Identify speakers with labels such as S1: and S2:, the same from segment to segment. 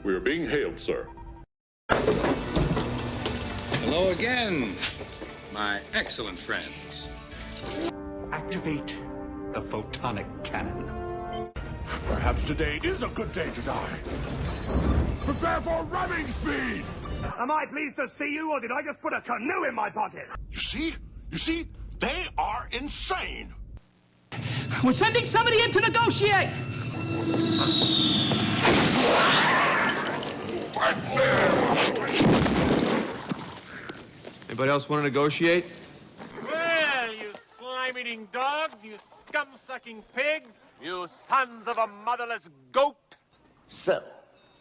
S1: We are being hailed, sir.
S2: Hello again, my excellent friends.
S3: Activate the photonic cannon.
S4: Perhaps today is a good day to die. Prepare for ramming speed!
S5: Am I pleased to see you, or did I just put a canoe in my pocket?
S4: You see? They are insane!
S6: We're sending somebody in to negotiate!
S7: Anybody else want to negotiate?
S8: Well, you slime-eating dogs, you scum-sucking pigs, you sons of a motherless goat!
S9: So,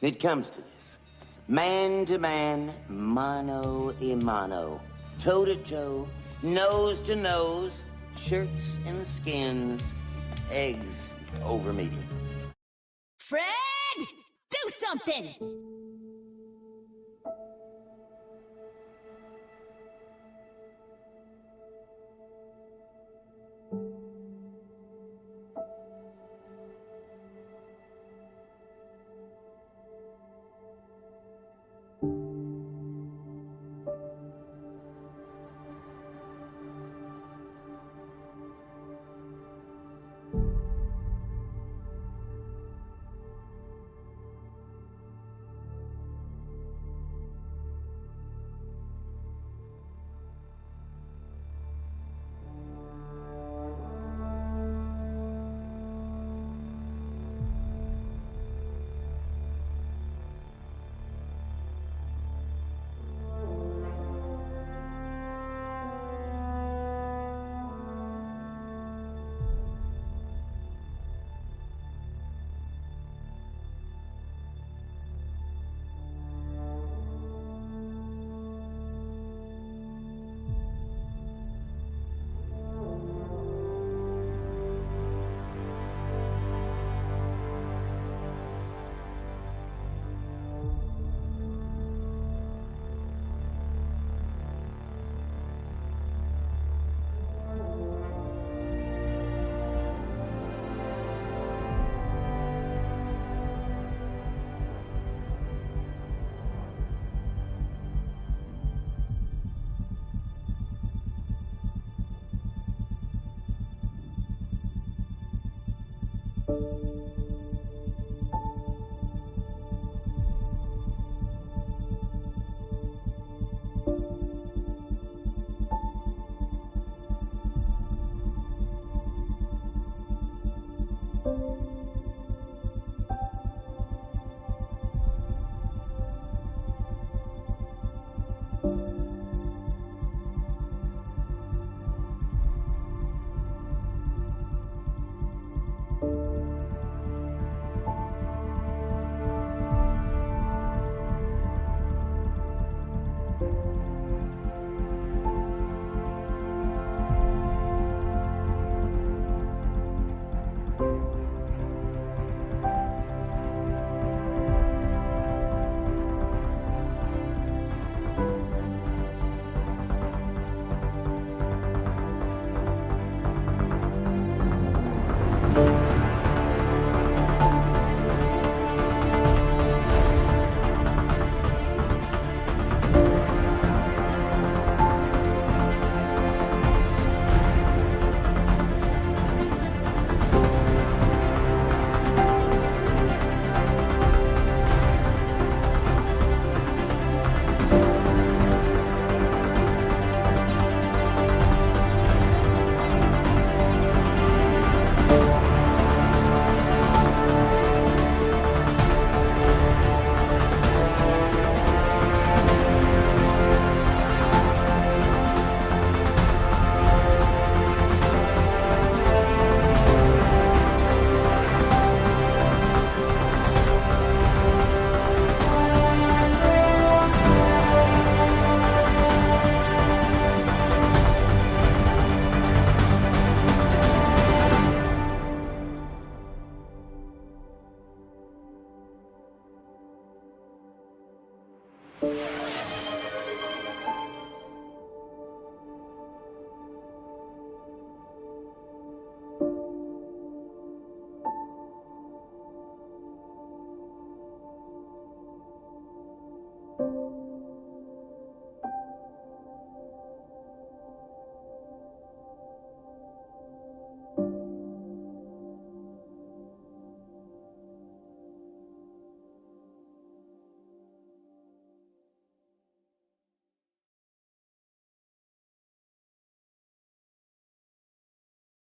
S9: it comes to this. Man to man, mano a mano, toe to toe, nose to nose, shirts and skins, eggs over medium.
S10: Fred, do something!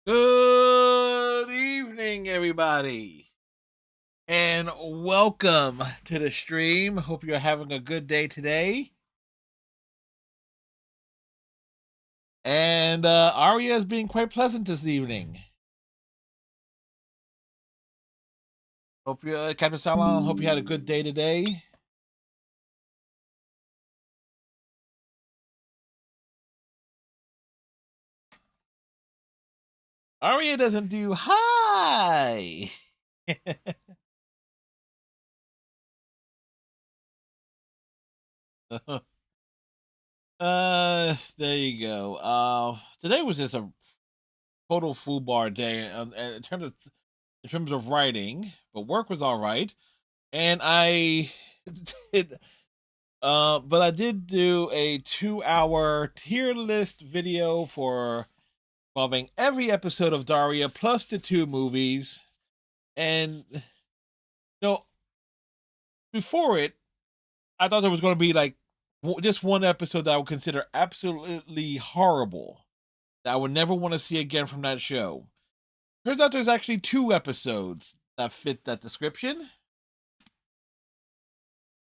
S1: Good evening, everybody, and welcome to the stream. Hope you're having a good day today. And Aria is being quite pleasant this evening. Hope you, Captain Salon, hope you had a good day today. Aria doesn't do hi. There you go. Today was just a total foobar day in terms of writing, but work was all right, and I did. But I did do a 2-hour tier list video for involving every episode of Daria plus the 2 movies, and before it, I thought there was going to be like just one episode that I would consider absolutely horrible that I would never want to see again from that show. Turns out there's actually 2 episodes that fit that description.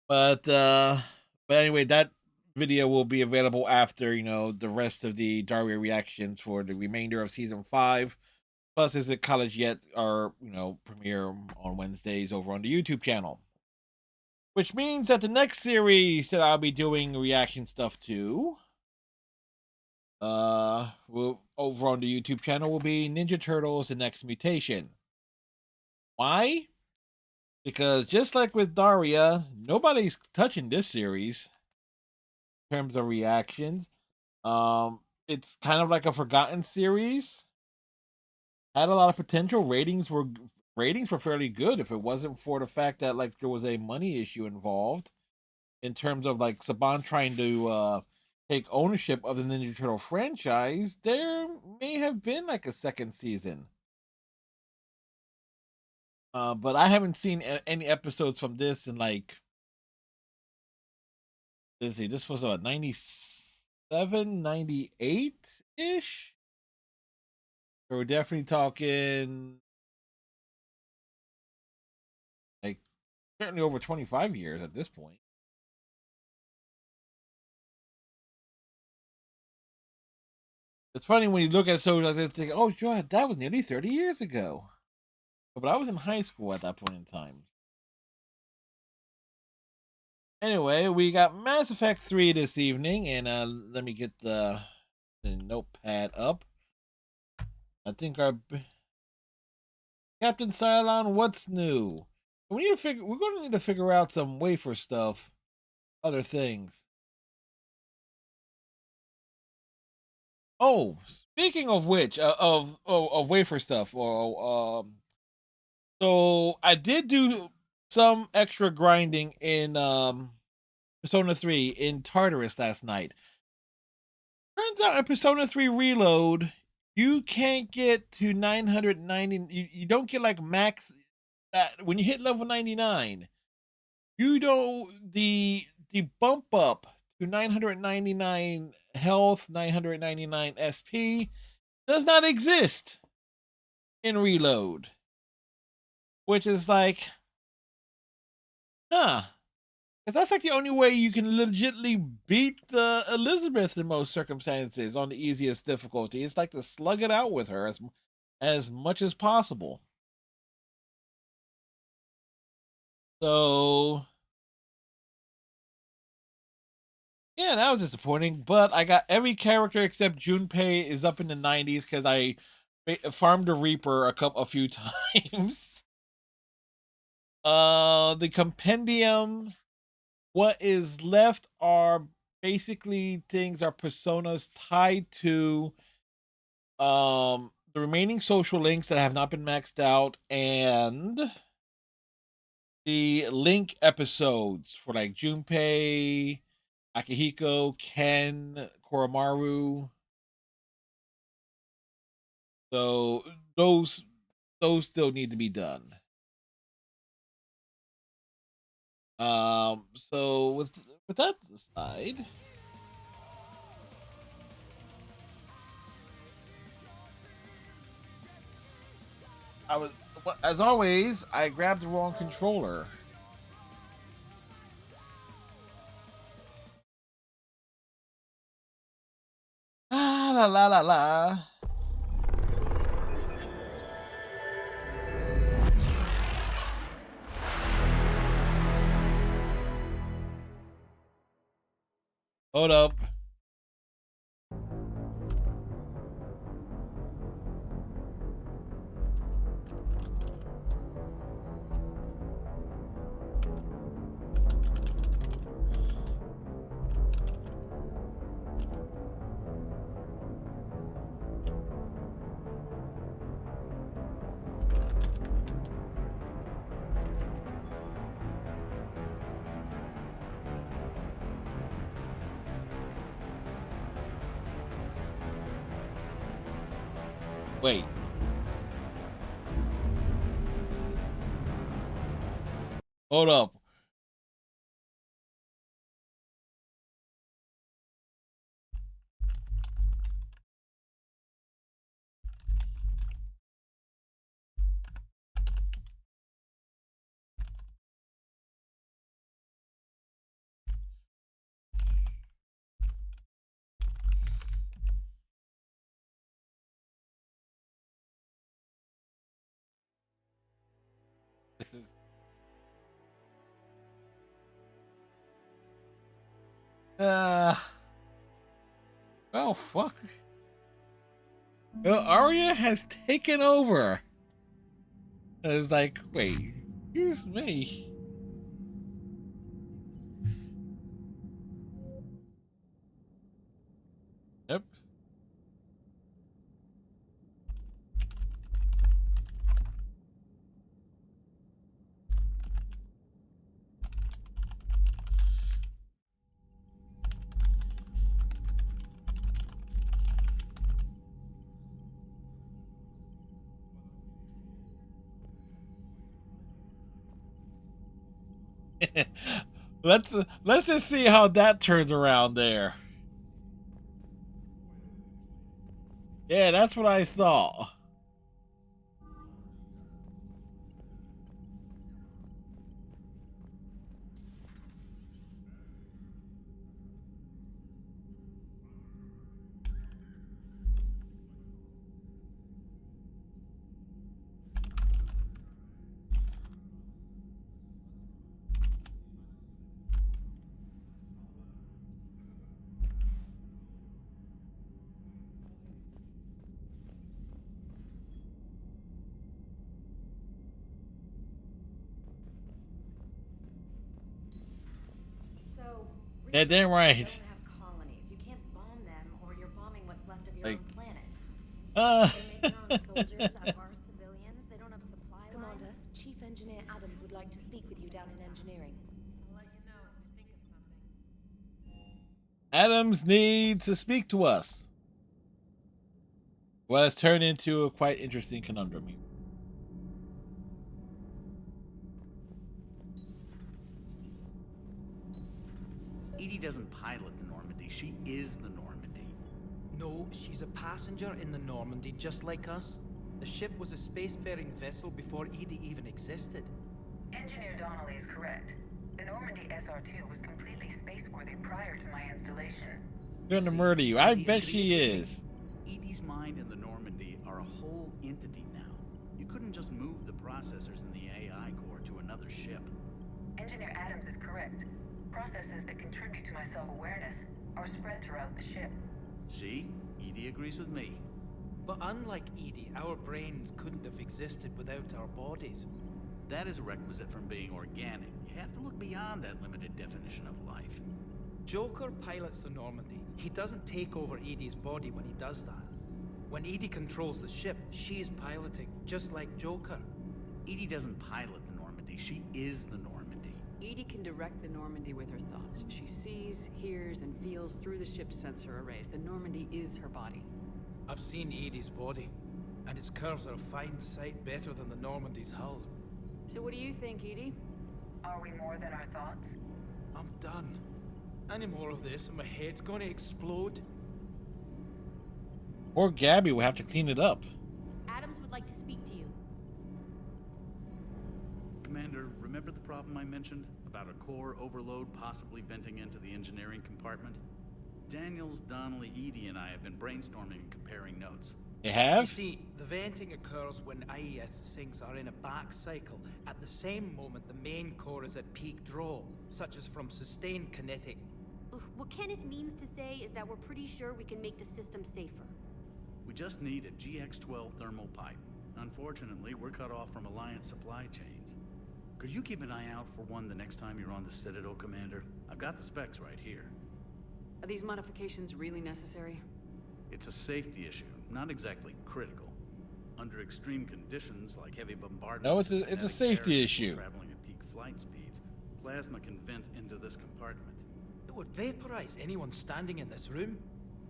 S1: But anyway, that video will be available after, the rest of the Daria reactions for the remainder of season 5. Plus, Is It College Yet? Our, premiere on Wednesdays over on the YouTube channel. Which means that the next series that I'll be doing reaction stuff to, will over on the YouTube channel, will be Ninja Turtles: The Next Mutation. Why? Because just like with Daria, nobody's touching this series in terms of reactions. It's kind of like a forgotten series. Had a lot of potential. Ratings were fairly good if it wasn't for the fact that like there was a money issue involved in terms of like Saban trying to take ownership of the Ninja Turtle franchise. There may have been like a second season. But I haven't seen any episodes from this in like, let's see, this was 97, 98 ish. So we're definitely talking like certainly over 25 years at this point. It's funny when you look at shows like this, think, oh, God, that was nearly 30 years ago. But I was in high school at that point in time. Anyway, we got Mass Effect 3 this evening, and let me get the notepad up. I think our Captain Cylon, what's new? We're going to need to figure out some wafer stuff, other things. Oh, speaking of which, of wafer stuff, so I did do some extra grinding in Persona 3 in Tartarus last night. Turns out in Persona 3 Reload, you can't get to 990. You don't get like max. When you hit level 99, you don't the bump up to 999 health, 999 SP does not exist in Reload, which is like, huh? Because that's like the only way you can legitly beat Elizabeth in most circumstances on the easiest difficulty. It's like to slug it out with her as much as possible. So yeah, that was disappointing. But I got every character except Junpei is up in the 90s because I farmed a Reaper a few times. The compendium. What is left are basically things are personas tied to the remaining social links that have not been maxed out and the Link episodes for like Junpei, Akihiko, Ken, Koromaru. So those still need to be done. So with that aside, as always, I grabbed the wrong controller. Ah, la la la la. Hold up. Wait. Hold up. Well, fuck. Well, Arya has taken over. It's like, wait, excuse me. Yep. let's just see how that turns around there. Yeah, that's what I thought.
S7: So,
S1: Yeah, damn right.
S7: doesn't have colonies. You can't bomb them, or you're bombing what's left of your
S1: Like,
S7: own planet.
S1: uh,
S7: They're making our soldiers our civilians. They don't have supply lines.
S10: Commander, Chief Engineer Adams would like to speak with you down in engineering.
S7: I'll let you know if I think of something.
S1: Adams needs to speak to us. Well, it's turned into a quite interesting conundrum here.
S11: Edie doesn't pilot the Normandy, she is the Normandy.
S12: No, she's a passenger in the Normandy, just like us. The ship was a spacefaring vessel before Edie even existed.
S13: Engineer Donnelly is correct. The Normandy SR-2 was completely spaceworthy prior to my installation.
S1: They're gonna murder you. I bet she is.
S11: Edie's mind and the Normandy are a whole entity now. You couldn't just move the processors in the AI core to another ship.
S13: Engineer Adams is correct. Processes that contribute to my self-awareness are spread throughout the ship.
S11: See? Edie agrees with me.
S12: But unlike Edie, our brains couldn't have existed without our bodies.
S11: That is a requisite from being organic. You have to look beyond that limited definition of life.
S12: Joker pilots the Normandy. He doesn't take over Edie's body when he does that. When Edie controls the ship, she's piloting, just like Joker.
S11: Edie doesn't pilot the Normandy. Normandy. She is the Normandy.
S14: Edie can direct the Normandy with her thoughts. She sees, hears, and feels through the ship's sensor arrays. The Normandy is her body.
S12: I've seen Edie's body, and its curves are a fine sight better than the Normandy's hull.
S14: So what do you think, Edie?
S13: Are we more than our thoughts?
S12: I'm done. Any more of this and my head's gonna explode.
S1: Or Gabby will have to clean it up.
S10: Adams would like to speak to you.
S11: Commander, remember the problem I mentioned? About a core overload possibly venting into the engineering compartment? Daniels, Donnelly, Edie, and I have been brainstorming and comparing notes.
S1: You have?
S12: You see, the venting occurs when IES sinks are in a back cycle. At the same moment, the main core is at peak draw, such as from sustained kinetic.
S10: What Kenneth means to say is that we're pretty sure we can make the system safer.
S11: We just need a GX-12 thermal pipe. Unfortunately, we're cut off from Alliance supply chains. Could you keep an eye out for one the next time you're on the Citadel, Commander? I've got the specs right here.
S14: Are these modifications really necessary?
S11: It's a safety issue, not exactly critical. Under extreme conditions like heavy bombardment,
S1: No, it's a safety issue.
S11: Traveling at peak flight speeds, plasma can vent into this compartment.
S12: It would vaporize anyone standing in this room.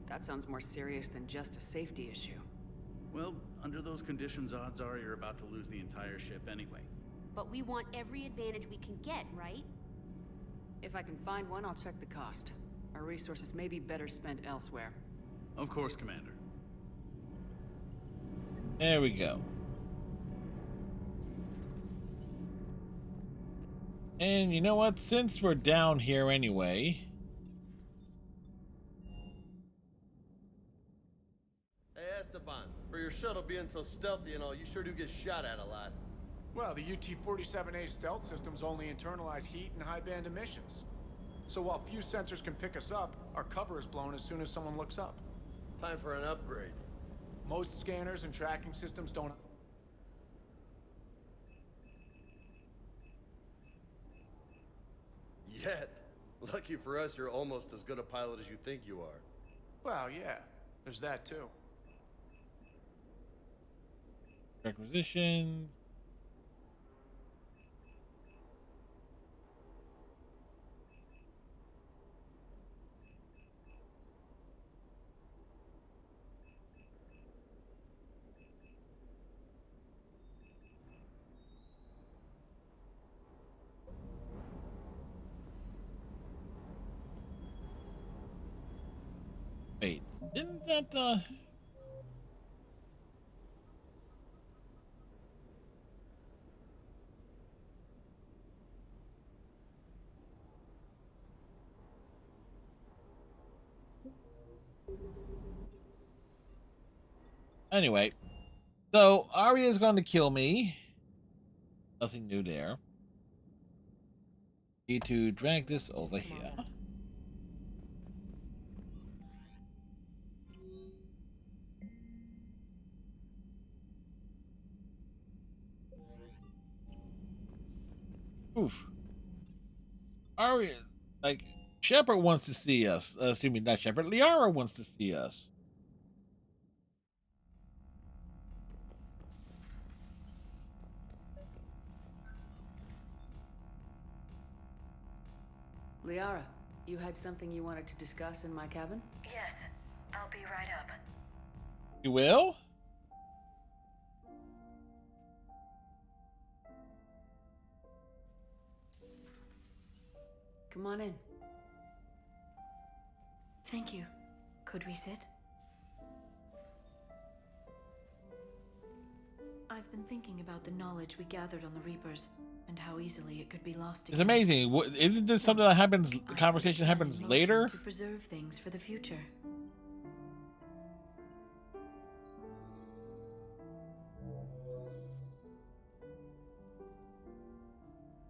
S14: That sounds more serious than just a safety issue.
S11: Well, under those conditions, odds are you're about to lose the entire ship anyway.
S10: But we want every advantage we can get, right?
S14: If I can find one, I'll check the cost. Our resources may be better spent elsewhere.
S11: Of course, Commander.
S1: There we go. And you know what? Since we're down here anyway...
S15: Hey, Esteban, for your shuttle being so stealthy and all, you sure do get shot at a lot.
S16: Well, the UT-47A stealth systems only internalize heat and high-band emissions. So while few sensors can pick us up, our cover is blown as soon as someone looks up.
S15: Time for an upgrade.
S16: Most scanners and tracking systems don't...
S15: Yet. Lucky for us, you're almost as good a pilot as you think you are.
S16: Well, yeah. There's that, too.
S1: Requisitions. Wait, didn't that, Anyway, so Arya's going to kill me. Nothing new there. Need to drag this over here. Oof. Arya, like, Shepard wants to see us. Excuse me, not Shepard. Liara wants to see us.
S14: Liara, you had something you wanted to discuss in my cabin?
S13: Yes, I'll be right up.
S1: You will?
S14: Come on in.
S10: Thank you. Could we sit? I've been thinking about the knowledge we gathered on the Reapers, and how easily it could be lost again.
S1: It's amazing. Isn't this something that happens, the conversation happens later?
S10: To preserve things for the future.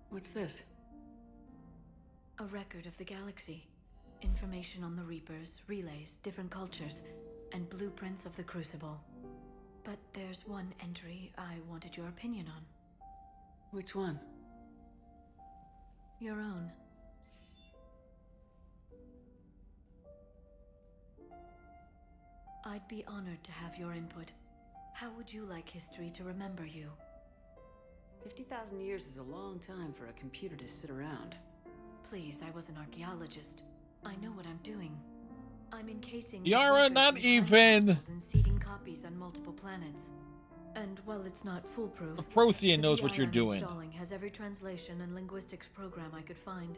S14: What's this?
S10: A record of the galaxy. Information on the Reapers, relays, different cultures, and blueprints of the Crucible. But there's one entry I wanted your opinion on.
S14: Which one?
S10: Your own. I'd be honored to have your input. How would you like history to remember you?
S14: 50,000 years is a long time for a computer to sit around.
S10: Please, I was an archaeologist. I know what I'm doing. I'm encasing
S1: Yara,
S10: these
S1: not
S10: records in time
S1: even.
S10: capsules and seeding copies on multiple planets. And while it's not foolproof,
S1: Prothean
S10: the
S1: knows
S10: VI
S1: what you're
S10: I'm
S1: doing.
S10: installing has every translation and linguistics program I could find.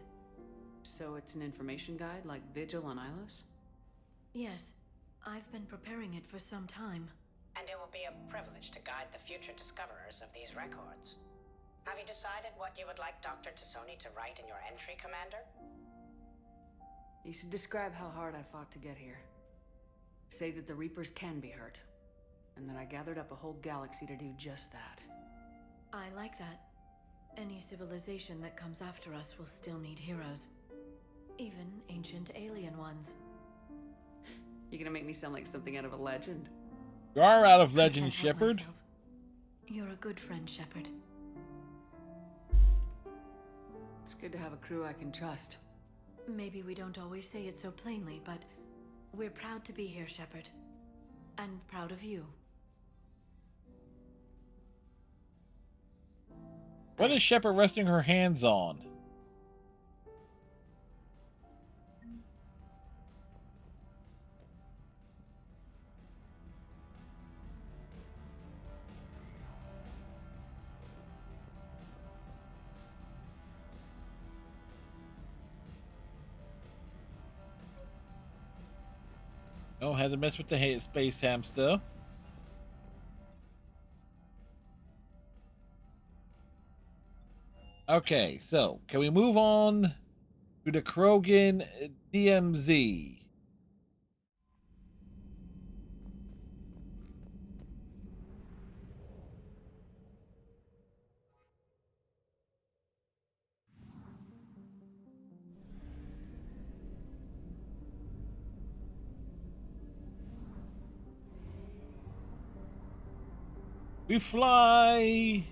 S14: So it's an information guide like Vigil on Ilos?
S10: Yes, I've been preparing it for some time.
S17: And it will be a privilege to guide the future discoverers of these records. Have you decided what you would like Dr. Tassoni to write in your entry, Commander?
S14: You should describe how hard I fought to get here. Say that the Reapers can be hurt, and that I gathered up a whole galaxy to do just that.
S10: I like that. Any civilization that comes after us will still need heroes. Even ancient alien ones.
S14: You're gonna make me sound like something out of a legend.
S1: You are out of
S10: I
S1: legend,
S10: can't help
S1: Shepard.
S10: myself. You're a good friend, Shepard.
S14: It's good to have a crew I can trust.
S10: Maybe we don't always say it so plainly, but we're proud to be here, Shepard. And proud of you.
S1: What is Shepard resting her hands on? Oh, had to mess with the space hamster. Okay, so can we move on to the Krogan DMZ? We fly.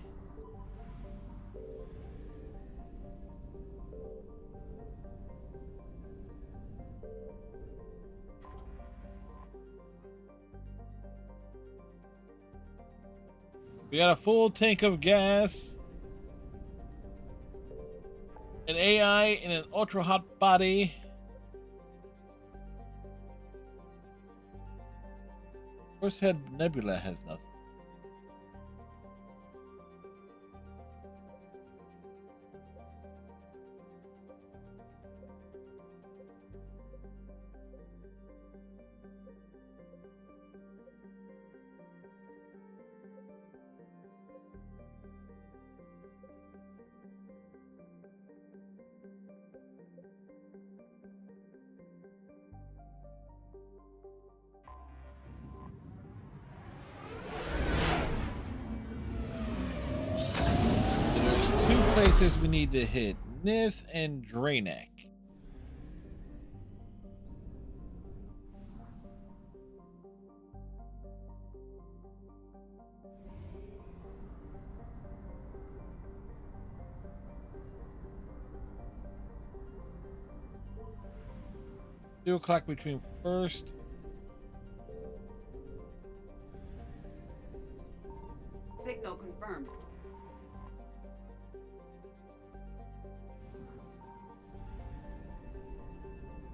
S1: We got a full tank of gas, an AI in an ultra hot body. First head Nebula has nothing. Places we need to hit: Nith and Draenec. Two o'clock between first.
S14: Signal confirmed.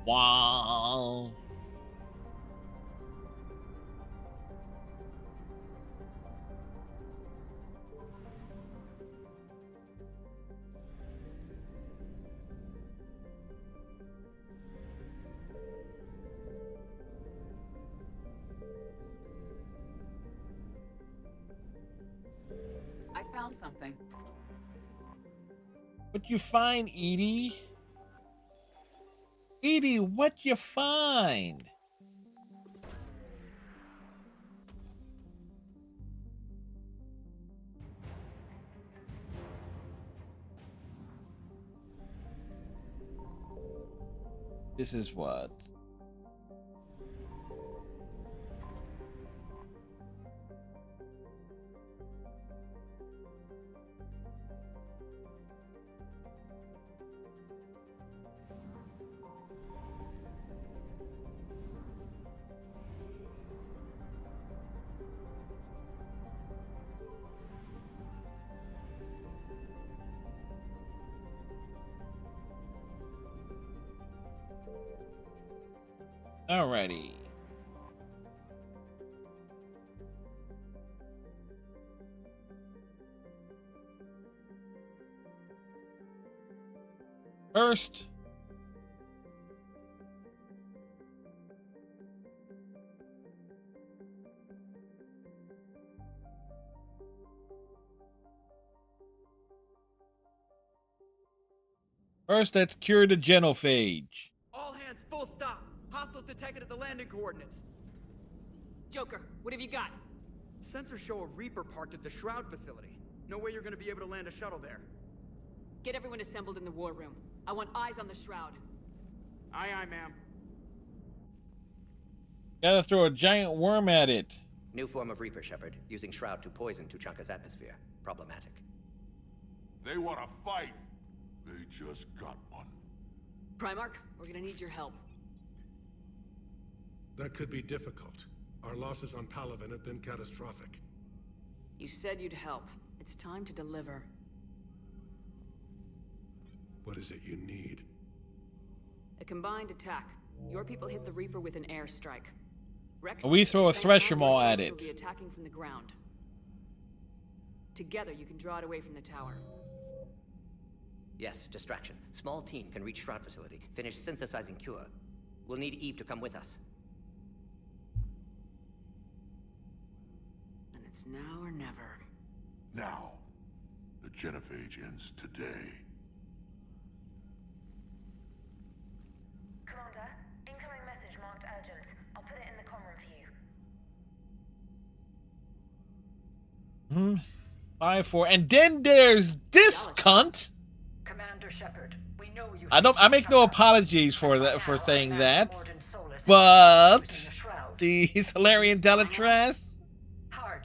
S1: Wow.
S14: I found something.
S1: What you find, Edie? Edie, what you find? This is what? Alrighty. First, let's cure the genophage.
S12: All hands, full stop. Hostiles detected at the landing coordinates.
S14: Joker, what have you got?
S12: Sensors show a Reaper parked at the Shroud facility. No way you're gonna be able to land a shuttle there.
S14: Get everyone assembled in the war room. I want eyes on the Shroud.
S12: Aye, aye, ma'am.
S1: Gotta throw a giant worm at it.
S18: New form of Reaper, Shepard, using Shroud to poison Tuchanka's atmosphere. Problematic.
S4: They want to fight. They just got one.
S14: Primarch, we're gonna need your help.
S19: That could be difficult. Our losses on Palaven have been catastrophic.
S14: You said you'd help. It's time to deliver.
S19: What is it you need?
S14: A combined attack. Your people hit the Reaper with an airstrike. Rex,
S1: We throw a thresher maul at
S14: will
S1: it.
S14: be attacking from the ground. Together, you can draw it away from the tower.
S18: Yes, distraction. Small team can reach Shroud facility. Finish synthesizing cure. We'll need Eve to come with us.
S14: Then it's now or never.
S4: Now, the genophage ends today.
S13: Commander, incoming message marked urgent. I'll put it in the comm room for you.
S1: 5-4, and then there's this cunt.
S17: Commander Shepard, we know you.
S1: I make no apologies for that, for saying that, but the Solarian Delatras.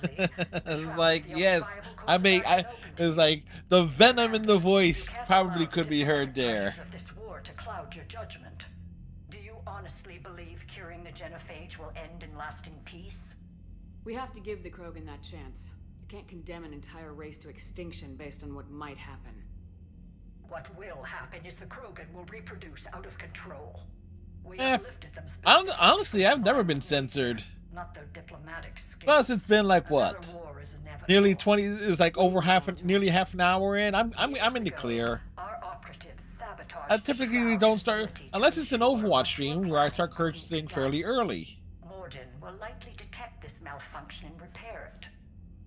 S1: It's like, yes, it's like the venom in the voice probably could be heard there.
S17: Of this war to cloud your judgment. Do you honestly believe curing the genophage will end in lasting peace?
S14: We have to give the Krogan that chance. You can't condemn an entire race to extinction based on what might happen.
S17: What will happen is the Krogan will reproduce out of control. We have lifted them
S1: Honestly, I've never been censored.
S17: not their diplomatic skills.
S1: Plus, it's been like what, nearly 20. It's like over nearly half an hour in. I'm in the clear.
S17: Our operatives sabotaged
S1: I typically don't start unless it's an Overwatch stream where I start purchasing fairly early.
S17: Morden will likely detect this malfunction and repair it.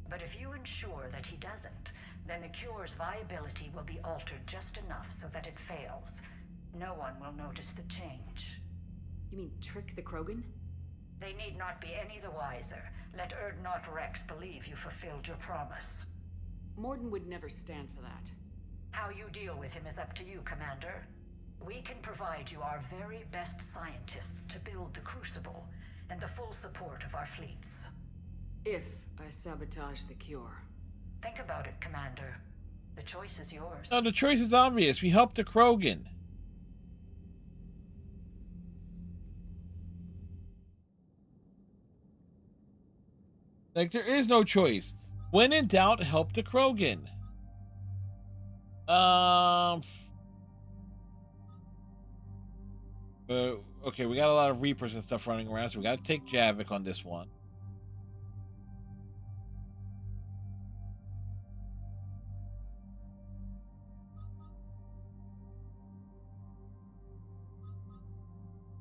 S17: But if you ensure that he doesn't, then the cure's viability will be altered just enough so that it fails. No one will notice the change.
S14: You mean trick the Krogan?
S17: They need not be any the wiser. Let Erdnot Rex believe you fulfilled your promise.
S14: Morden would never stand for that.
S17: How you deal with him is up to you, Commander. We can provide you our very best scientists to build the Crucible, and the full support of our fleets.
S14: If I sabotage the cure.
S17: Think about it, Commander. The choice is yours.
S1: No, the choice is obvious. We help the Krogan. Like, there is no choice. When in doubt, help the Krogan. Okay, we got a lot of Reapers and stuff running around, so we got to take Javik on this one.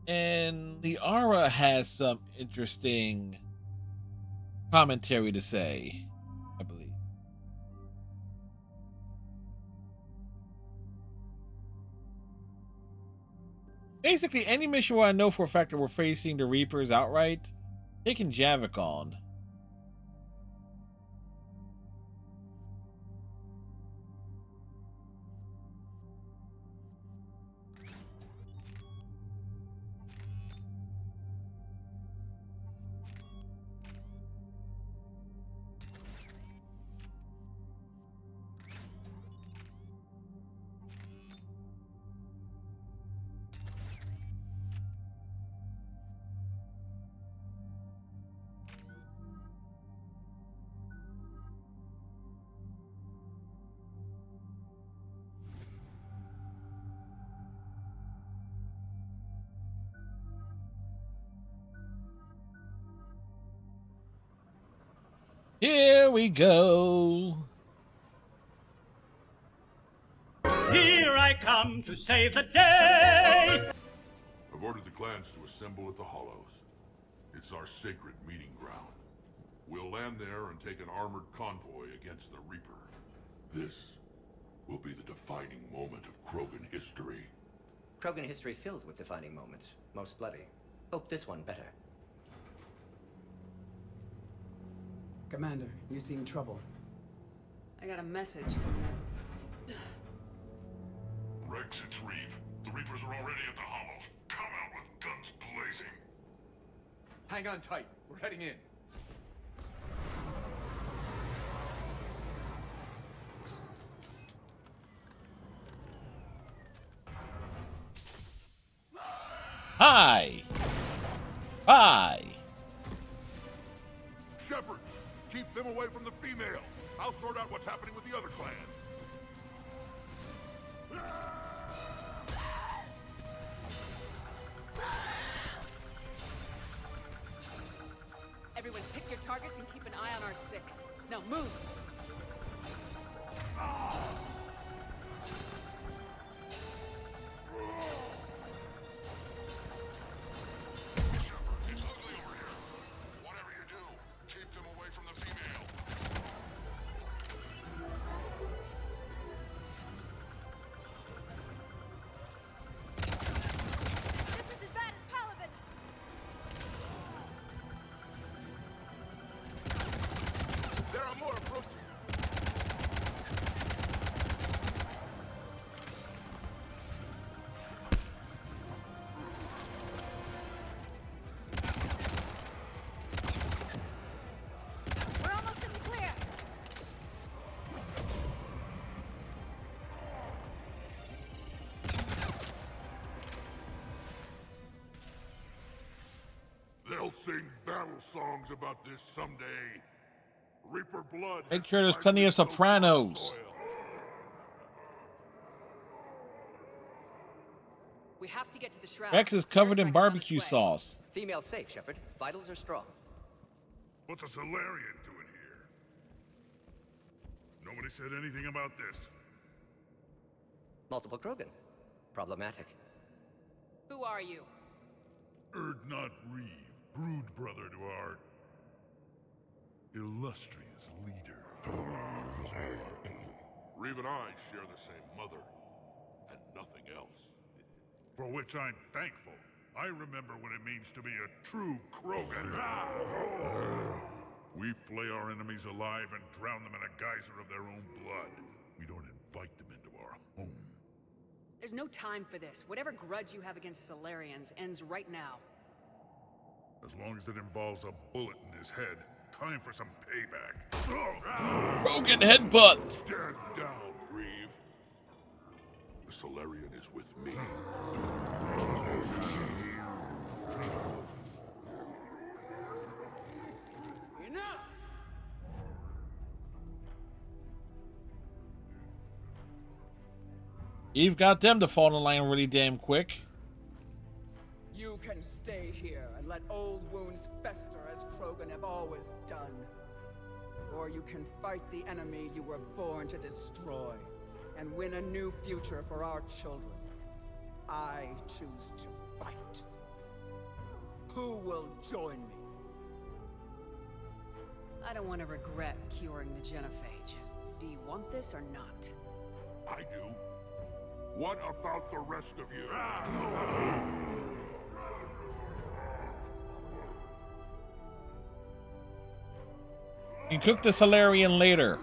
S1: And Liara has some interesting commentary to say, I believe. Basically, any mission where I know for a fact that we're facing the Reapers outright, taking Javik on. Here we go.
S6: Here I come to save the day.
S4: I've ordered the clans to assemble at the Hollows. It's our sacred meeting ground. We'll land there and take an armored convoy against the Reaper. This will be the defining moment of Krogan history.
S18: Krogan history filled with defining moments, most bloody. Hope this one better.
S20: Commander, you seem troubled.
S14: I got a message from the...
S4: Rex, it's Reeve. The Reapers are already at the Hollows. Come out with guns blazing.
S16: Hang on tight. We're heading in.
S1: Hi. Hi.
S4: Shepard, keep them away from the females. I'll sort out what's happening with the other clans.
S14: Everyone pick your targets and keep an eye on our 6. Now move!
S4: Shepard, it's ugly over here. Whatever you do, keep them away from the female.
S7: This is as bad as Paladin.
S4: There are more approaching.
S7: We're almost in the clear.
S4: They'll sing battle songs about this someday. Reaper blood.
S1: Make sure there's plenty of sopranos.
S14: We have to get to the shroud.
S1: Rex is covered in
S14: Airstrike is on
S1: barbecue
S14: its way.
S1: sauce.
S18: Female safe, Shepard. Vitals are strong.
S4: What's a Solarian doing here? Nobody said anything about this.
S18: Multiple Krogan. Problematic.
S14: Who are you?
S4: Erdnot Reeve, brood brother to our illustrious leader. Reeve and I share the same mother, and nothing else. For which I'm thankful. I remember what it means to be a true Krogan. We flay our enemies alive and drown them in a geyser of their own blood. We don't invite them into our home.
S14: There's no time for this. Whatever grudge you have against Solarians ends right now.
S4: As long as it involves a bullet in his head, time for some payback.
S1: Krogan headbutt.
S4: Stand down, Reeve. The Solarian is with me.
S12: Enough!
S1: You've got them to fall in line really damn quick.
S20: You can stay here and let old wounds fester as Krogan have always done. Or you can fight the enemy you were born to destroy and win a new future for our children. I choose to fight. Who will join me?
S14: I don't want to regret curing the genophage. Do you want this or not?
S4: I do. What about the rest of you?
S1: You can cook the Solarian later.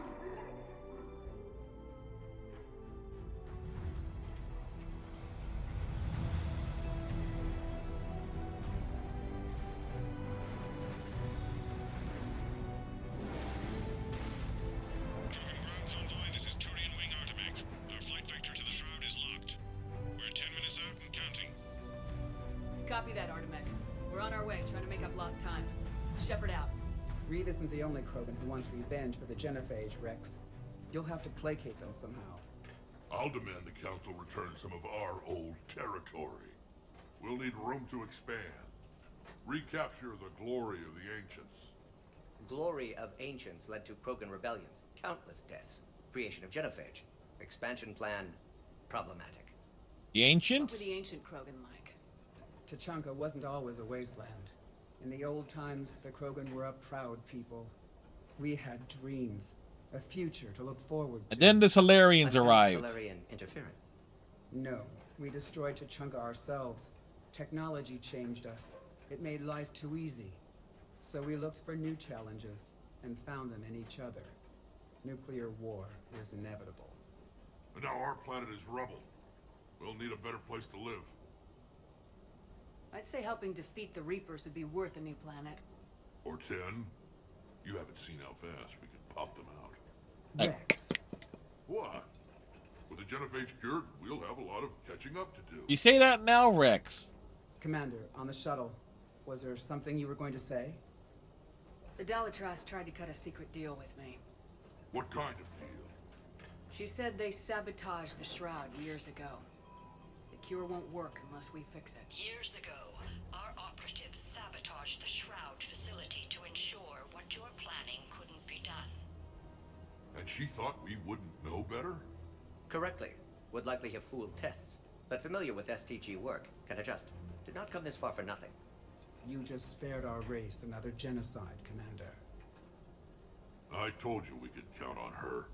S4: This is Turian Wing Artemec. Our flight vector to the shroud is locked. We're 10 minutes out and counting.
S14: Copy that, Artemec. We're on our way, trying to make up lost time. Shepard out.
S20: Reeve isn't the only Krogan who wants revenge for the genophage, Rex. You'll have to placate them somehow.
S4: I'll demand the Council return some of our old territory. We'll need room to expand. Recapture the glory of the ancients.
S18: Glory of ancients led to Krogan rebellions, countless deaths, creation of genophage, expansion plan problematic.
S1: The
S14: What
S1: ancients?
S14: were the ancient Krogan like?
S20: Tachanka wasn't always a wasteland. In the old times, the Krogan were a proud people. We had dreams, a future to look forward to.
S1: And then the Solarians arrived.
S18: Solarian interference.
S20: No, we destroyed Tachanka ourselves. Technology changed us. It made life too easy. So we looked for new challenges and found them in each other. Nuclear war is inevitable.
S4: And now our planet is rubble. We'll need a better place to live.
S14: I'd say helping defeat the Reapers would be worth a new planet.
S4: Or 10. You haven't seen how fast we can pop them out.
S20: Rex.
S4: What? With the genophage cured, we'll have a lot of catching up to do.
S1: You say that now, Rex.
S20: Commander, on the shuttle, was there something you were going to say?
S14: The Dalitras tried to cut a secret deal with me.
S4: What kind of deal?
S14: She said they sabotaged the Shroud years ago. The cure won't work unless we fix it.
S17: Years ago, our operatives sabotaged the Shroud facility to ensure what you're planning couldn't be done.
S4: And she thought we wouldn't know better?
S18: Correctly. Would likely have fooled tests, but familiar with STG work, can adjust. Did not come this far for nothing.
S20: You just spared our race another genocide, Commander.
S4: I told you we could count on her.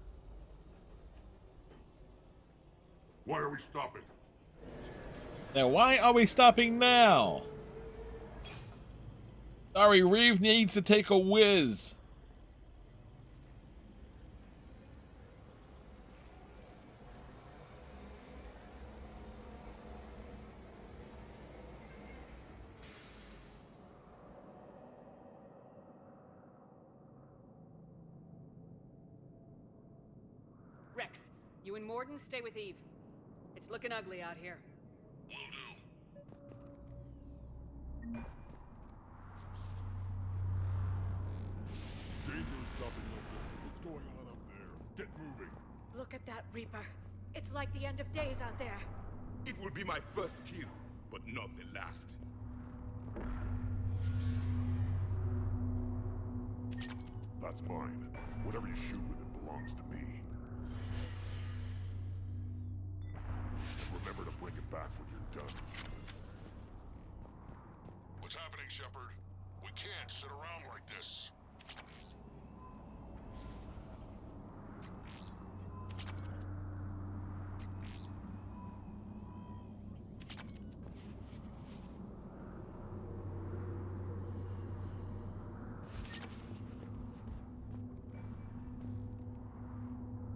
S4: Why are we stopping?
S1: Now, why are we stopping now? Sorry, Reeve needs to take a whiz.
S14: Rex, you and Morden stay with Eve. It's looking ugly out here.
S4: Will do. Dangerous stopping like this. What's going on up there? Get moving.
S7: Look at that Reaper. It's like the end of days out there.
S5: It will be my first kill, but not the last.
S4: That's mine. Whatever you shoot with it belongs to me. And remember to bring it back when you're done. What's happening, Shepard? We can't sit around like this.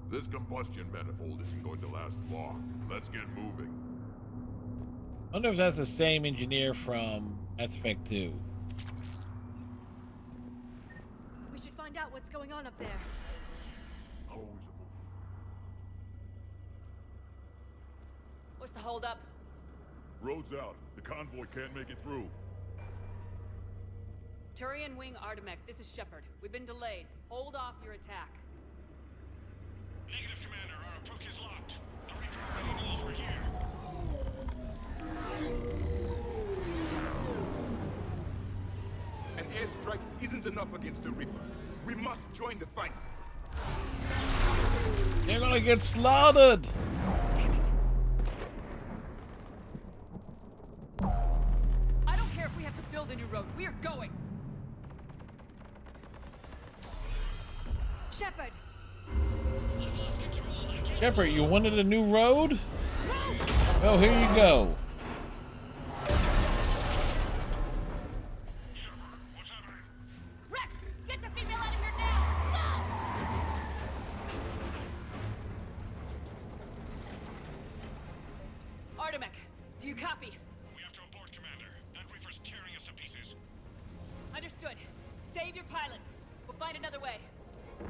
S4: This combustion manifold isn't going to last long. Let's get moving.
S1: I wonder if that's the same engineer from Mass Effect 2.
S7: We should find out what's going on up there.
S4: Always
S14: What's the holdup?
S4: Road's out. The convoy can't make it through.
S14: Turian Wing Artemec, this is Shepard. We've been delayed. Hold off your attack.
S5: Negative, Commander. Our approach is locked. The Reaper already knows we're here. An airstrike isn't enough against the Reaper. We must join the fight.
S1: They're gonna get slaughtered.
S14: Damn it. I don't care if we have to build a new road. We are going.
S7: Shepard!
S1: Shepard, you wanted a new road? Well, here you go.
S7: Rex! Get the female out of here now!
S14: Go! Artemec, do you copy?
S5: We have to abort, Commander. That Reaper's tearing us to pieces.
S14: Understood. Save your pilots. We'll find another way.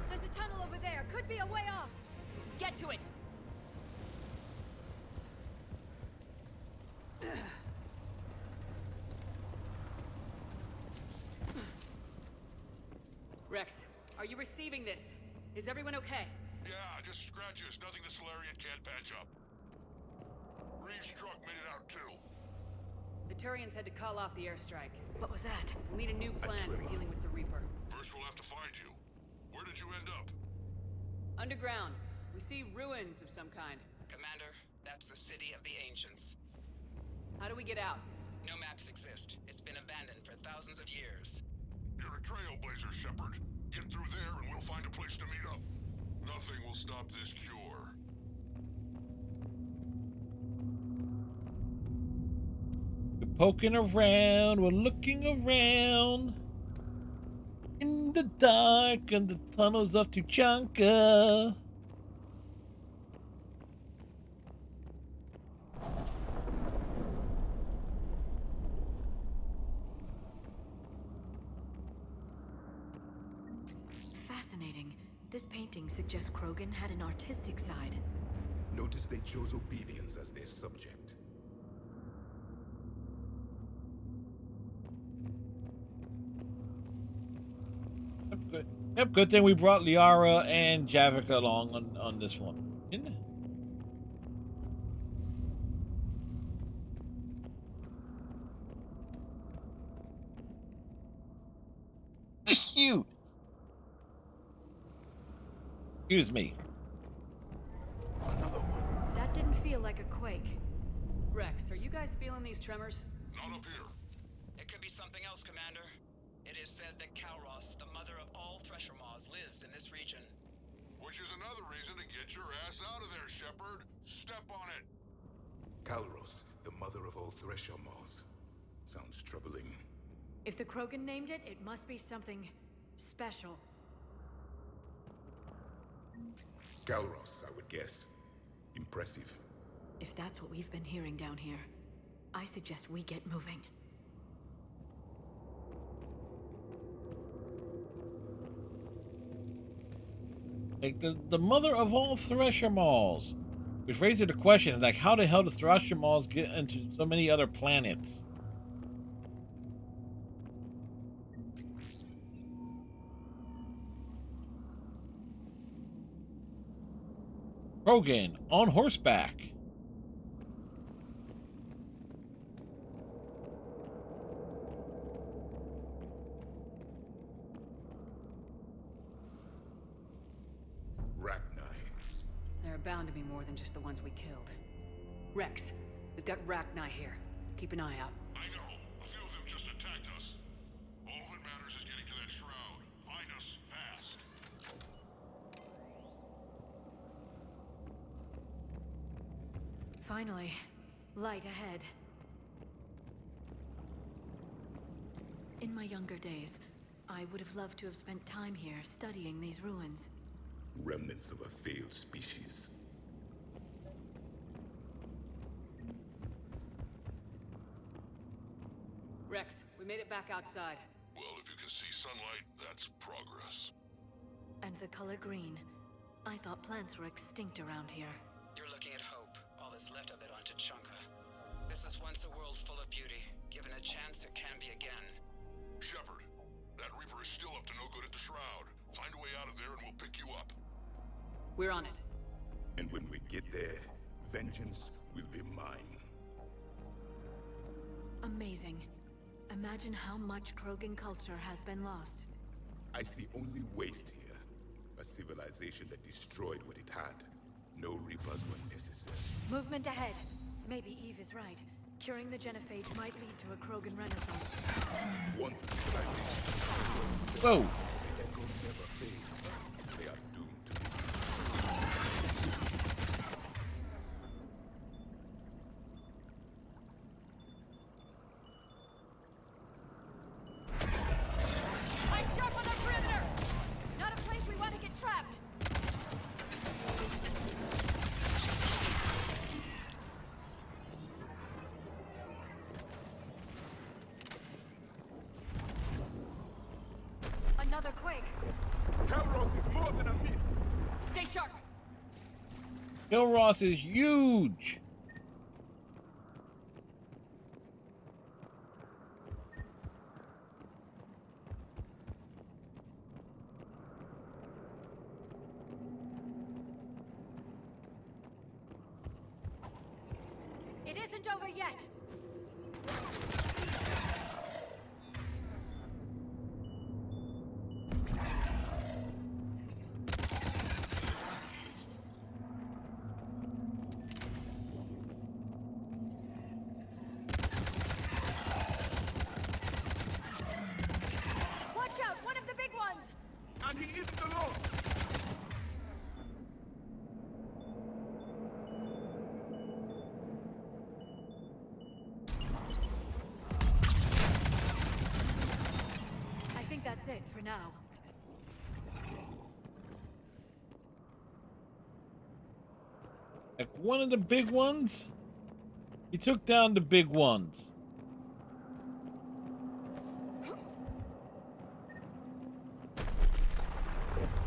S7: There's a tunnel over there. Could be a way off.
S14: Get to it. Rex, are you receiving this? Is everyone okay?
S4: Yeah, just scratches. Nothing the Solarian can't patch up. Reeves' truck made it out too.
S14: The Turians had to call off the airstrike.
S7: What was that?
S14: We'll need a new plan for dealing with the Reaper.
S4: First, we'll have to find you. Where did you end up?
S14: Underground. We see ruins of some kind.
S21: Commander, that's the city of the ancients.
S14: How do we get out?
S21: No maps exist. It's been abandoned for thousands of years.
S4: You're a trailblazer, Shepard. Get through there and we'll find a place to meet up. Nothing will stop this cure.
S1: We're poking around, we're looking around. In the dark and the tunnels of Tuchanka.
S10: Fascinating. This painting suggests Krogan had an artistic side.
S5: Notice they chose obedience as their subject.
S1: Yep, good thing we brought Liara and Javika along on this one. Didn't it? Cute. Excuse me.
S10: That didn't feel like a quake.
S14: Rex, are you guys feeling these tremors?
S4: Not up here.
S21: It could be something else, Commander. It is said that Kalros, the mother of all Thresher Maws, lives in this region.
S4: Which is another reason to get your ass out of there, Shepard. Step on it.
S5: Kalros, the mother of all Thresher Maws. Sounds troubling.
S10: If the Krogan named it, it must be something special.
S5: Kalros, I would guess. Impressive.
S10: If that's what we've been hearing down here, I suggest we get moving.
S1: Like the mother of all Thresher Maws. Which raises the question, like, how the hell did Thresher Maws get into so many other planets? Krogan on horseback.
S14: There are bound to be more than just the ones we killed. Rex, we've got Rachni here. Keep an eye out.
S4: I know. A few of them just attacked us. All that matters is getting to that shroud. Find us fast.
S10: Finally, light ahead. In my younger days, I would have loved to have spent time here studying these ruins.
S5: Remnants of a failed species.
S14: Rex, we made it back outside.
S4: Well, if you can see sunlight, that's progress.
S10: And the color green. I thought plants were extinct around here.
S21: You're looking at hope, all that's left of it on Tuchanka. This is once a world full of beauty. Given a chance, it can be again.
S4: Shepard, that Reaper is still up to no good at the shroud. Find a way out of there and we'll pick you up.
S14: We're on it.
S5: And when we get there, vengeance will be mine.
S10: Amazing. Imagine how much Krogan culture has been lost.
S5: I see only waste here. A civilization that destroyed what it had. No Reapers were necessary.
S10: Movement ahead. Maybe Eve is right. Curing the genophage might lead to a Krogan renaissance.
S5: Once a civilization,
S1: whoa,
S5: the echo never fades. They are doomed to be.
S10: I sharp on the perimeter! Not a place we want to get trapped! Another quake.
S5: Kalros is more than a myth.
S10: Stay sharp.
S1: Kilross is huge.
S10: It isn't over yet.
S5: And he isn't alone!
S10: I think that's it for now.
S1: Like one of the big ones? He took down the big ones.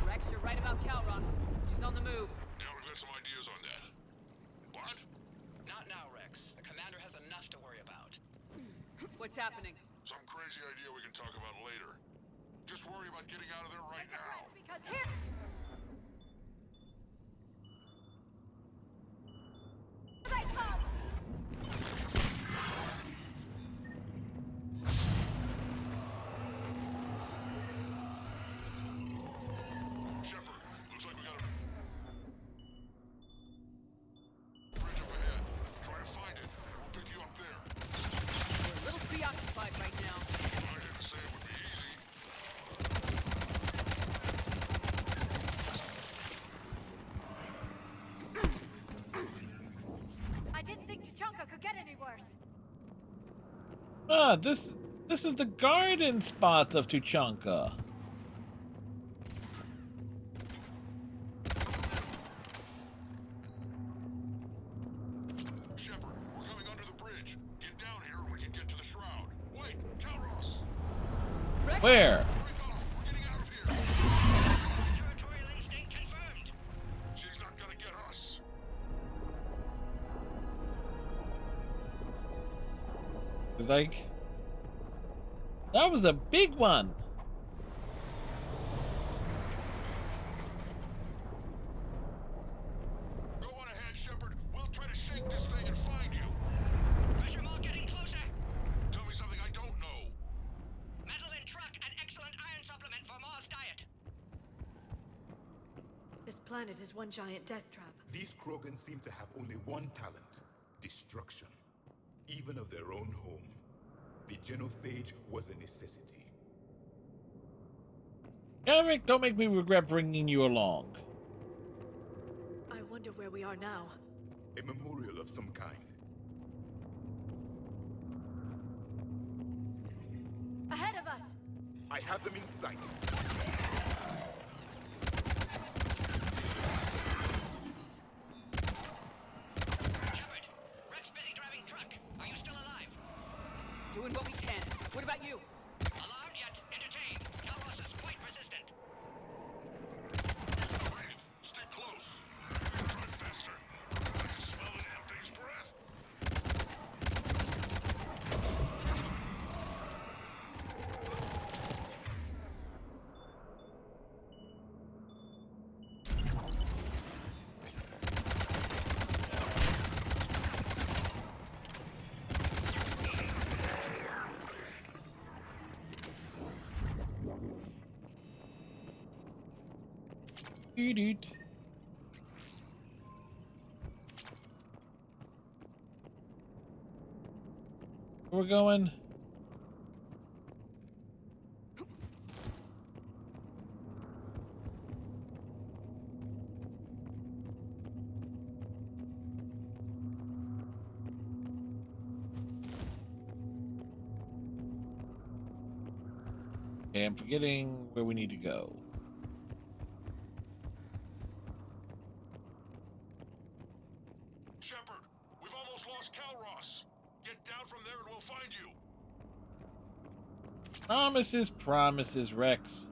S14: Rex, you're right about Calros. She's on the move.
S4: Yeah, we've got some ideas on that. What?
S21: Not now, Rex. The commander has enough to worry about.
S14: What's happening?
S4: Some crazy idea we can talk about later. Just worry about getting out of there right now.
S7: Because here. They come!
S4: Shepard, looks like we got a bridge up ahead. Try to find it. We'll pick you up there.
S14: We're a little preoccupied right now.
S4: I didn't say it would be easy.
S7: I didn't think Tuchanka could get any worse.
S1: Ah, this is the garden spot of Tuchanka.
S4: Shepard, we're coming under the bridge. Get down here and we can get to the shroud. Wait, Calros!
S1: Where?
S4: Break off! We're getting out of here!
S21: Territorial instinct confirmed.
S4: She's not gonna get us.
S1: Like, that was a big one.
S4: Go on ahead, Shepard. We'll try to shake this thing and find you.
S21: Pressure mark getting closer.
S4: Tell me something I don't know.
S21: Metal in truck, an excellent iron supplement for Mars diet.
S10: This planet is one giant death trap.
S5: These Krogan seem to have only one talent: destruction. Even of their own home. The genophage was a necessity.
S1: Eric, don't make me regret bringing you along.
S10: I wonder where we are now.
S5: A memorial of some kind.
S7: Ahead of us!
S5: I have them in sight.
S21: Shepard, Rex busy driving truck. Are you still alive?
S14: Doing what we can. What about you?
S21: Alarmed yet? Entertained. Calros is quite resistant.
S4: Brave, stay close. Try faster. I can smell the damn thing's breath.
S1: Eat. We're going. Okay, I'm forgetting where we need to go.
S4: Shepard, we've almost lost Calros. Get down from there and we'll find you.
S1: Promises, promises, Rex.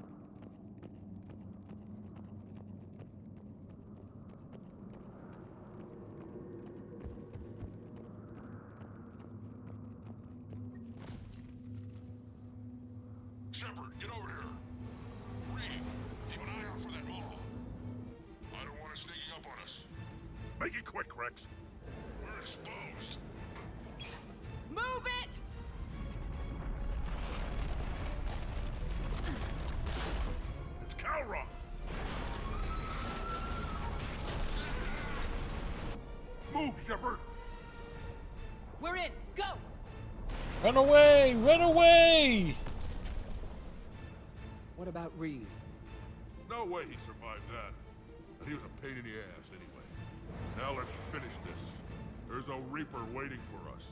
S4: Shepard, get over here. Reeve, keep an eye out for that model. I don't want it sneaking up on us.
S19: Make it quick, Rex.
S4: We're exposed.
S14: Move it!
S19: It's Calros.
S4: Move, Shepard.
S14: We're in. Go!
S1: Run away! Run away!
S12: What about Reed?
S4: No way he survived that. And he was a pain in the ass anyway. Now let's finish this. There's a Reaper waiting for us.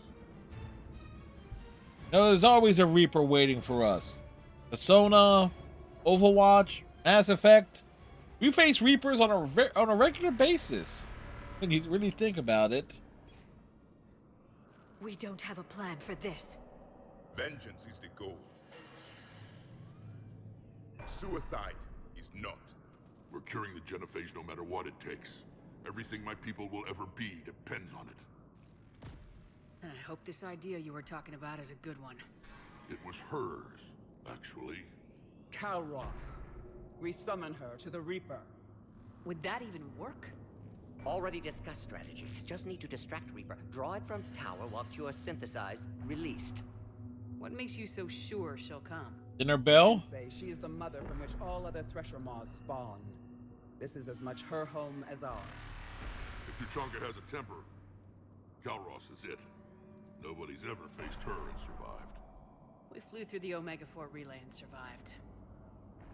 S1: No, there's always a Reaper waiting for us. Persona, Overwatch, Mass Effect. We face Reapers on a regular basis. When you really think about it.
S10: We don't have a plan for this.
S5: Vengeance is the goal. Suicide is not.
S4: We're curing the genophage no matter what it takes. Everything my people will ever be depends on it.
S14: And I hope this idea you were talking about is a good one.
S4: It was hers, actually.
S20: Calros. We summon her to the Reaper.
S14: Would that even work?
S18: Already discussed strategy. Just need to distract Reaper. Draw it from tower while Cure synthesized, released.
S14: What makes you so sure she'll come?
S1: Dinner bell?
S20: Say she is the mother from which all other Thresher Maws spawn. This is as much her home as ours.
S4: If Tuchanka has a temper, Calros is it. Nobody's ever faced her and survived.
S14: We flew through the Omega-4 relay and survived.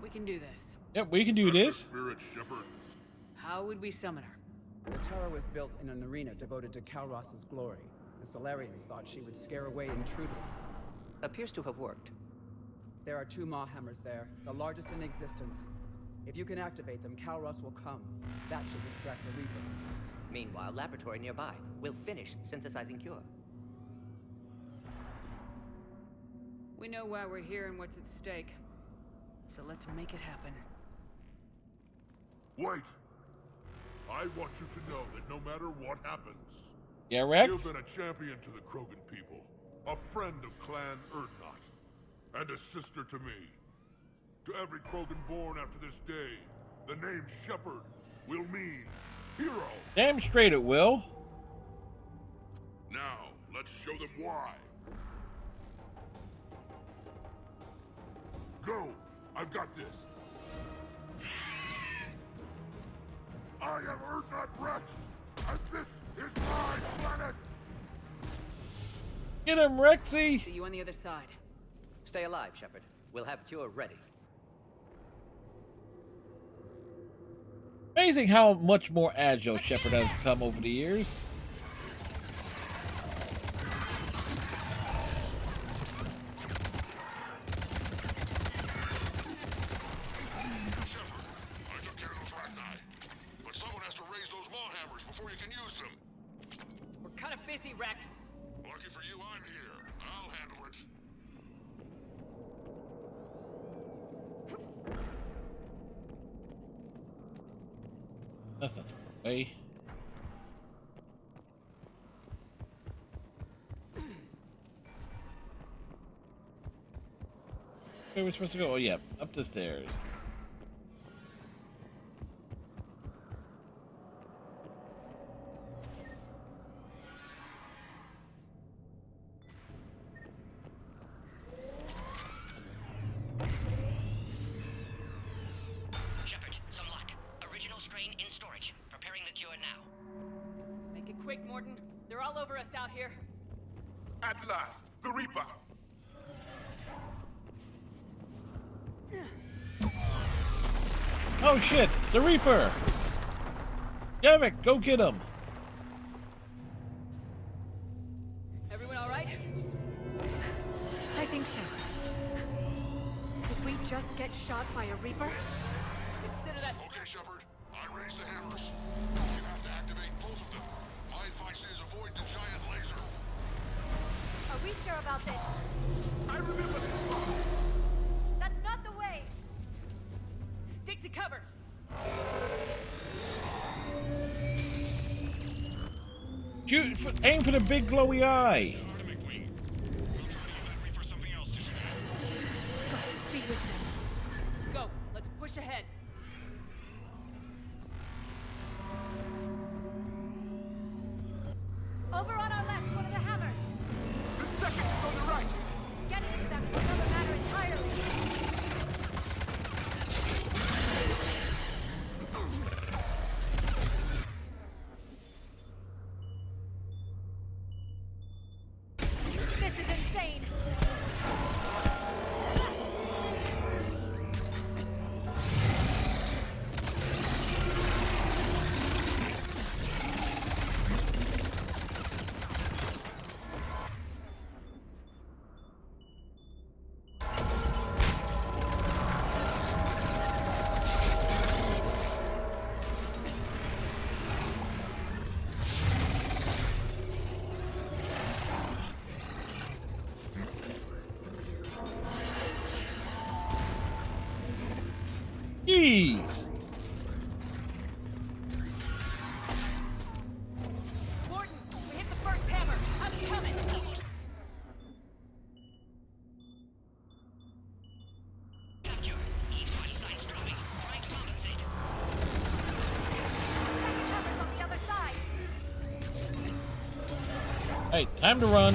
S14: We can do this.
S1: Yep, we can do this.
S4: Spirit Shepherd.
S14: How would we summon her?
S20: The tower was built in an arena devoted to Calros' glory. The Solarians thought she would scare away intruders.
S18: Appears to have worked.
S20: There are 2 Maw hammers there, the largest in existence. If you can activate them, Calros will come. That should distract the Reaper.
S18: Meanwhile, laboratory nearby. We'll finish synthesizing Cure.
S14: We know why we're here and what's at stake. So let's make it happen.
S4: Wait! I want you to know that no matter what happens,
S1: yeah, Rex?
S4: you've been a champion to the Krogan people, a friend of Clan Erdnot, and a sister to me. To every Krogan born after this day, the name Shepherd will mean hero.
S1: Damn straight it will.
S4: Now, let's show them why. Go! I've got this. I am Erdnot Rex, and this is my planet!
S1: Get him, Rexy!
S14: See you on the other side.
S18: Stay alive, Shepard. We'll have Cure ready.
S1: Amazing how much more agile Shepard has become over the years.
S14: Kind of busy, Rex.
S4: Lucky for you, I'm here. I'll handle it.
S1: That's not the way. Where are we supposed to go? Oh, yeah, up the stairs.
S14: Quick, Morton. They're all over us out here.
S5: At last, the Reaper!
S1: Oh shit, the Reaper! Gavik, go get him!
S14: Everyone alright?
S10: I think so. Did we just get shot by a Reaper?
S14: Consider that.
S4: Okay, Shepard. I raised the hammers. You have to activate both of them. My advice is avoid the giant laser.
S7: Are we sure about this?
S5: I remember this.
S7: That's not the way!
S14: Stick to cover!
S1: Shoot! Aim for the big glowy eye!
S10: Speed with them.
S14: Go! Let's push ahead!
S7: Over on our left, one of the hammers!
S5: The second is on the right!
S7: Getting to them is another matter entirely!
S1: Jeez.
S2: Gordon, we hit the first hammer. I'm coming.
S1: Hey, time to run.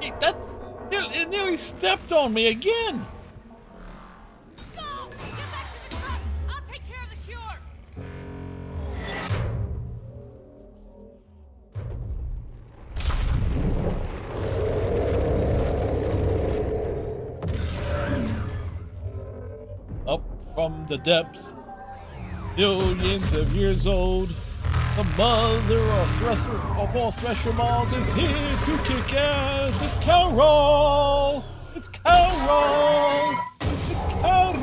S1: Hey, that it nearly stepped on me again.
S2: Go! Get back to the truck! I'll take care of the cure!
S1: Up from the depths, billions of years old, the mother of all Thresher Malls is here to kick ass. It's Carol! It's Carol! It's Carol!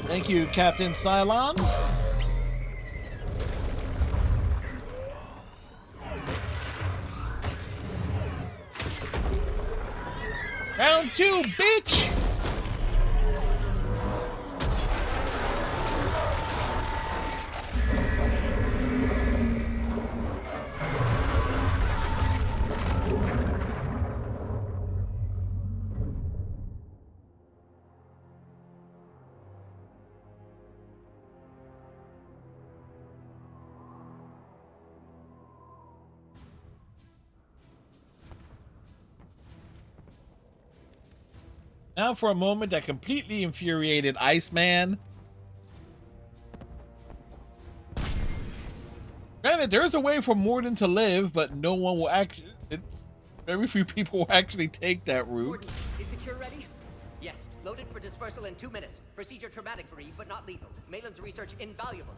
S1: Thank you, Captain Cylon. Round two, bitch! Now for a moment that completely infuriated Iceman. Granted, there is a way for Morden to live, but no one will actually. Very few people will actually take that route.
S18: Morden, is the cure ready? Yes. Loaded for dispersal in 2 minutes. Procedure traumatic for Eve, but not lethal. Malin's research invaluable.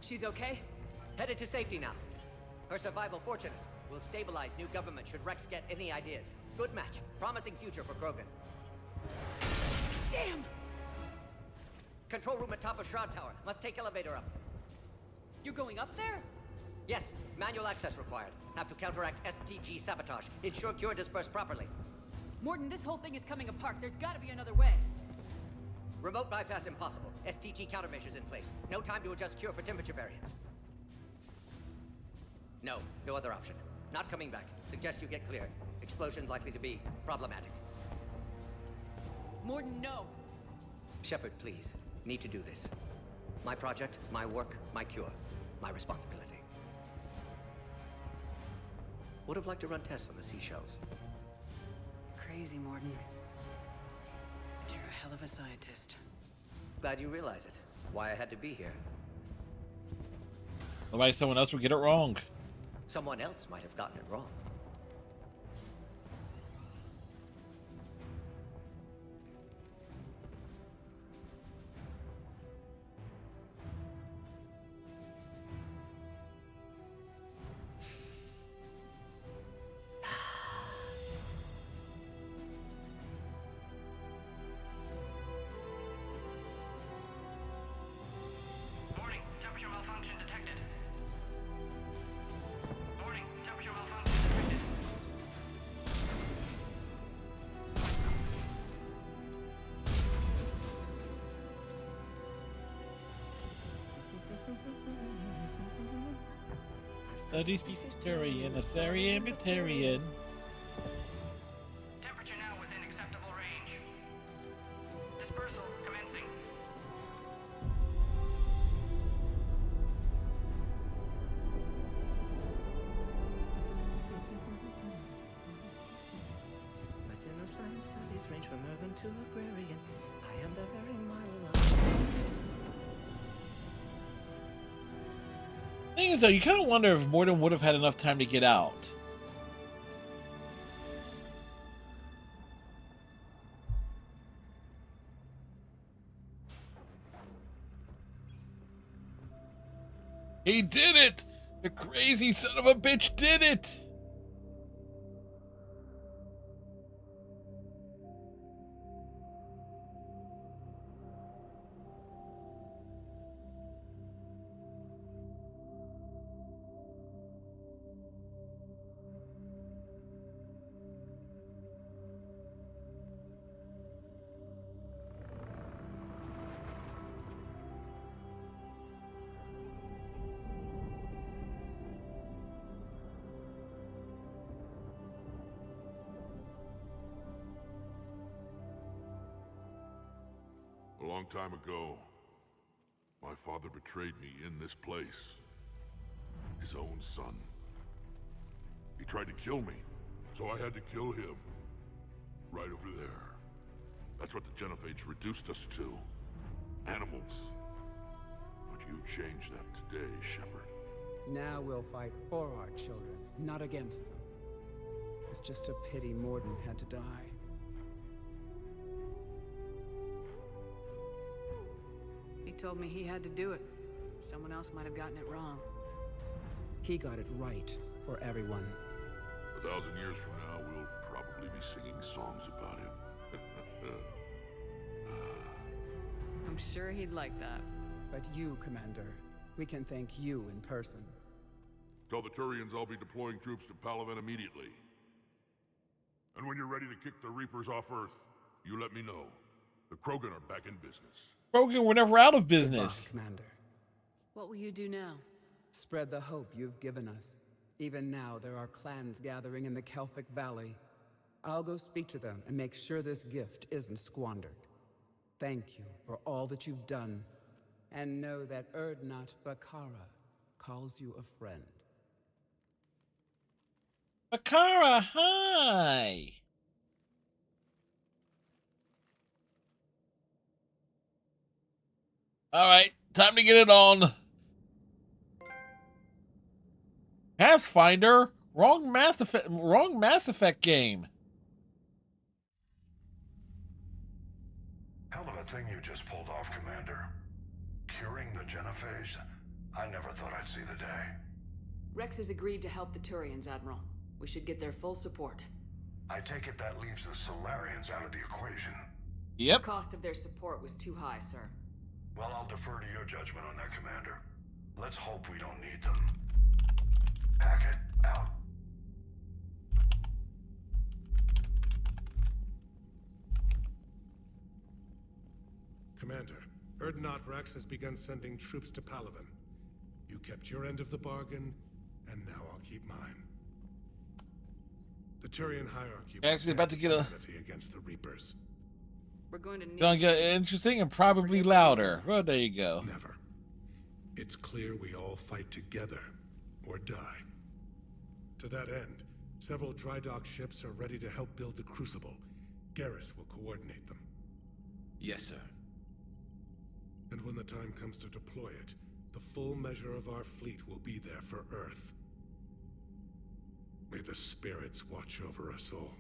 S14: She's okay?
S18: Headed to safety now. Her survival fortunate. Will stabilize new government should Rex get any ideas. Good match. Promising future for Krogan.
S14: Damn!
S18: Control room at top of Shroud Tower. Must take elevator up.
S14: You're going up there?
S18: Yes. Manual access required. Have to counteract STG sabotage. Ensure cure dispersed properly.
S2: Morden, this whole thing is coming apart. There's gotta be another way.
S18: Remote bypass impossible. STG countermeasures in place. No time to adjust cure for temperature variance. No other option. Not coming back. Suggest you get clear. Explosions likely to be problematic.
S14: Morden, no.
S18: Shepard, please. Need to do this. My project, my work, my cure. My responsibility. Would have liked to run tests on the seashells.
S14: Crazy, Morden. But you're a hell of a scientist.
S18: Glad you realize it. Why I had to be here.
S1: Otherwise, someone else would get it wrong.
S18: Someone else might have gotten it wrong.
S21: Warning, temperature malfunction detected. Warning, temperature malfunction detected.
S1: Study species Turian, a Sarian, Batarian.
S21: Temperature now within acceptable range. Dispersal commencing.
S18: My science studies range from urban to agrarian. I am the very model
S1: Thing is, though, you kind of wonder if Morden would have had enough time to get out. He did it! The crazy son of a bitch did it!
S4: A long time ago, my father betrayed me in this place. His own son. He tried to kill me, so I had to kill him. Right over there. That's what the Genophage reduced us to. Animals. But you changed that today, Shepard.
S20: Now we'll fight for our children, not against them. It's just a pity Morden had to die.
S14: He told me he had to do it. Someone else might have gotten it wrong.
S20: He got it right for everyone.
S4: 1,000 years from now, we'll probably be singing songs about him.
S14: I'm sure he'd like that.
S20: But you, Commander, we can thank you in person.
S4: Tell the Turians I'll be deploying troops to Palaven immediately. And when you're ready to kick the Reapers off Earth, you let me know. The Krogan are back in business.
S1: Krogan were never out of business.
S20: Goodbye, Commander.
S14: What will you do now?
S20: Spread the hope you've given us. Even now, there are clans gathering in the Kelphic Valley. I'll go speak to them and make sure this gift isn't squandered. Thank you for all that you've done, and know that Erdnot Bakara calls you a friend.
S1: Bakara, hi! Alright, time to get it on. Pathfinder? Wrong Mass Effect game.
S3: Hell of a thing you just pulled off, Commander. Curing the Genophage? I never thought I'd see the day.
S14: Rex has agreed to help the Turians, Admiral. We should get their full support.
S3: I take it that leaves the Solarians out of the equation.
S1: Yep.
S14: The cost of their support was too high, sir.
S3: Well, I'll defer to your judgment on that, Commander. Let's hope we don't need them. Hackett, out.
S19: Commander, Erdnot Rex has begun sending troops to Palaven. You kept your end of the bargain, and now I'll keep mine. The Turian hierarchy
S1: Actually about to get a
S19: against the Reapers.
S14: We're going to need
S1: gonna get interesting and probably louder. Well, there you go.
S19: Never. It's clear we all fight together or die. To that end, several dry dock ships are ready to help build the Crucible. Garrus will coordinate them.
S22: Yes, sir.
S19: And when the time comes to deploy it, the full measure of our fleet will be there for Earth. May the spirits watch over us all.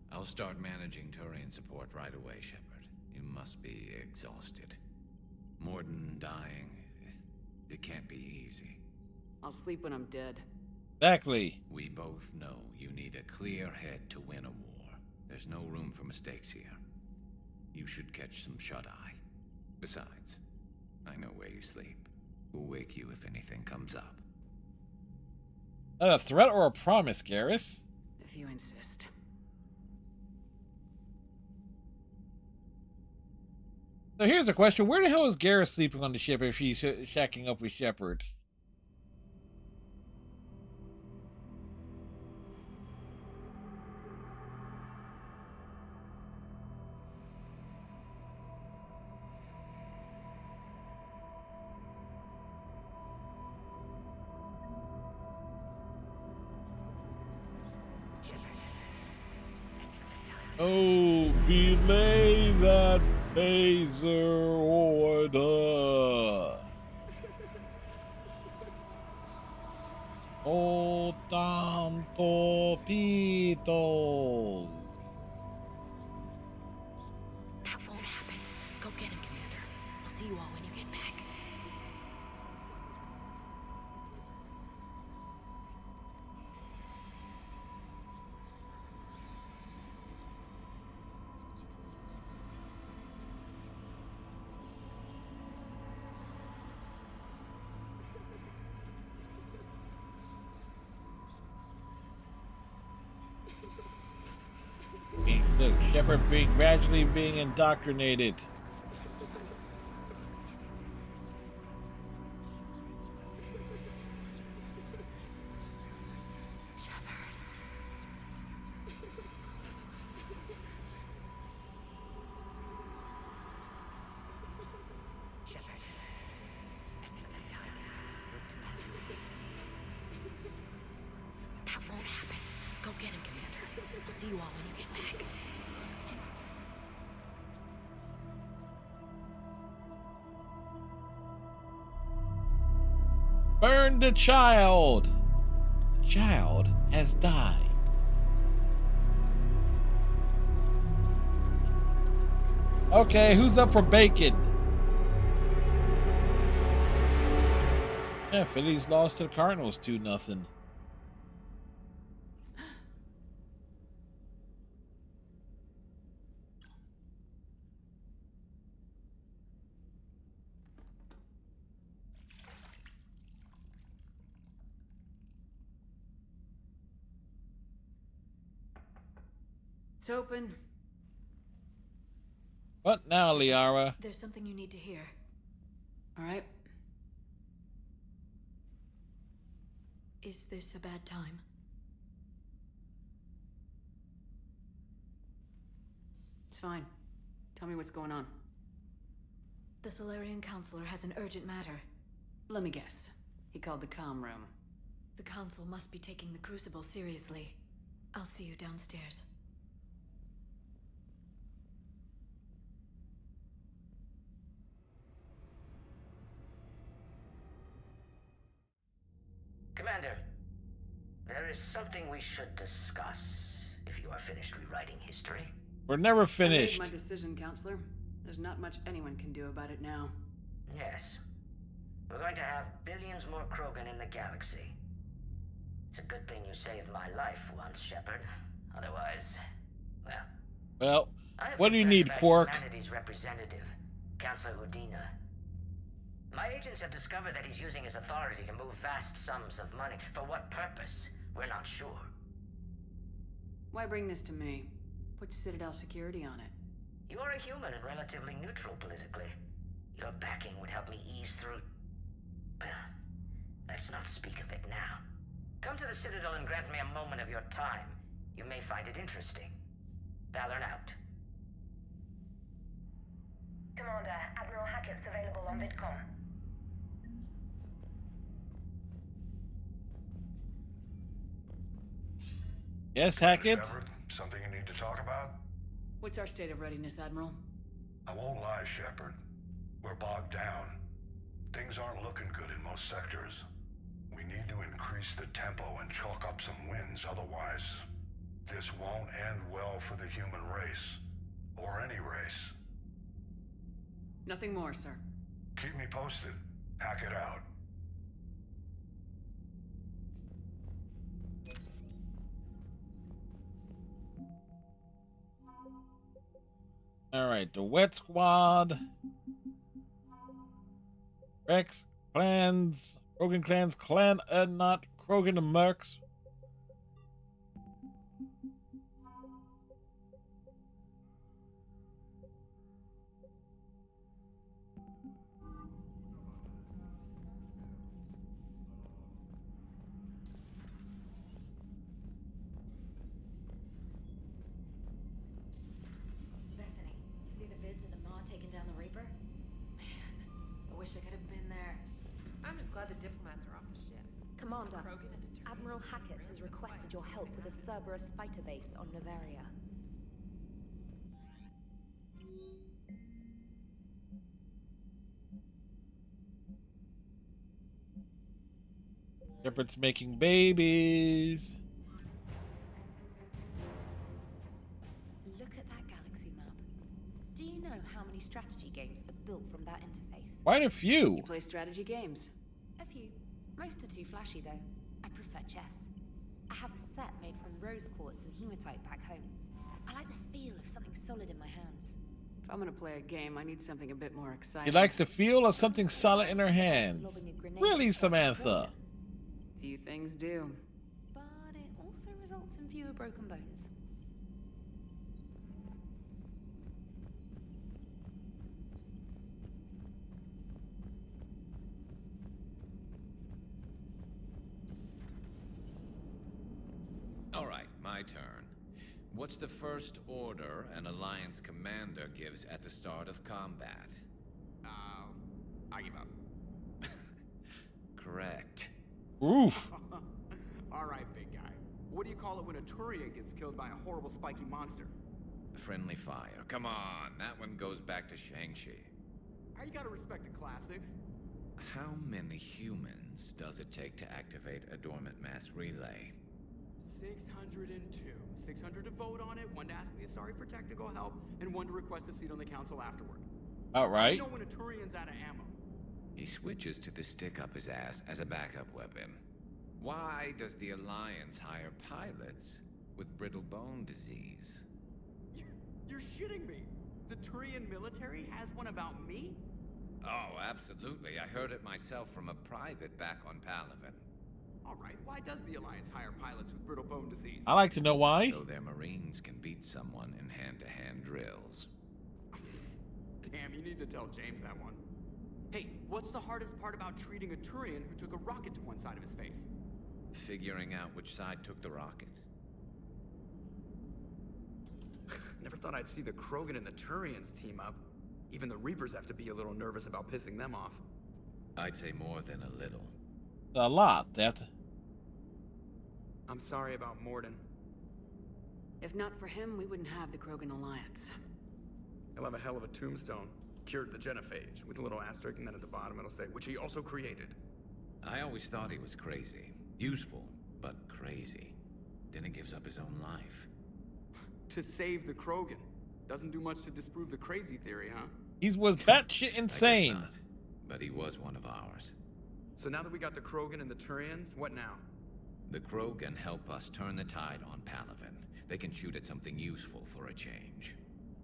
S22: I'll start managing Turian support right away, Shepard. You must be exhausted. Morden dying, it can't be easy.
S14: I'll sleep when I'm dead.
S1: Exactly.
S22: We both know you need a clear head to win a war. There's no room for mistakes here. You should catch some shut-eye. Besides, I know where you sleep. We'll wake you if anything comes up.
S1: That a threat or a promise, Garrus?
S14: If you insist.
S1: So here's a question. Where the hell is Garrus sleeping on the ship if she's shacking up with Shepard? Oh, belay that phaser order. Hold down torpedoes.
S10: That won't happen. Go get him, Commander. I'll see you all when you get back.
S1: Look, Shepard gradually being indoctrinated.
S2: That won't happen. Go get him, Commander. We'll see you all when you get back.
S1: Burn the child! The child has died. Okay, who's up for bacon? Yeah, Phillies lost to the Cardinals 2-0.
S14: It's open.
S1: What now, Liara?
S10: There's something you need to hear.
S14: All right.
S10: Is this a bad time?
S14: It's fine. Tell me what's going on.
S10: The Solarian Counselor has an urgent matter.
S14: Let me guess. He called the comm room.
S10: The Council must be taking the Crucible seriously. I'll see you downstairs.
S8: Commander, there is something we should discuss if you are finished rewriting history.
S1: We're never
S14: I
S1: finished.
S14: made my decision, Counselor. There's not much anyone can do about it now.
S8: Yes. We're going to have billions more Krogan in the galaxy. It's a good thing you saved my life once, Shepard. Otherwise,
S1: Well,
S8: I have
S1: what do you
S8: concerns
S1: need,
S8: about
S1: Quark?
S8: humanity's representative, Counselor Udina. My agents have discovered that he's using his authority to move vast sums of money. For what purpose? We're not sure.
S14: Why bring this to me? Put Citadel security on it.
S8: You are a human and relatively neutral politically. Your backing would help me ease through... Well, let's not speak of it now. Come to the Citadel and grant me a moment of your time. You may find it interesting. Valorn out.
S13: Commander, Admiral Hackett's available on VidCom.
S1: Yes, Hackett?
S3: Shepard, something you need to talk about?
S14: What's our state of readiness, Admiral?
S3: I won't lie, Shepard. We're bogged down. Things aren't looking good in most sectors. We need to increase the tempo and chalk up some wins, otherwise this won't end well for the human race. Or any race.
S14: Nothing more, sir.
S3: Keep me posted. Hack it out.
S1: Alright, the Wet Squad. Rex, clans, Krogan clans, Clan not Krogan and Mercs.
S7: Bethany, you see the vids of the Maw taking down the Reaper?
S10: Man, I wish I could have been there.
S2: I'm just glad the diplomats are off the ship.
S7: Commander,
S2: Krogan and determined
S7: Admiral Hackett has requested your help with a Cerberus fighter base on Novaria.
S1: Shepard's making babies.
S7: Look at that galaxy map. Do you know how many strategy games are built from that interface?
S1: Quite a few.
S14: You play strategy games.
S7: A few. Most are too flashy, though. I prefer chess. I have a set made from rose quartz and hematite back home. I like the feel of something solid in my hands.
S14: If I'm gonna play a game, I need something a bit more
S1: He
S14: exciting.
S1: likes the feel of something solid in her hands. Really, Samantha?
S14: Few things do.
S7: But it also results in fewer broken bones.
S22: my turn. What's the first order an Alliance commander gives at the start of combat?
S9: I give up.
S22: Correct.
S1: Oof.
S9: Alright, big guy. What do you call it when a Turian gets killed by a horrible spiky monster?
S22: Friendly fire. Come on, that one goes back to Shang-Chi.
S9: You gotta respect the classics.
S22: How many humans does it take to activate a dormant mass relay?
S9: 602. 600 to vote on it, 1 to ask the Asari for technical help, and 1 to request a seat on the council afterward.
S1: All right.
S9: You know when a Turian's out of ammo.
S22: He switches to the stick up his ass as a backup weapon. Why does the Alliance hire pilots with brittle bone disease?
S9: You're shitting me. The Turian military has one about me?
S22: Oh, absolutely. I heard it myself from a private back on Palaven.
S9: Alright, why does the Alliance hire pilots with brittle bone disease?
S1: I like to know why.
S22: So their Marines can beat someone in hand-to-hand drills.
S9: Damn, you need to tell James that one. Hey, what's the hardest part about treating a Turian who took a rocket to one side of his face?
S22: Figuring out which side took the rocket.
S9: Never thought I'd see the Krogan and the Turians team up. Even the Reapers have to be a little nervous about pissing them off.
S22: I'd say more than a little.
S1: A lot.
S9: I'm sorry about Morden.
S14: If not for him, we wouldn't have the Krogan Alliance.
S9: He'll have a hell of a tombstone. Cured the genophage, with a little asterisk, and then at the bottom it'll say, which he also created.
S22: I always thought he was crazy. Useful, but crazy. Then he gives up his own life.
S9: To save the Krogan. Doesn't do much to disprove the crazy theory, huh?
S1: He was batshit insane.
S22: Not, but he was one of ours.
S9: So now that we got the Krogan and the Turians, what now?
S22: The Krogan help us turn the tide on Palaven. They can shoot at something useful for a change.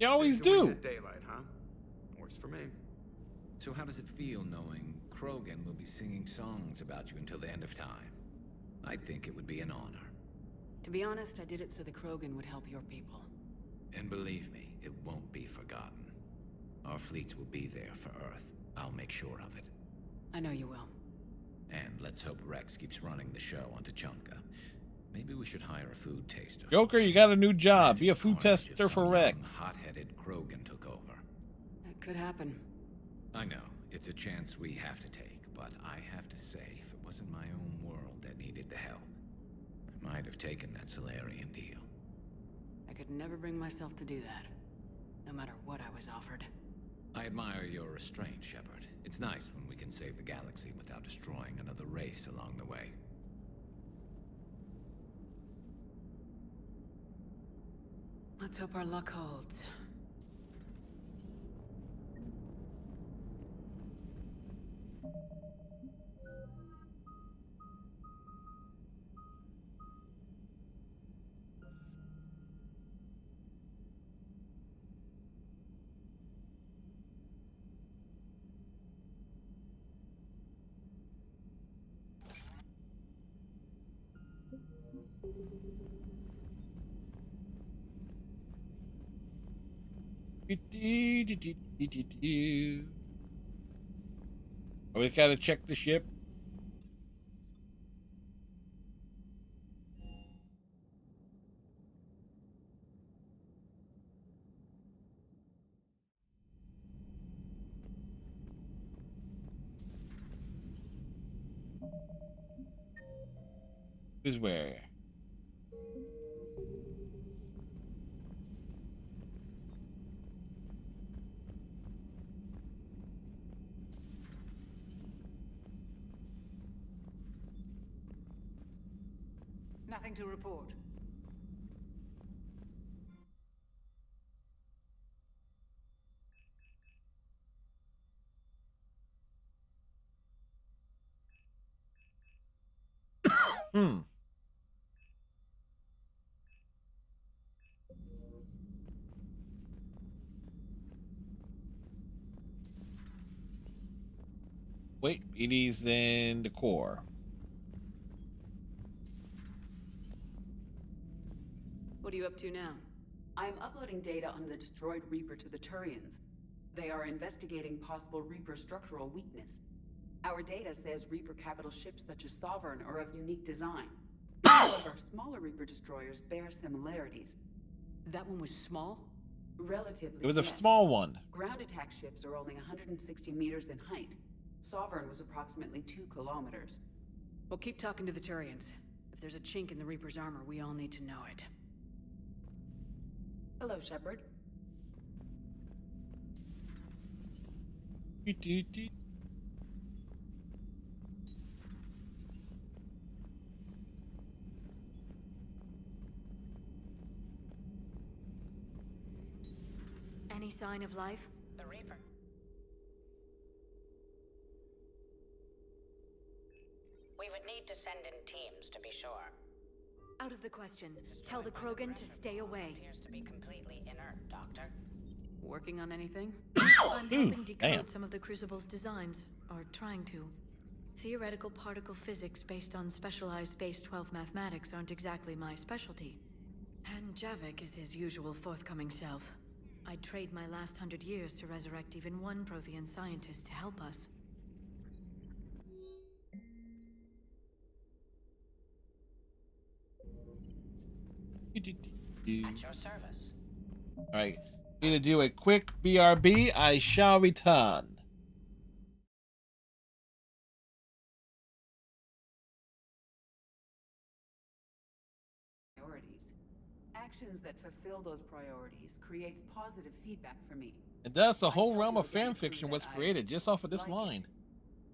S1: You always
S9: They win
S1: do.
S9: at daylight, huh? Works for me.
S22: So how does it feel knowing Krogan will be singing songs about you until the end of time? I think it would be an honor.
S14: To be honest, I did it so the Krogan would help your people.
S22: And believe me, it won't be forgotten. Our fleets will be there for Earth. I'll make sure of it.
S14: I know you will.
S22: And let's hope Rex keeps running the show on Tuchanka. Maybe we should hire a food taster.
S1: Joker, you got a new job. Be a food tester for Rex.
S22: Hot-headed Krogan took over.
S14: It could happen.
S22: I know. It's a chance we have to take, but I have to say, if it wasn't my own world that needed the help, I might have taken that Solarian deal.
S14: I could never bring myself to do that, no matter what I was offered.
S22: I admire your restraint, Shepard. It's nice when we can save the galaxy without destroying another race along the way.
S14: Let's hope our luck holds.
S1: Oh, we gotta check the ship. Is where?
S13: Nothing to report.
S1: Wait, BD's in the core.
S14: What are you up to now?
S11: I am uploading data on the destroyed Reaper to the Turians. They are investigating possible Reaper structural weakness. Our data says Reaper capital ships such as Sovereign are of unique design. However, smaller Reaper destroyers bear similarities.
S14: That one was small?
S11: Relatively,
S1: It was a
S11: yes.
S1: small one.
S11: Ground attack ships are only 160 meters in height. Sovereign was approximately 2 kilometers.
S14: Well, keep talking to the Turians. If there's a chink in the Reaper's armor, we all need to know it.
S11: Hello, Shepard.
S10: Any sign of life?
S8: The Reaper. We would need to send in teams to be sure.
S10: Out of the question. Tell the Krogan to stay away.
S8: Appears to be completely inert, Doctor.
S14: Working on anything?
S10: I'm helping decode some of the Crucible's designs, or trying to. Theoretical particle physics based on specialized base 12 mathematics aren't exactly my specialty. And Javik is his usual forthcoming self. I'd trade my last 100 years to resurrect even one Prothean scientist to help us.
S8: At your service.
S1: Alright. Need to do a quick BRB. I shall return.
S11: Priorities. Actions that fulfill those priorities creates positive feedback for me.
S1: And thus the whole realm of fan fiction was created just off of this line.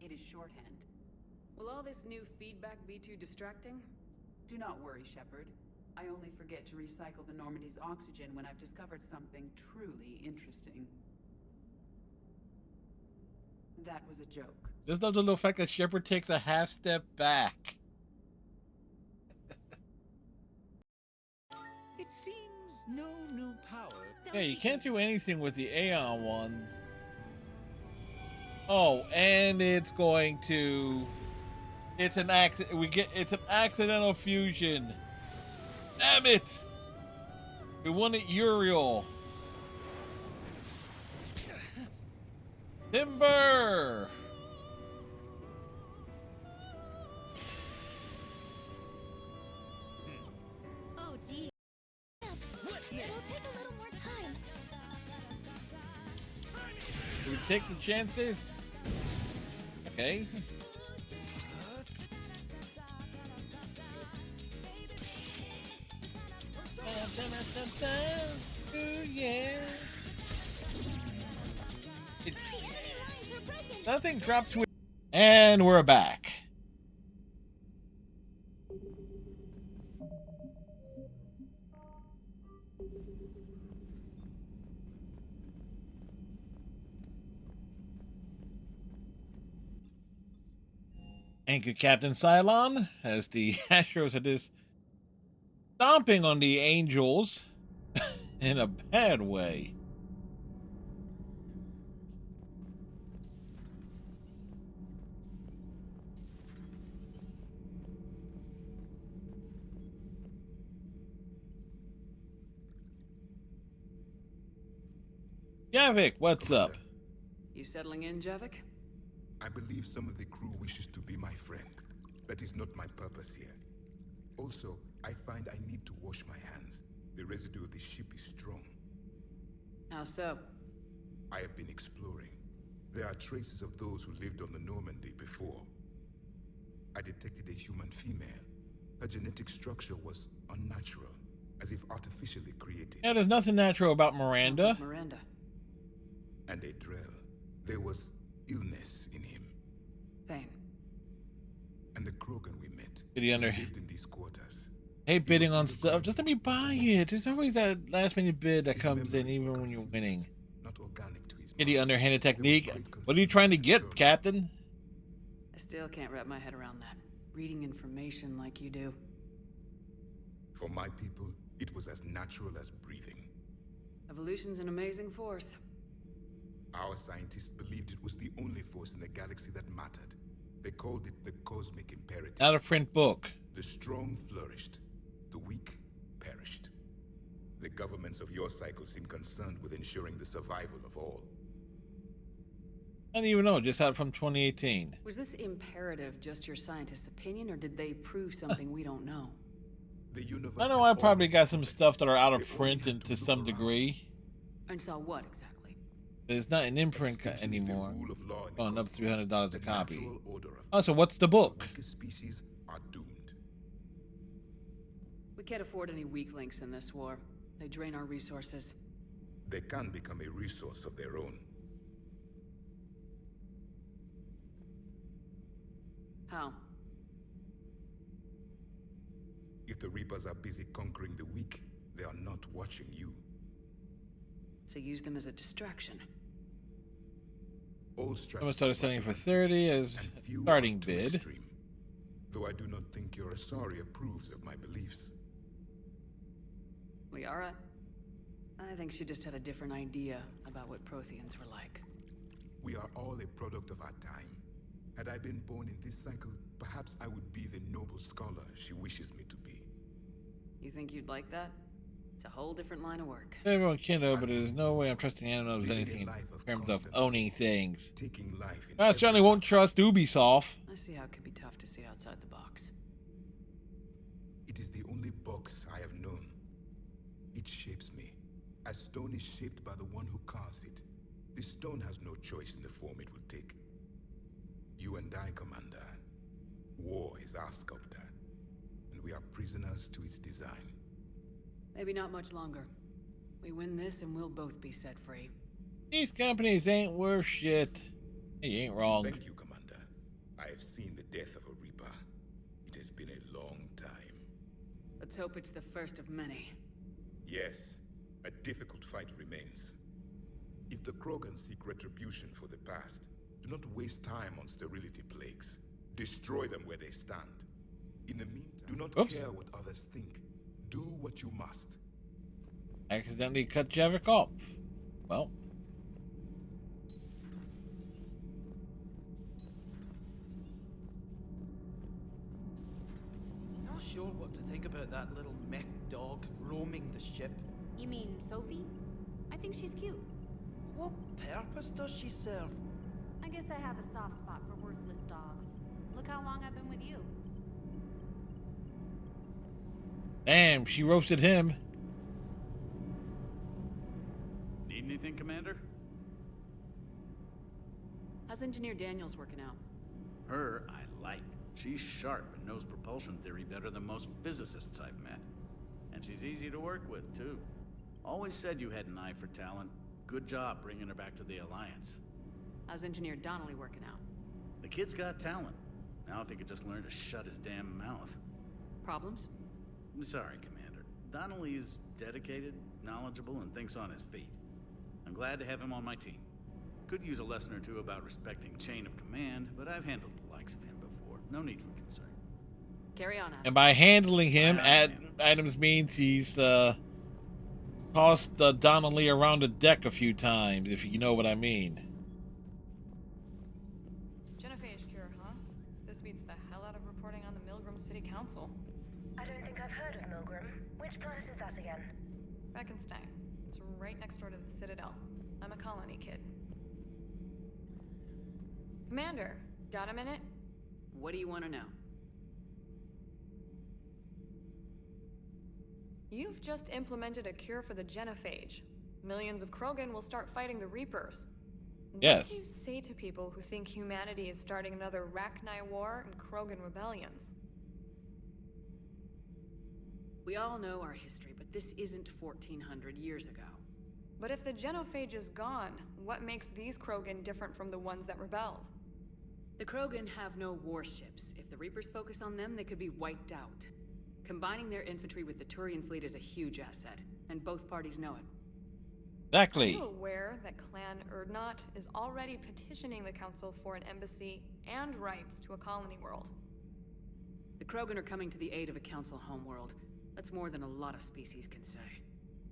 S11: It is shorthand.
S14: Will all this new feedback be too distracting?
S11: Do not worry, Shepard. I only forget to recycle the Normandy's oxygen when I've discovered something truly interesting. That was a joke.
S1: Just love the little fact that Shepard takes a half step back.
S6: It seems no new power.
S1: Yeah, you can't do anything with the Aeon ones. Oh, and it's going to... It's an accident. It's an accidental fusion. Damn it! We wanted Uriel. Timber!
S2: Oh dear. It'll take a little more time.
S1: Do we take the chances? Okay. Yeah. Nothing dropped to it. And we're back. Anchor Captain Cylon as the Astros are just stomping on the Angels in a bad way. Javik, what's up?
S14: You settling in, Javik?
S5: I believe some of the crew wishes to be my friend. That is not my purpose here. Also, I find I need to wash my hands. The residue of the ship is strong.
S14: How so?
S5: I have been exploring. There are traces of those who lived on the Normandy before. I detected a human female. Her genetic structure was unnatural, as if artificially created.
S1: Yeah, there's nothing natural about Miranda.
S14: Sounds like Miranda.
S5: And a Drell. There was illness in him.
S14: Thane.
S5: And the Krogan we met.
S1: Did he
S5: lived in these quarters.
S1: Hate bidding on stuff. Just let me buy it. There's always that last minute bid that comes in even when you're winning.
S5: Not organic to his
S1: Kitty underhanded technique. What are you trying to get, Captain?
S14: I still can't wrap my head around that. Reading information like you do.
S5: For my people, it was as natural as breathing.
S14: Evolution's an amazing force.
S5: Our scientists believed it was the only force in the galaxy that mattered. They called it the cosmic imperative.
S1: Not a print book.
S5: The strong flourished. The weak perished. The governments of your cycle seem concerned with ensuring the survival of all.
S1: I don't even know. Just out from 2018.
S14: Was this imperative just your scientist's opinion, or did they prove something we don't know?
S5: The universe
S1: I know
S5: had
S1: I probably
S5: already
S1: got some
S5: proven
S1: stuff that are out of
S5: they only
S1: print
S5: had
S1: and
S5: to
S1: to
S5: look
S1: some
S5: around.
S1: degree.
S14: And saw what exactly?
S1: It's not an imprint
S5: Extinction is the
S1: anymore.
S5: rule of law in the
S1: Oh, another
S5: cosmos.
S1: $300 a
S5: The
S1: copy.
S5: natural order of
S1: Oh, so
S5: things.
S1: what's the book?
S5: Weakest species are doomed.
S14: We can't afford any weak links in this war. They drain our resources.
S5: They can become a resource of their own.
S14: How?
S5: If the Reapers are busy conquering the weak, they are not watching you.
S14: So use them as a distraction.
S5: Old
S1: Someone started
S5: strategies
S1: selling for
S5: like
S1: 30 as
S5: and few
S1: starting
S5: are too
S1: bid.
S5: extreme. Though I do not think your Asari approves of my beliefs.
S14: Liara? I think she just had a different idea about what Protheans were like.
S5: We are all a product of our time. Had I been born in this cycle, perhaps I would be the noble scholar she wishes me to be.
S14: You think you'd like that? It's a whole different line of work.
S1: Everyone can know, but there's no way I'm trusting Animal with anything in terms of owning things.
S5: Taking life in
S1: I certainly won't trust Ubisoft.
S14: I see how it could be tough to see outside the box.
S5: It is the only box I have known. It shapes me, as stone is shaped by the one who carves it. The stone has no choice in the form it will take. You and I, Commander. War is our sculptor, and we are prisoners to its design.
S14: Maybe not much longer. We win this and we'll both be set free.
S1: These companies ain't worth shit. Hey, you ain't wrong.
S5: Thank you, Commander. I have seen the death of a Reaper. It has been a long time.
S14: Let's hope it's the first of many.
S5: Yes, a difficult fight remains. If the Krogan seek retribution for the past, do not waste time on sterility plagues. Destroy them where they stand. In the meantime, do not care what others think. Do what you must.
S1: Accidentally cut Javik off. Well.
S12: Not sure what to think about that little mech dog roaming the ship.
S2: You mean Sophie? I think she's cute.
S12: What purpose does she serve?
S2: I guess I have a soft spot for worthless dogs. Look how long I've been with you.
S1: Damn, she roasted him.
S15: Need anything, Commander?
S14: How's Engineer Daniels working out?
S15: Her, I like. She's sharp and knows propulsion theory better than most physicists I've met. And she's easy to work with, too. Always said you had an eye for talent. Good job bringing her back to the Alliance.
S14: How's Engineer Donnelly working out?
S15: The kid's got talent. Now if he could just learn to shut his damn mouth.
S14: Problems?
S15: I'm sorry, Commander. Donnelly is dedicated, knowledgeable, and thinks on his feet. I'm glad to have him on my team. Could use a lesson or two about respecting chain of command, but I've handled the likes of him before. No need for concern.
S14: Carry on, Adam.
S1: And by handling him, Adams means he's tossed Donnelly around the deck a few times, if you know what I mean.
S16: Genophage cure, huh? This beats the hell out of reporting on the Milgram City Council.
S13: I don't think I've heard of Milgram. Which planet is that again?
S16: Beckenstein. It's right next door to the Citadel. I'm a colony kid. Commander, got a minute?
S14: What do you want to know?
S16: You've just implemented a cure for the genophage. Millions of Krogan will start fighting the Reapers.
S1: Yes.
S16: What do you say to people who think humanity is starting another Rachni war and Krogan rebellions?
S14: We all know our history, but this isn't 1400 years ago.
S16: But if the genophage is gone, what makes these Krogan different from the ones that rebelled?
S14: The Krogan have no warships. If the Reapers focus on them, they could be wiped out. Combining their infantry with the Turian fleet is a huge asset, and both parties know it.
S1: Exactly.
S16: Are you aware that Clan Urdnot is already petitioning the Council for an embassy and rights to a colony world?
S14: The Krogan are coming to the aid of a Council homeworld. That's more than a lot of species can say.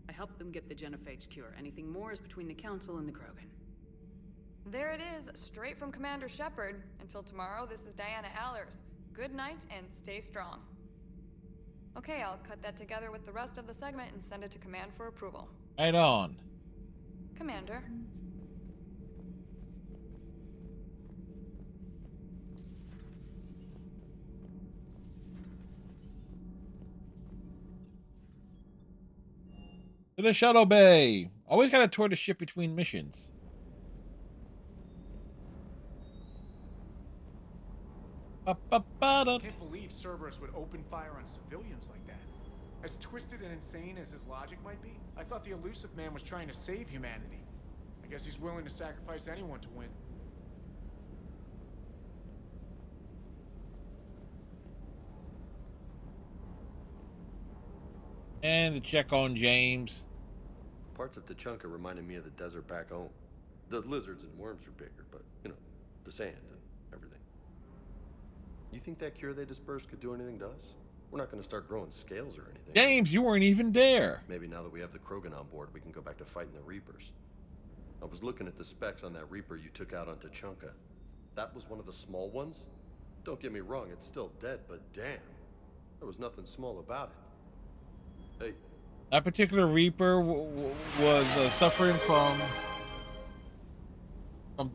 S14: I helped them get the genophage cure. Anything more is between the Council and the Krogan.
S16: There it is, straight from Commander Shepard. Until tomorrow, this is Diana Allers. Good night and stay strong. Okay, I'll cut that together with the rest of the segment and send it to Command for approval.
S1: Right on.
S16: Commander.
S1: To the shuttle bay. Always gotta tour the ship between missions.
S17: I can't believe Cerberus would open fire on civilians like that. As twisted and insane as his logic might be, I thought the elusive man was trying to save humanity. I guess he's willing to sacrifice anyone to win.
S1: And to check on James.
S21: Parts of Tachanka reminded me of the desert back home. The lizards and worms are bigger, but, you know, the sand and everything. You think that cure they dispersed could do anything to us? We're not going to start growing scales or anything.
S1: James, you weren't even there.
S21: Maybe now that we have the Krogan on board, we can go back to fighting the Reapers. I was looking at the specs on that Reaper you took out on Tachanka. That was one of the small ones? Don't get me wrong, it's still dead, but damn. There was nothing small about it. Hey.
S1: That particular Reaper was suffering from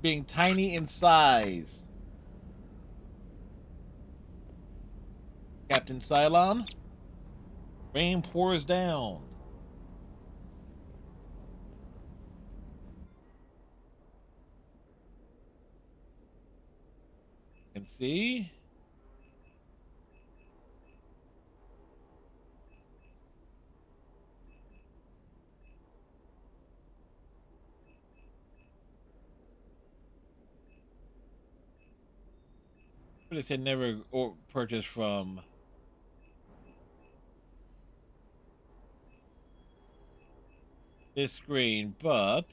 S1: being tiny in size. Captain Cylon. Rain pours down. You can see. But it said never purchased from this screen, but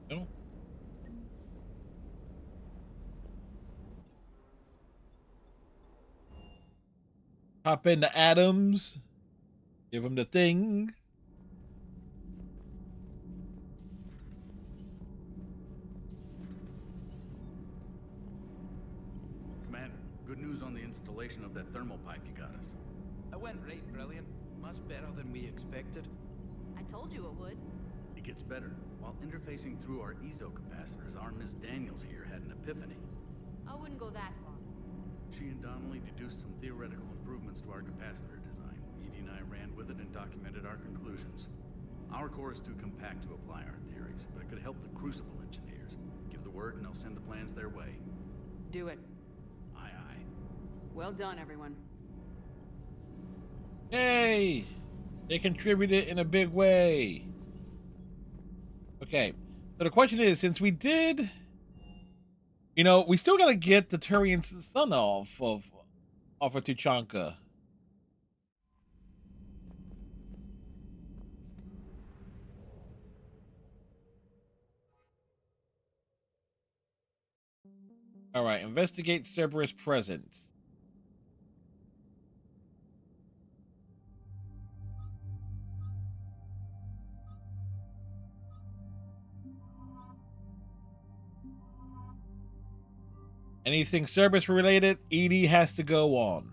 S1: no. Hop into Adams. Give him the thing.
S15: Commander, good news on the installation of that thermal pipe you got us.
S12: It went right brilliant. Much better than we expected.
S2: I told you it would.
S15: It gets better. While interfacing through our ezo capacitors, our Miss Daniels here had an epiphany.
S2: I wouldn't go that far.
S15: She and Donnelly deduced some theoretical improvements to our capacitor design. Edie and I ran with it and documented our conclusions. Our core is too compact to apply our theories, but it could help the Crucible engineers. Give the word and I'll send the plans their way.
S11: Do it.
S15: Aye, aye.
S11: Well done, everyone.
S1: Hey! They contributed in a big way. Okay. So the question is, since we did, you know, we still gotta get the Turian's son off of Tuchanka. All right, investigate Cerberus' presence. Anything Cerberus related, Edie has to go on.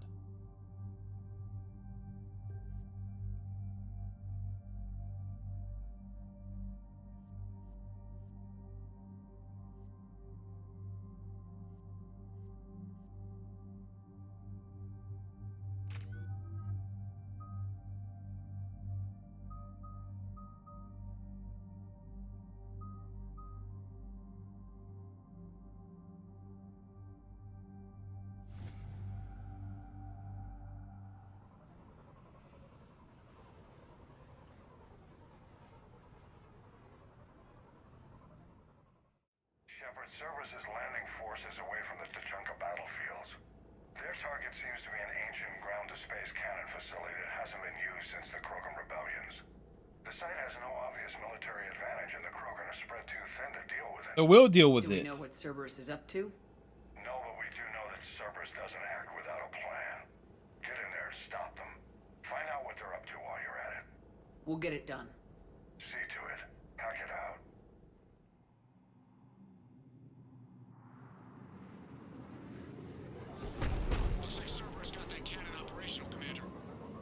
S3: Shepard, Cerberus' landing forces away from the Tachanka battlefields. Their target seems to be an ancient ground-to-space cannon facility that hasn't been used since the Krogan rebellions. The site has no obvious military advantage, and the Krogan are spread too thin to deal with it.
S1: So we'll deal with
S11: Do
S1: it.
S11: we know what Cerberus is up to?
S3: No, but we do know that Cerberus doesn't act without a plan. Get in there and stop them. Find out what they're up to while you're at it.
S11: We'll get it done.
S3: See to it. Hack it out.
S23: Looks like Cerberus got that cannon operational, Commander.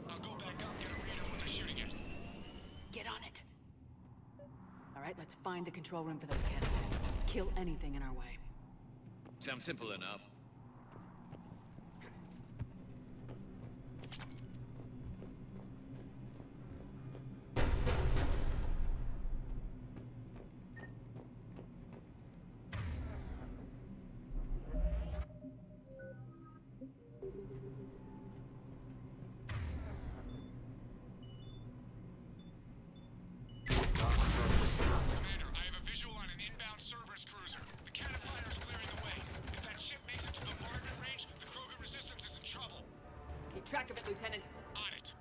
S23: I'll go back up and get a
S14: Let's find the control room for those cannons. Kill anything in our way.
S22: Sounds simple enough.
S17: Commander, I have a visual on an inbound Cerberus cruiser. The cannon fighter is clearing the way. If that ship makes it to the bombardment range, the Krogan resistance is in trouble.
S14: Keep track of it, Lieutenant.
S17: On it.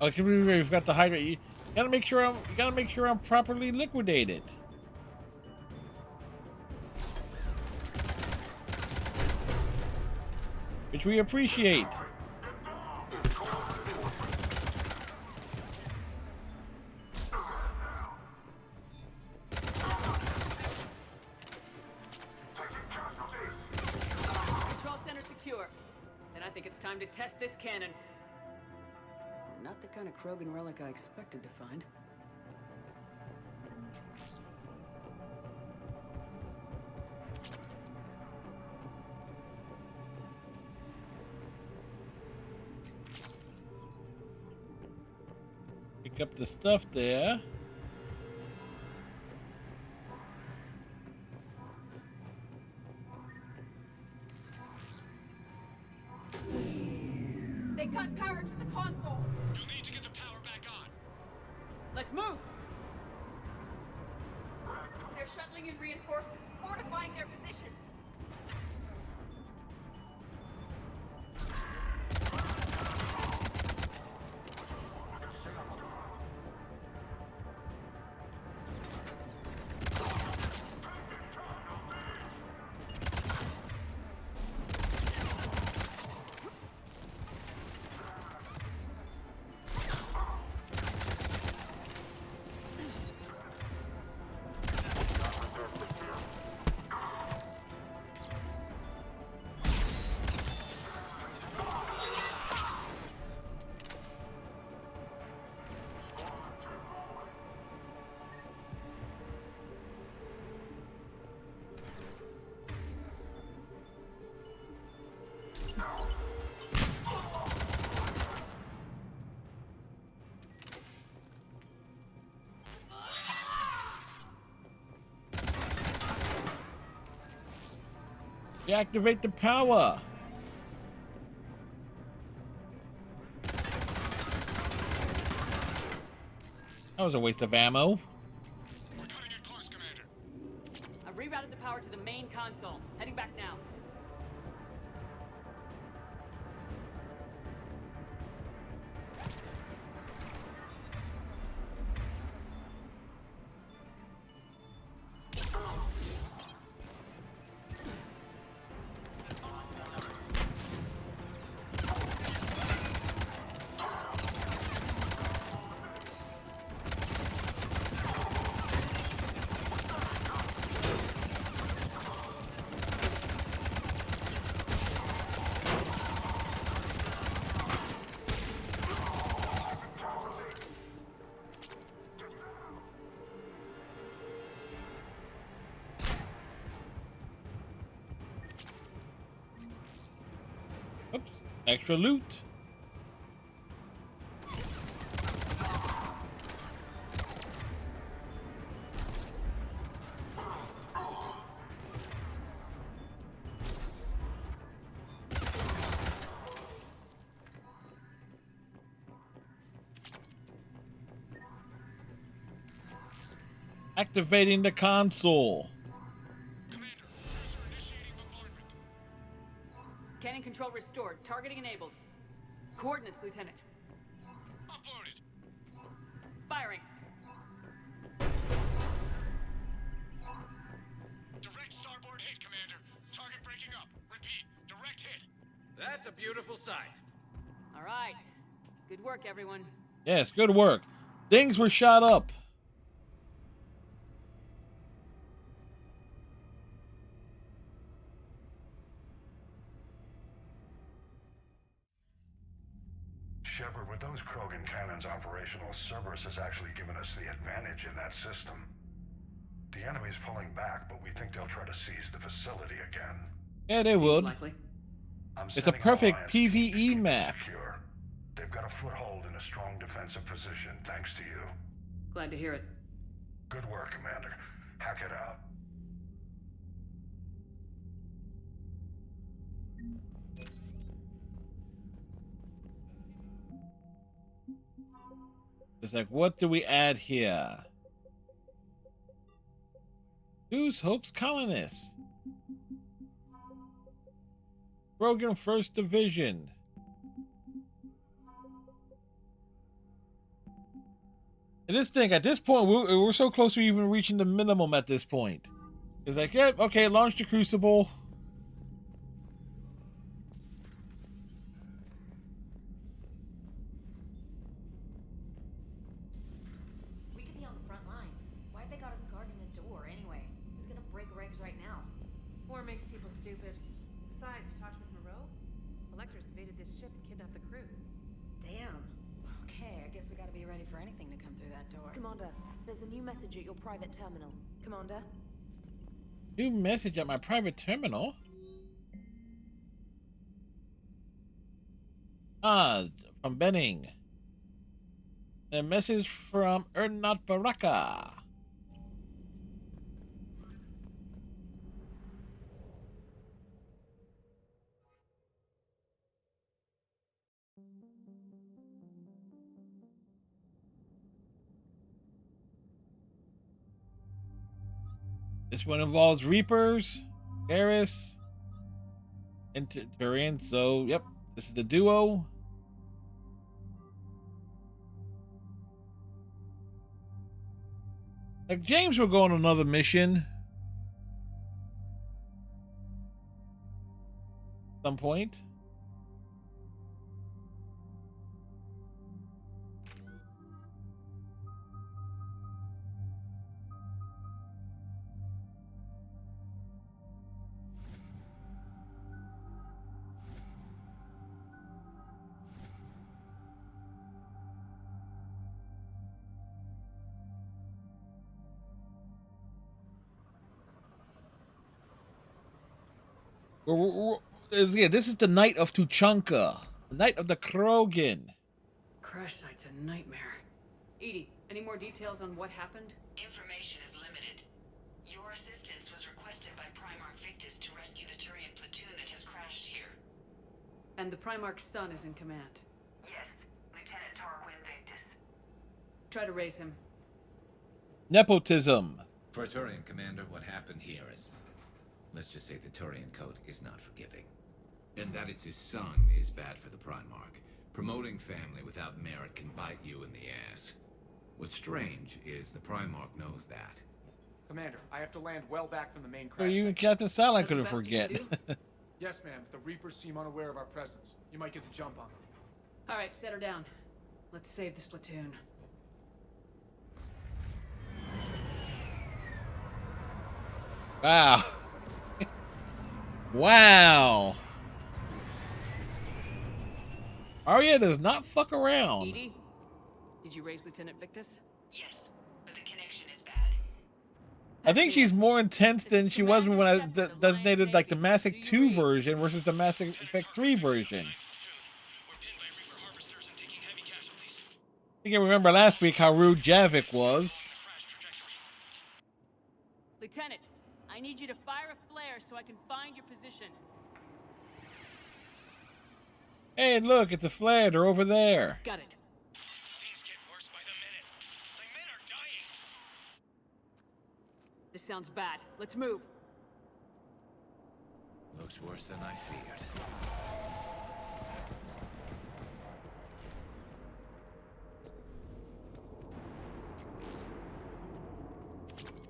S1: Oh, we've got the hydrate. You gotta make sure I'm properly liquidated. Which we appreciate.
S14: Control center secure. Then I think it's time to test this cannon. Not the kind of Krogan relic I expected to find.
S1: Pick up the stuff there.
S2: They cut power to the console.
S17: You'll need to get the power back on.
S14: Let's move!
S2: They're shuttling in reinforcements, fortifying their position.
S1: Deactivate the power. That was a waste of ammo.
S17: We're cutting it close, Commander.
S14: I've rerouted the power to the main console. Heading back now.
S1: Oops, extra loot. Activating the console.
S11: Cannon control restored. Targeting enabled. Coordinates, Lieutenant.
S17: Uploaded.
S11: Firing.
S17: Direct starboard hit, Commander. Target breaking up. Repeat, direct hit.
S9: That's a beautiful sight.
S11: All right. Good work, everyone.
S1: Yes, good work. Things were shot up.
S3: Shepard, with those Krogan cannons operational, Cerberus has actually given us the advantage in that system. The enemy's pulling back, but we think they'll try to seize the facility again.
S1: Yeah, they would.
S11: Likely.
S1: It's a perfect PvE map.
S3: Secure. They've got a foothold in a strong defensive position, thanks to you.
S11: Glad to hear it.
S3: Good work, Commander. Hack it out.
S1: It's like, what do we add here? Who's Hope's colonists? Krogan 1st Division. And this thing, at this point, we're so close to even reaching the minimum at this point. It's like, yep, yeah, okay, launch the Crucible.
S7: We could be on the front lines. Why'd they got us guarding the door anyway? It's gonna break regs right now.
S11: War makes people stupid. Besides, you talked with Moreau? Electors invaded this ship and kidnapped the crew.
S7: Damn. Okay, I guess we gotta be ready for anything to come through that door.
S4: Commander, there's a new message at your private terminal. Commander?
S1: New message at my private terminal? Ah, from Benning. A message from Ernat Baraka. This one involves Reapers, Garrus, and Turian. So, yep, this is the duo. Like, James will go on another mission. At some point. Yeah, this is the night of Tuchanka, the night of the Krogan.
S11: Crash site's a nightmare. Edie, any more details on what happened?
S13: Information is limited. Your assistance was requested by Primarch Victus to rescue the Turian platoon that has crashed here.
S11: And the Primarch's son is in command.
S13: Yes, Lieutenant Tarquin Victus.
S11: Try to raise him.
S1: Nepotism.
S22: For a Turian commander, what happened here is, let's just say the Turian code is not forgiving. And that it's his son is bad for the Primarch. Promoting family without merit can bite you in the ass. What's strange is the Primarch knows that.
S17: Commander, I have to land well back from the main
S1: So
S17: crash.
S1: even Captain Salad couldn't forget.
S17: Yes, ma'am. The Reapers seem unaware of our presence. You might get the jump on them.
S11: All right, set her down. Let's save this platoon.
S1: Wow. Wow. Arya does not fuck around.
S11: Edie, did you raise Lieutenant Victus?
S13: Yes, but the connection is bad.
S1: I think she's more intense than she was when I designated like the Mass Effect 2 version versus the Mass Effect 3 version. I think I remember last week how rude Javik was.
S11: Lieutenant, I need you to fire a flare so I can find your position.
S1: Hey, look, it's a flare. They're over there.
S11: Got it.
S17: Things get worse by the minute. My men are dying.
S14: This sounds bad. Let's move.
S22: Looks worse than I feared.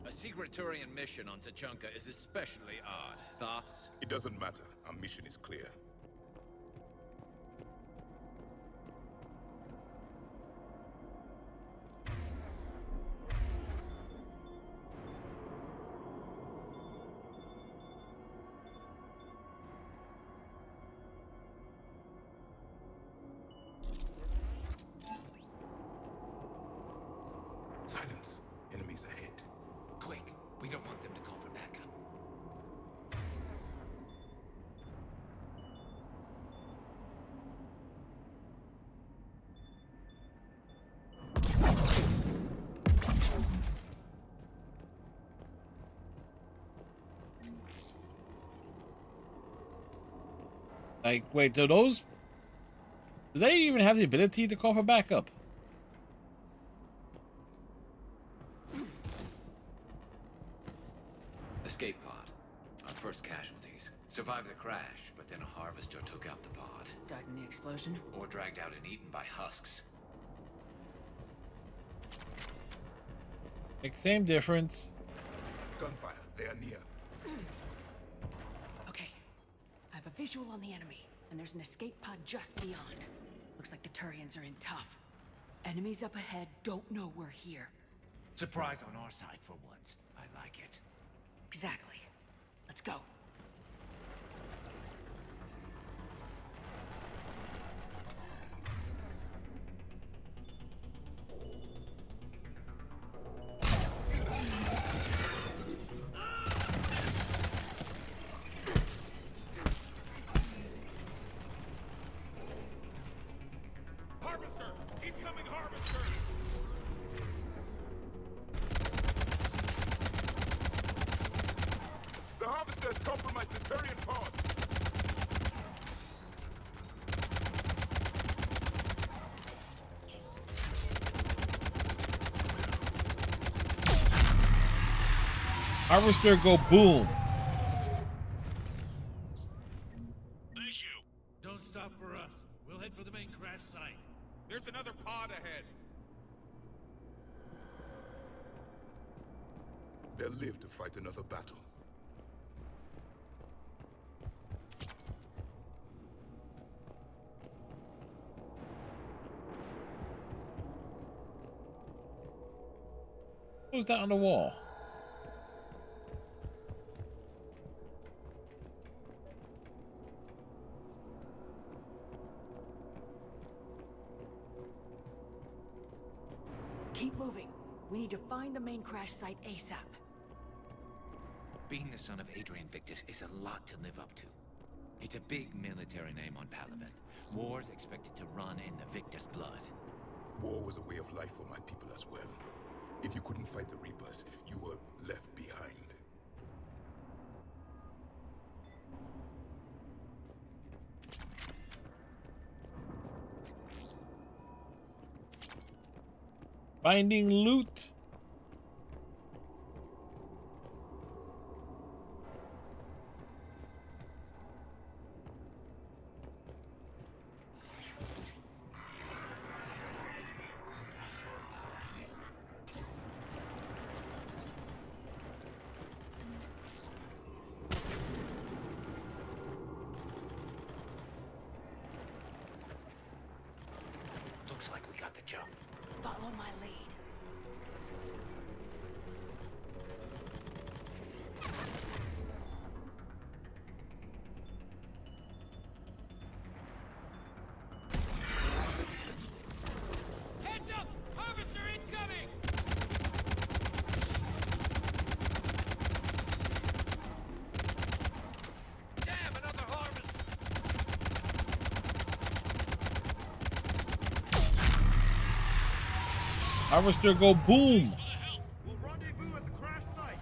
S22: A secret Turian mission on Tachanka is especially odd. Thoughts?
S5: It doesn't matter. Our mission is clear. Silence. Enemies ahead.
S22: Quick! We don't want them to call for backup.
S1: Like, wait, do those... Do they even have the ability to call for backup?
S22: Escape pod. Our first casualties. Survived the crash, but then a harvester took out the pod.
S14: Died in the explosion?
S22: Or dragged out and eaten by husks.
S1: Like, same difference.
S5: Gunfire. They are near.
S14: Okay. I have a visual on the enemy, and there's an escape pod just beyond. Looks like the Turians are in tough. Enemies up ahead don't know we're here.
S22: Surprise on our side for once. I like it.
S14: Exactly. Let's go.
S5: Harvester! Incoming harvester! The harvester has compromised the Turian pod.
S1: Harvester go boom.
S19: Thank you. Don't stop for us. We'll head for the main crash site.
S5: There's another pod ahead. They'll live to fight another battle.
S1: Who's that on the wall?
S14: Keep moving. We need to find the main crash site ASAP.
S22: Being the son of Adrian Victus is a lot to live up to. It's a big military name on Palaven. War's expected to run in the Victus blood.
S5: War was a way of life for my people as well. If you couldn't fight the Reapers, you were left behind.
S1: Finding loot.
S22: Looks like we got the jump.
S14: Follow my lead.
S2: Heads up! Harvester incoming! Damn, another harvest!
S1: Harvester go boom.
S19: We'll rendezvous at the crash site.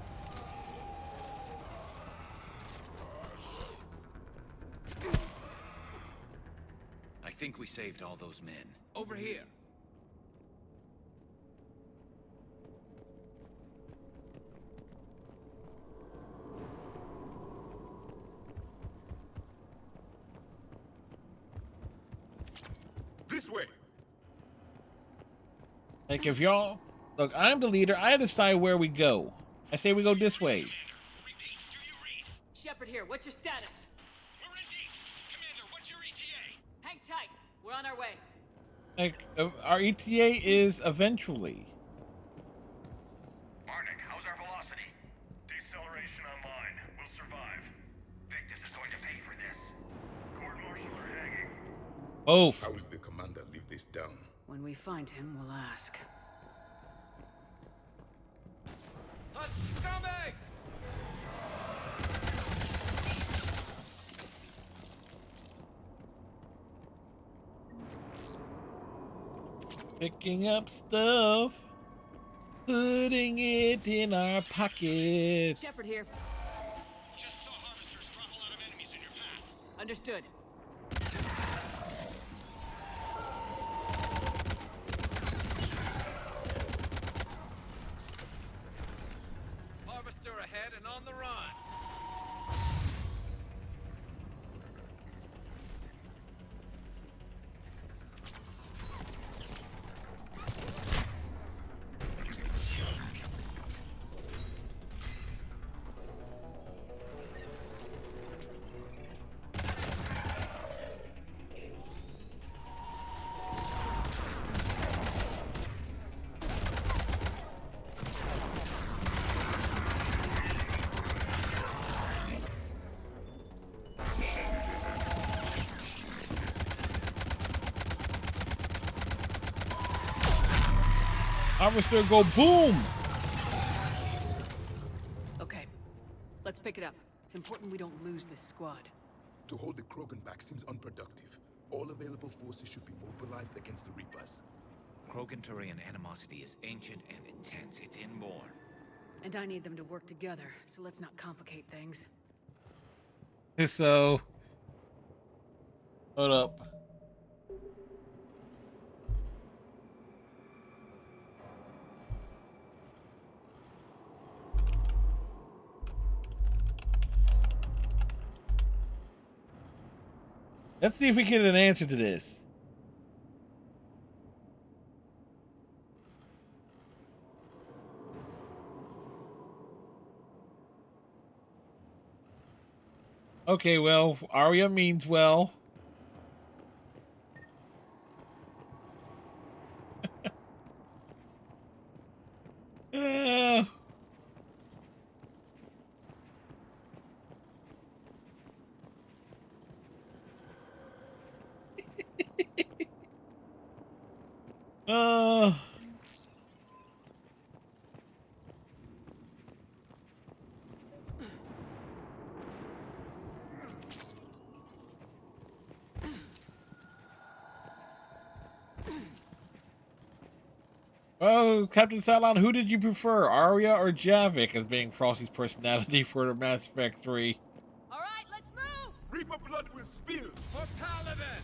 S22: I think we saved all those men. Over here.
S1: Like, if y'all... Look, I'm the leader. I decide where we go. I say we go this way.
S2: Shepard here. What's your status?
S18: We're in deep. Commander, what's your ETA?
S2: Hang tight. We're on our way.
S1: Like, our ETA is eventually.
S3: Marnik, how's our velocity? Deceleration online. We'll survive. Victus is going to pay for this. Court-martial or hanging?
S1: Both.
S5: How will the commander leave this down?
S14: When we find him, we'll ask.
S12: Hut's coming!
S1: Picking up stuff. Putting it in our pockets.
S2: Shepard here.
S18: Just saw harvesters drop a lot of enemies in your path.
S2: Understood.
S12: Harvester ahead and on the run.
S1: Harvester go boom!
S14: Okay, let's pick it up. It's important we don't lose this squad.
S5: To hold the Krogan back seems unproductive. All available forces should be mobilized against the Reapers.
S22: Krogan-Turian animosity is ancient and intense. It's inborn.
S14: And I need them to work together, so let's not complicate things.
S1: So... Hold up. Let's see if we get an answer to this. Okay, well, Arya means well. uh, uh, Oh, Captain Cylon, who did you prefer, Arya or Javik as being Frosty's personality for Mass Effect 3?
S2: All right, let's move.
S5: Reaper blood will spill!
S12: For Paladin!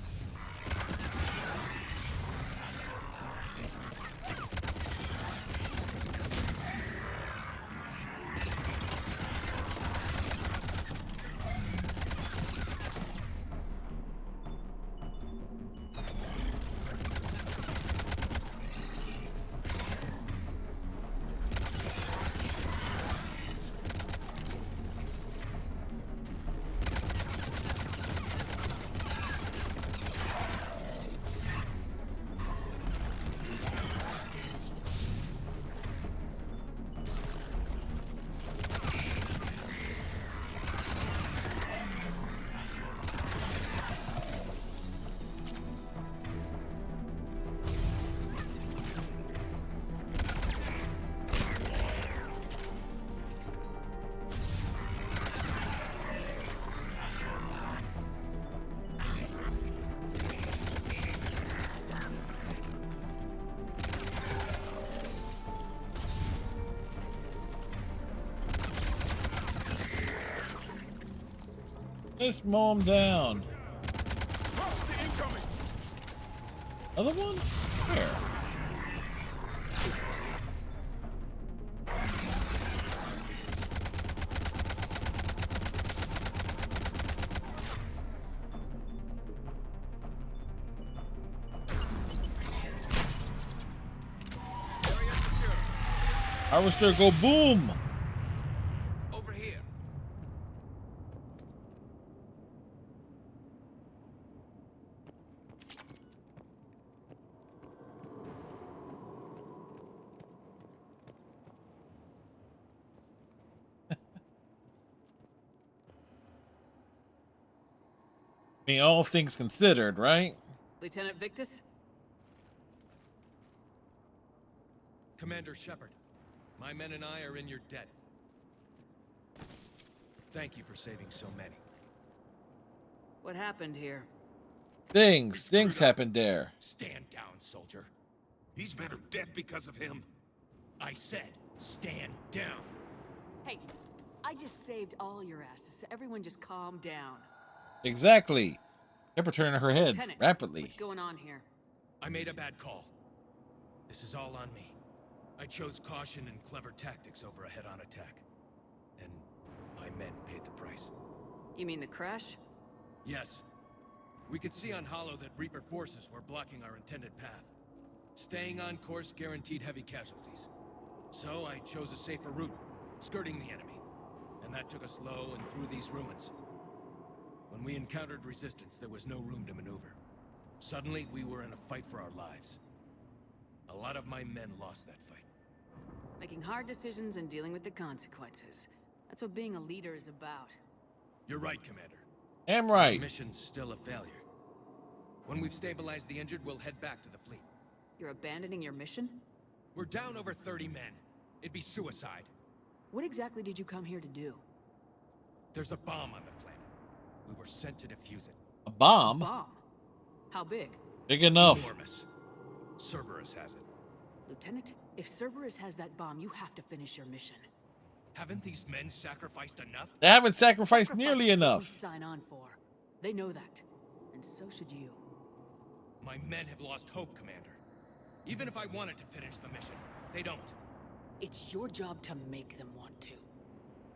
S1: Let's mow him down. Other one? Where? Harvester, go boom!
S12: Over here.
S1: I mean, all things considered, right?
S14: Lieutenant Victus?
S10: Commander Shepard, my men and I are in your debt. Thank you for saving so many.
S14: What happened here?
S1: Things happened there.
S10: Stand down, soldier. These men are dead because of him. I said, stand down.
S14: Hey, I just saved all your asses, so everyone just calm down.
S1: Exactly. Pepper turning her head
S14: Lieutenant,
S1: rapidly.
S14: what's going on here?
S10: I made a bad call. This is all on me. I chose caution and clever tactics over a head-on attack. And my men paid the price.
S14: You mean the crash?
S10: Yes. We could see on Hollow that Reaper forces were blocking our intended path. Staying on course guaranteed heavy casualties. So I chose a safer route, skirting the enemy. And that took us low and through these ruins. When we encountered resistance, there was no room to maneuver. Suddenly, we were in a fight for our lives. A lot of my men lost that fight.
S14: Making hard decisions and dealing with the consequences. That's what being a leader is about.
S10: You're right, Commander.
S1: I'm right.
S10: Our mission's still a failure. When we've stabilized the injured, we'll head back to the fleet.
S14: You're abandoning your mission?
S10: We're down over 30 men. It'd be suicide.
S14: What exactly did you come here to do?
S10: There's a bomb on the planet. We were sent to defuse it.
S1: A bomb?
S14: A bomb? How big?
S1: Big enough.
S10: Enormous. Cerberus has it.
S14: Lieutenant, if Cerberus has that bomb, you have to finish your mission.
S10: Haven't these men sacrificed enough?
S1: They haven't sacrificed
S14: Sacrifice
S1: nearly
S14: is what
S1: enough.
S14: we sign on for. They know that. And so should you.
S10: My men have lost hope, Commander. Even if I wanted to finish the mission, they don't.
S14: It's your job to make them want to.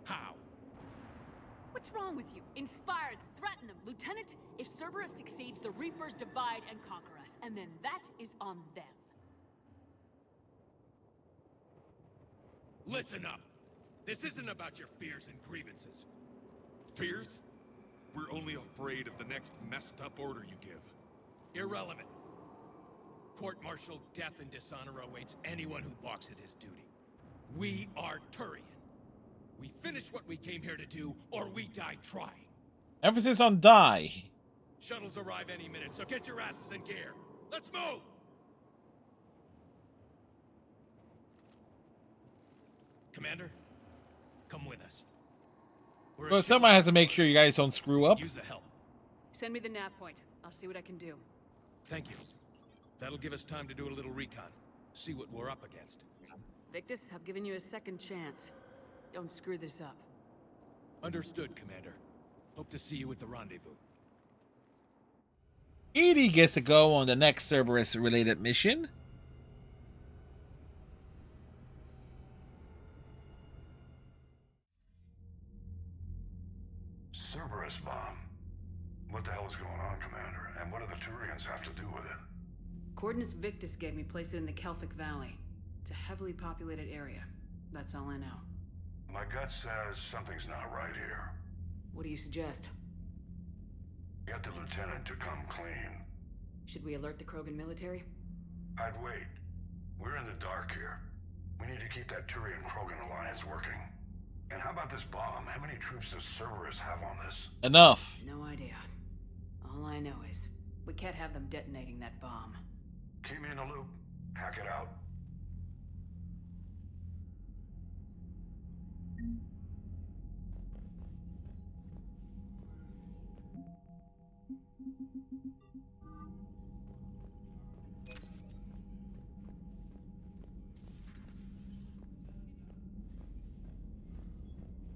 S10: How?
S14: What's wrong with you? Inspire them, threaten them. Lieutenant, if Cerberus succeeds, the Reapers divide and conquer us, and then that is on them.
S10: Listen up. This isn't about your fears and grievances.
S20: Fears? We're only afraid of the next messed up order you give.
S10: Irrelevant. Court-martial death and dishonor awaits anyone who balks at his duty. We are Turian. We finish what we came here to do, or we die trying.
S1: Emphasis on die.
S10: Shuttles arrive any minute, so get your asses in gear. Let's move! Commander, come with us.
S1: Well, somebody has to make sure you guys don't screw up.
S10: Use the help.
S14: Send me the nav point. I'll see what I can do.
S10: Thank you. That'll give us time to do a little recon. See what we're up against.
S14: Victus, I've given you a second chance. Don't screw this up.
S10: Understood, Commander. Hope to see you at the rendezvous.
S1: Edie gets to go on the next Cerberus-related mission.
S3: Cerberus bomb. What the hell is going on, Commander? And what do the Turians have to do with it?
S14: Coordinates Victus gave me place it in the Kelphic Valley. It's a heavily populated area. That's all I know.
S3: My gut says something's not right here.
S14: What do you suggest?
S3: Get the lieutenant to come clean.
S14: Should we alert the Krogan military?
S3: I'd wait. We're in the dark here. We need to keep that Turian-Krogan alliance working. And how about this bomb? How many troops does Cerberus have on this?
S1: Enough.
S14: No idea. All I know is we can't have them detonating that bomb.
S3: Keep me in the loop. Hack it out.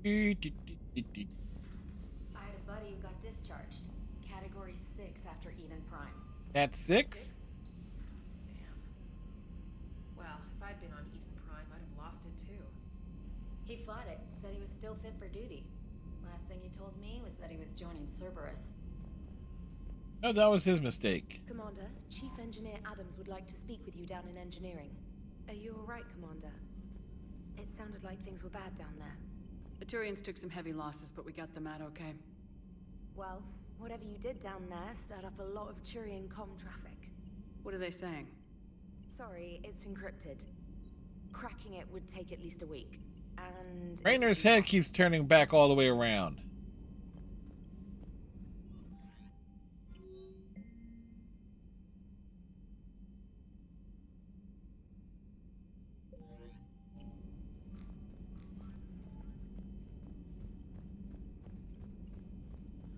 S7: I had a buddy who got discharged. Category 6 after Eden Prime.
S1: At 6?
S4: Well, if I'd been on Eden Prime, I'd have lost it too.
S7: He fought it, said he was still fit for duty. Last thing he told me was that he was joining Cerberus.
S1: No, that was his mistake.
S4: Commander, Chief Engineer Adams would like to speak with you down in engineering. Are you alright, Commander? It sounded like things were bad down there.
S14: The Turians took some heavy losses, but we got them out okay.
S4: Well, whatever you did down there stirred up a lot of Turian comm traffic.
S14: What are they saying?
S4: Sorry, it's encrypted. Cracking it would take at least a week. And...
S1: Rainer's head keeps turning back all the way around.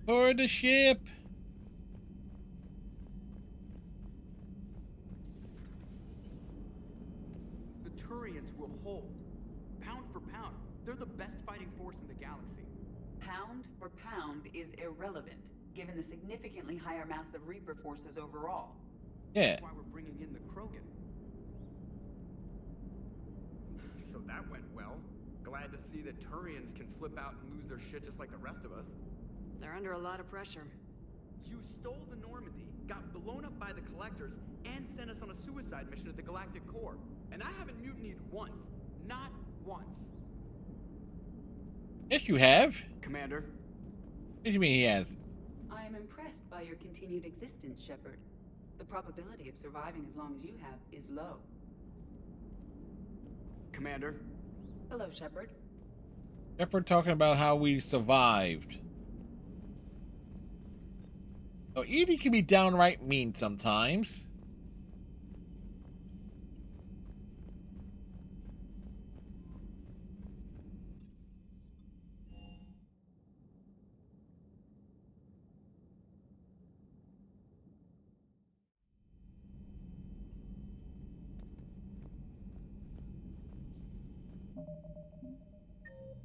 S1: Board the ship.
S9: The Turians will hold. Pound for pound, they're the best fighting force in the galaxy.
S11: Pound for pound is irrelevant, given the significantly higher mass of Reaper forces overall.
S1: Yeah.
S9: That's why we're bringing in the Krogan.
S6: So that went well. Glad to see that Turians can flip out and lose their shit just like the rest of us.
S14: They're under a lot of pressure.
S6: You stole the Normandy, got blown up by the Collectors, and sent us on a suicide mission at the Galactic Core. And I haven't mutinied once. Not once.
S1: Yes, you have.
S6: Commander.
S1: What do you mean he has?
S11: I am impressed by your continued existence, Shepard. The probability of surviving as long as you have is low.
S6: Commander.
S11: Hello, Shepard.
S1: Shepard talking about how we survived. Oh, Edie can be downright mean sometimes.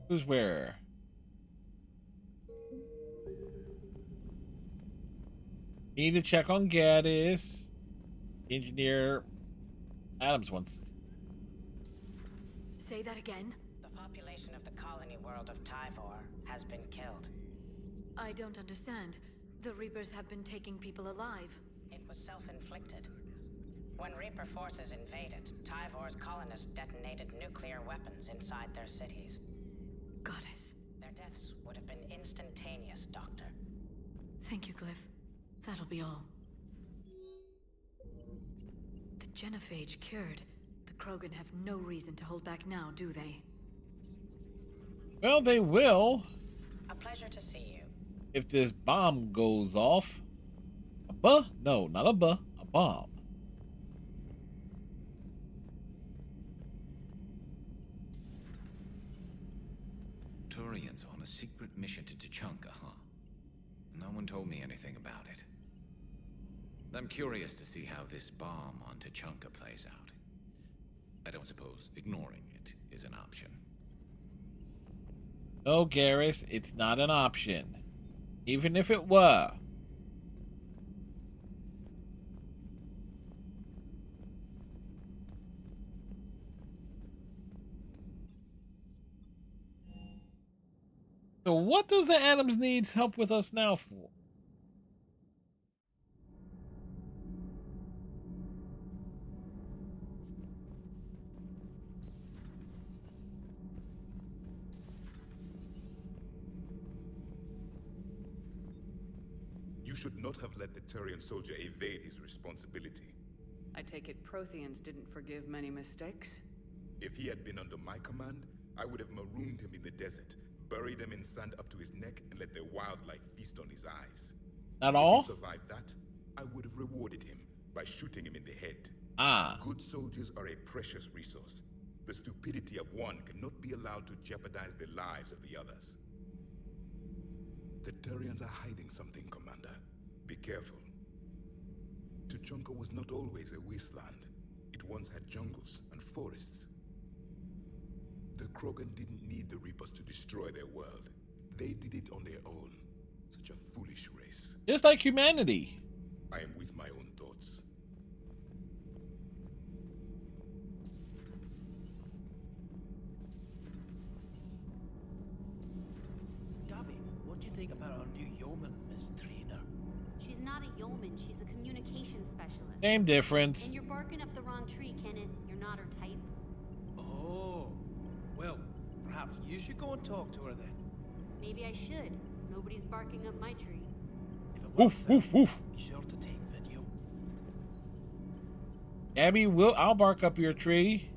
S1: Who's where? Need to check on Gaddis. Engineer Adams wants.
S8: Say that again.
S23: The population of the colony world of Tyvor has been killed.
S8: I don't understand. The Reapers have been taking people alive.
S23: It was self-inflicted. When Reaper forces invaded, Tyvor's colonists detonated nuclear weapons inside their cities.
S8: Goddess.
S23: Their deaths would have been instantaneous, Doctor.
S8: Thank you, Glyph. That'll be all. The genophage cured. The Krogan have no reason to hold back now, do they?
S1: Well, they will.
S23: A pleasure to see you.
S1: If this bomb goes off. No, not a bomb.
S22: Turians on a secret mission to Tuchanka, huh? No one told me anything about it. I'm curious to see how this bomb on Tuchanka plays out. I don't suppose ignoring it is an option.
S1: No, Garrus, it's not an option. Even if it were. So what does the Adams need help with us now for?
S5: You should not have let the Turian soldier evade his responsibility.
S14: I take it Protheans didn't forgive many mistakes?
S5: If he had been under my command, I would have marooned him in the desert, buried him in sand up to his neck, and let the wildlife feast on his eyes.
S1: Not all?
S5: If he survived that, I would have rewarded him by shooting him in the head.
S1: Ah.
S5: Good soldiers are a precious resource. The stupidity of one cannot be allowed to jeopardize the lives of the others. The Turians are hiding something, Commander. Be careful. Tuchanka was not always a wasteland. It once had jungles and forests. The Krogan didn't need the Reapers to destroy their world. They did it on their own. Such a foolish race.
S1: Just like humanity.
S5: I am with my own thoughts.
S12: Gabby, what do you think about our new yeoman, Miss Trainer?
S2: She's not a yeoman, she's a communication specialist.
S1: Same difference.
S2: And you're barking up the wrong tree, Kenneth. You're not her type.
S12: Oh, Perhaps you should go and talk to her then.
S2: Maybe I should. Nobody's barking up my tree.
S12: If it
S1: Woof,
S12: works
S1: woof,
S12: out,
S1: woof.
S12: be sure to take video.
S1: Abby, I'll bark up your tree.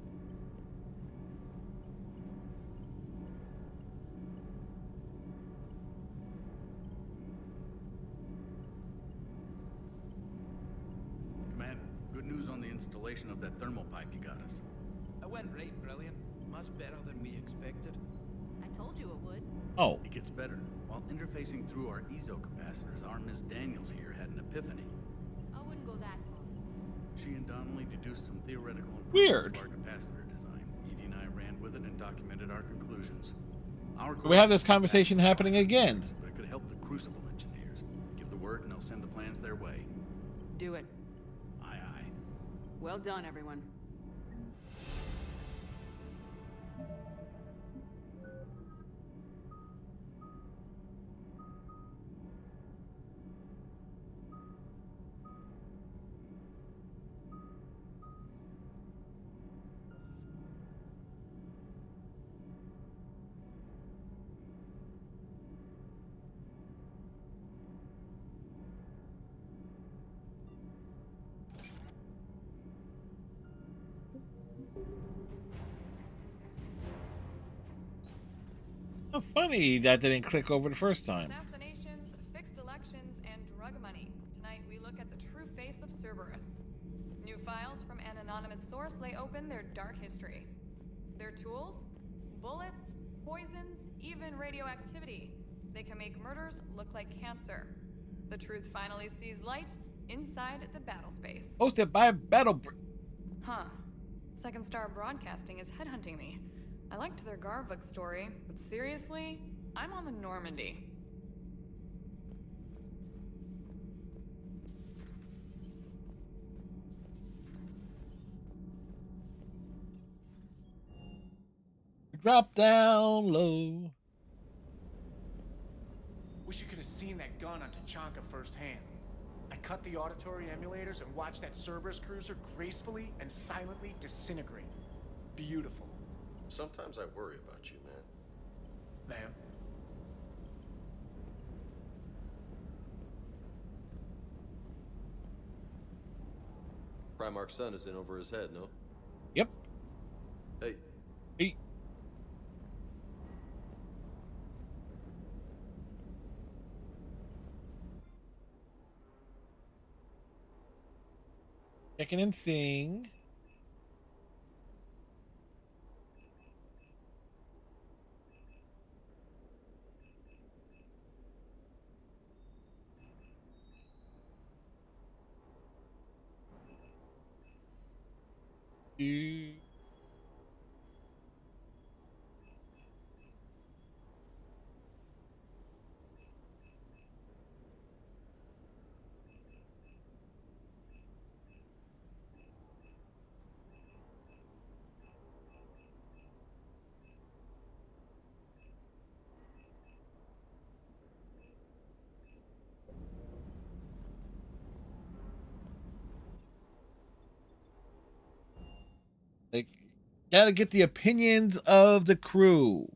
S15: Commander, good news on the installation of that thermal pipe you got us.
S12: It went right brilliant. Much better than we expected.
S2: I told you it would.
S1: Oh.
S15: It gets better. While interfacing through our ezo capacitors, our Miss Daniels here had an epiphany.
S2: I wouldn't go that far.
S15: She and Donnelly deduced some theoretical
S1: Weird.
S15: improvements to our capacitor design. Edie and I ran with it and documented our conclusions.
S1: We have this conversation happening again.
S15: But it could help the Crucible engineers. Give the word and they'll send the plans their way.
S14: Do it.
S15: Aye, aye.
S14: Well done, everyone.
S1: How funny that didn't click over the first time.
S16: Assassinations, fixed elections, and drug money. Tonight we look at the true face of Cerberus. New files from an anonymous source lay open their dark history. Their tools? Bullets, poisons, even radioactivity. They can make murders look like cancer. The truth finally sees light inside the battle space.
S1: Hosted by Battle.
S16: Huh. Second Star Broadcasting is headhunting me. I liked their Garvik story, but seriously, I'm on the Normandy.
S1: Drop down low.
S17: Wish you could have seen that gun on Tachanka firsthand. I cut the auditory emulators and watched that Cerberus cruiser gracefully and silently disintegrate. Beautiful.
S21: Sometimes I worry about you, man.
S17: Ma'am.
S21: Primarch's son is in over his head, no?
S1: Yep.
S21: Hey.
S1: Hey. Checking and seeing. Like, gotta get the opinions of the crew.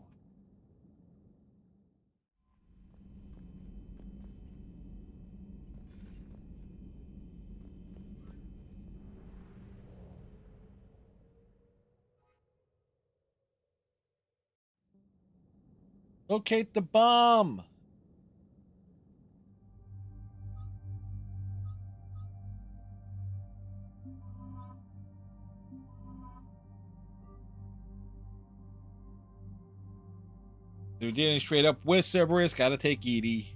S1: Locate the bomb. They're dealing straight up with Cerberus. Gotta take Edie.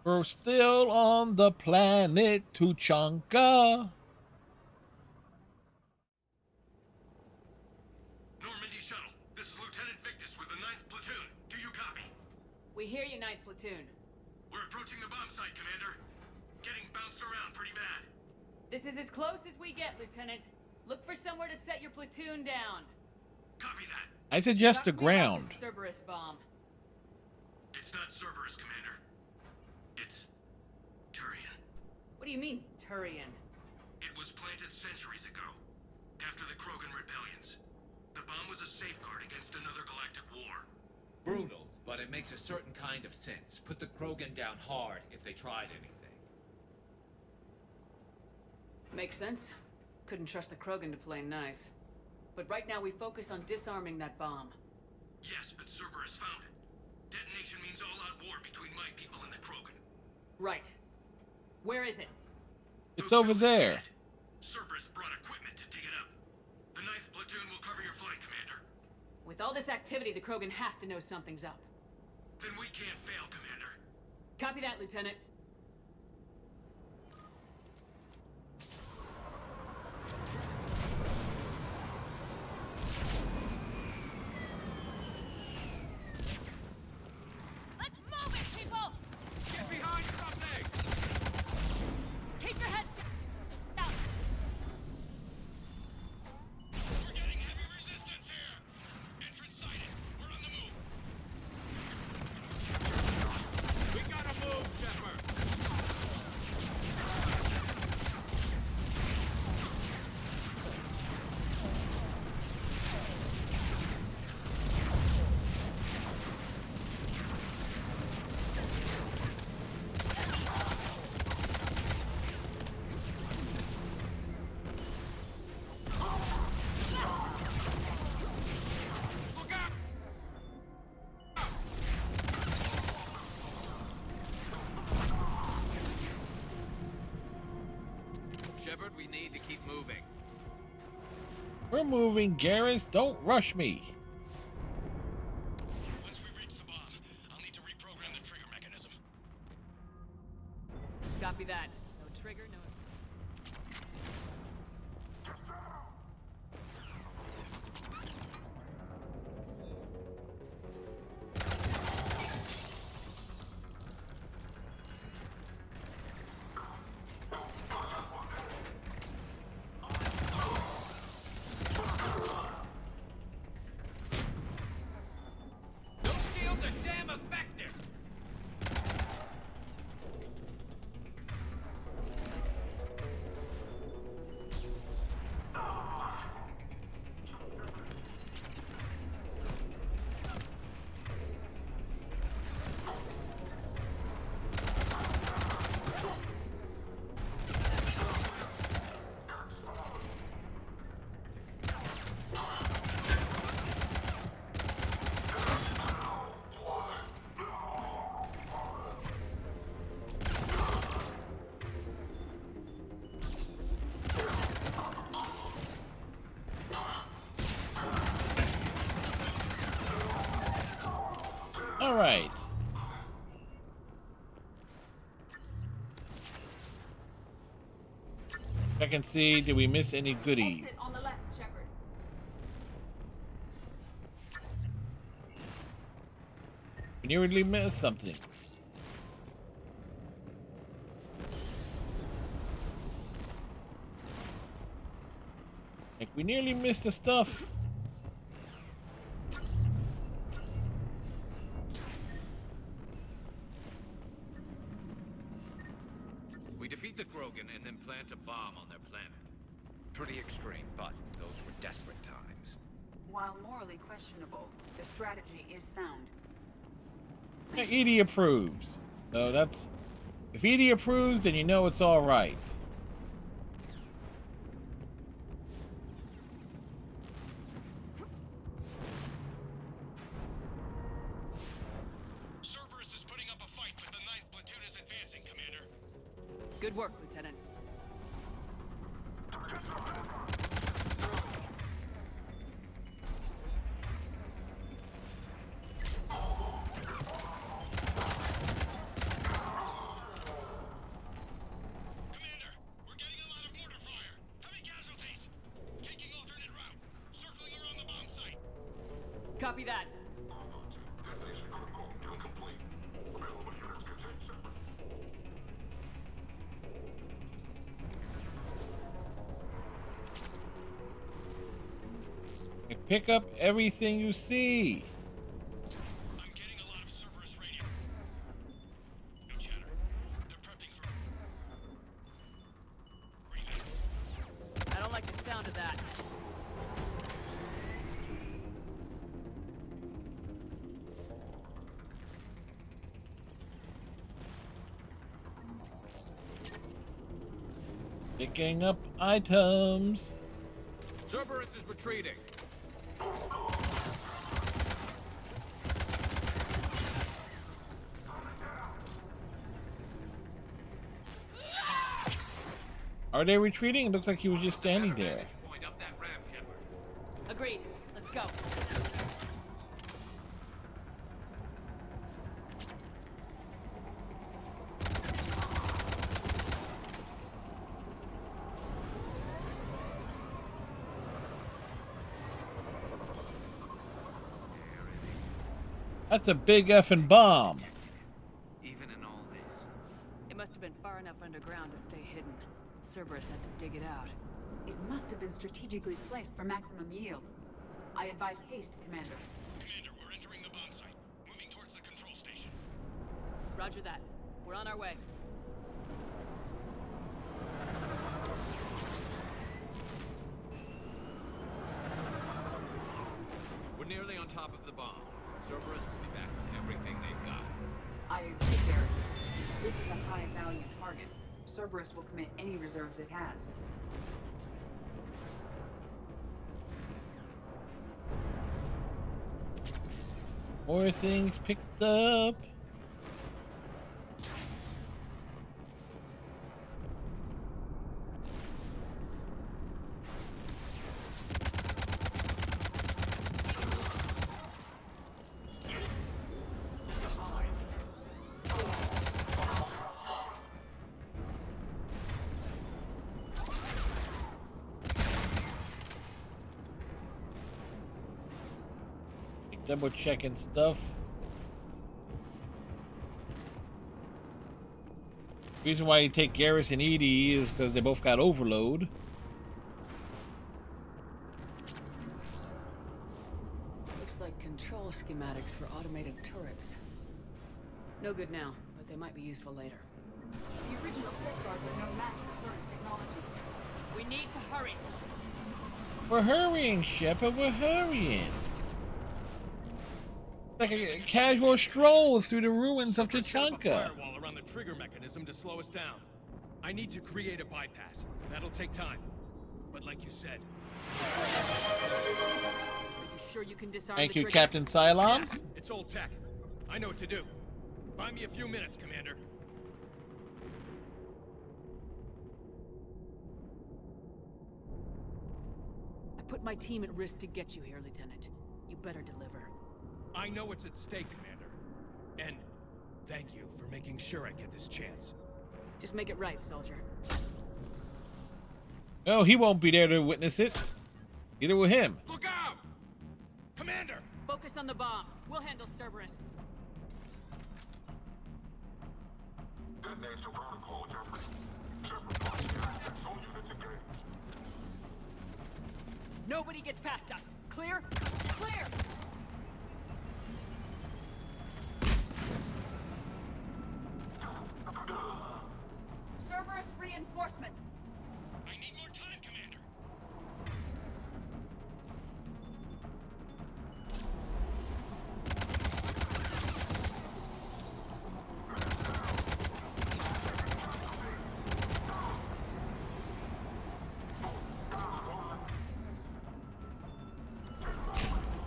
S1: We're still on the planet Tuchanka.
S18: Normandy shuttle. This is Lieutenant Victus with the 9th
S14: We hear you, 9th Platoon.
S18: We're approaching the bomb site, Commander. Getting bounced around pretty bad.
S14: This is as close as we get, Lieutenant. Look for somewhere to set your platoon down.
S18: Copy that.
S1: I suggest
S14: Talk
S1: the
S14: to me about
S1: ground.
S14: this Cerberus bomb.
S18: It's not Cerberus, Commander. It's Turian.
S14: What do you mean, Turian?
S18: It was planted centuries ago, after the Krogan rebellions. The bomb was a safeguard against another galactic war.
S22: Brutal, but it makes a certain kind of sense. Put the Krogan down hard if they tried anything.
S14: Makes sense. Couldn't trust the Krogan to play nice. But right now we focus on disarming that bomb.
S18: Yes, but Cerberus found it. Detonation means all-out war between my people and the Krogan.
S14: Right. Where is it?
S1: It's over there.
S18: Cerberus brought equipment to dig it up. The 9th Platoon will cover your flank, Commander.
S14: With all this activity, the Krogan have to know something's up.
S18: Then we can't fail, Commander.
S14: Copy that, Lieutenant.
S2: Let's move it, people!
S10: Get behind something!
S2: Keep your heads down!
S18: We're getting heavy resistance here! Entrance sighted. We're on the move.
S10: We gotta move, Shepard! Shepard, we need to keep moving.
S1: We're moving, Garrus. Don't rush me.
S18: Once we reach the bomb, I'll need to reprogram the trigger mechanism.
S14: Copy that. No trigger, no...
S10: Those shields are damn effective!
S1: All right. I can see. Did we miss any goodies?
S11: Exit on the left, Shepard.
S1: We nearly missed something. Like we nearly missed the stuff.
S22: We defeat the Krogan and then plant a bomb on their planet. Pretty extreme, but those were desperate times.
S11: While morally questionable, the strategy is sound.
S1: Yeah, Edie approves. So that's... If Edie approves, then you know it's all right.
S18: Cerberus is putting up a fight, but the 9th Platoon is advancing, Commander.
S14: Good work, Lieutenant.
S18: Commander, we're getting a lot of mortar fire. Heavy casualties. Taking alternate route. Circling around the bomb site.
S14: Copy that.
S1: Pick up everything you see.
S18: I'm getting a lot of Cerberus radio. No chatter. They're prepping for...
S14: I don't like the sound of that.
S1: Picking up items.
S10: Cerberus is retreating.
S1: Are they retreating? It looks like he was just standing there.
S18: Point up that ramp, Shepard.
S14: Agreed. Let's go.
S1: That's a big effing bomb.
S9: Even in all this.
S14: It must have been far enough underground to stay hidden. Cerberus had to dig it out.
S11: It must have been strategically placed for maximum yield. I advise haste, Commander.
S18: Commander, we're entering the bomb site. Moving towards the control station.
S14: Roger that. We're on our way.
S10: We're nearly on top of the bomb. Cerberus will be back with everything they've got.
S11: I agree, Garrett. This is a high-value target. Cerberus will commit any reserves it has.
S1: More things picked up. Double checking stuff. Reason why you take Garrus and Edie is because they both got overload.
S14: Looks like control schematics for automated turrets. No good now, but they might be useful later.
S11: The original safeguards are no match for current technology.
S14: We need to hurry.
S1: We're hurrying, Shepard. We're hurrying. Like a casual stroll through the ruins of Tachanka.
S10: Firewall around the trigger mechanism to slow us down. I need to create a bypass. That'll take time. But like you said...
S14: Are you sure you can disarm
S1: Thank
S14: the
S1: you,
S14: trigger?
S1: Captain Cylon.
S10: Yes, it's old tech. I know what to do. Buy me a few minutes, Commander.
S14: I put my team at risk to get you here, Lieutenant. You better deliver.
S10: I know what's at stake, Commander. And thank you for making sure I get this chance.
S14: Just make it right, soldier.
S1: Oh, he won't be there to witness it. Get it with him.
S10: Look out! Commander!
S14: Focus on the bomb. We'll handle Cerberus.
S3: Detonation protocol, Jeffrey. Shepard, all units engaged.
S14: Nobody gets past us. Clear? Clear!
S11: Cerberus reinforcements!
S18: I need more time, Commander.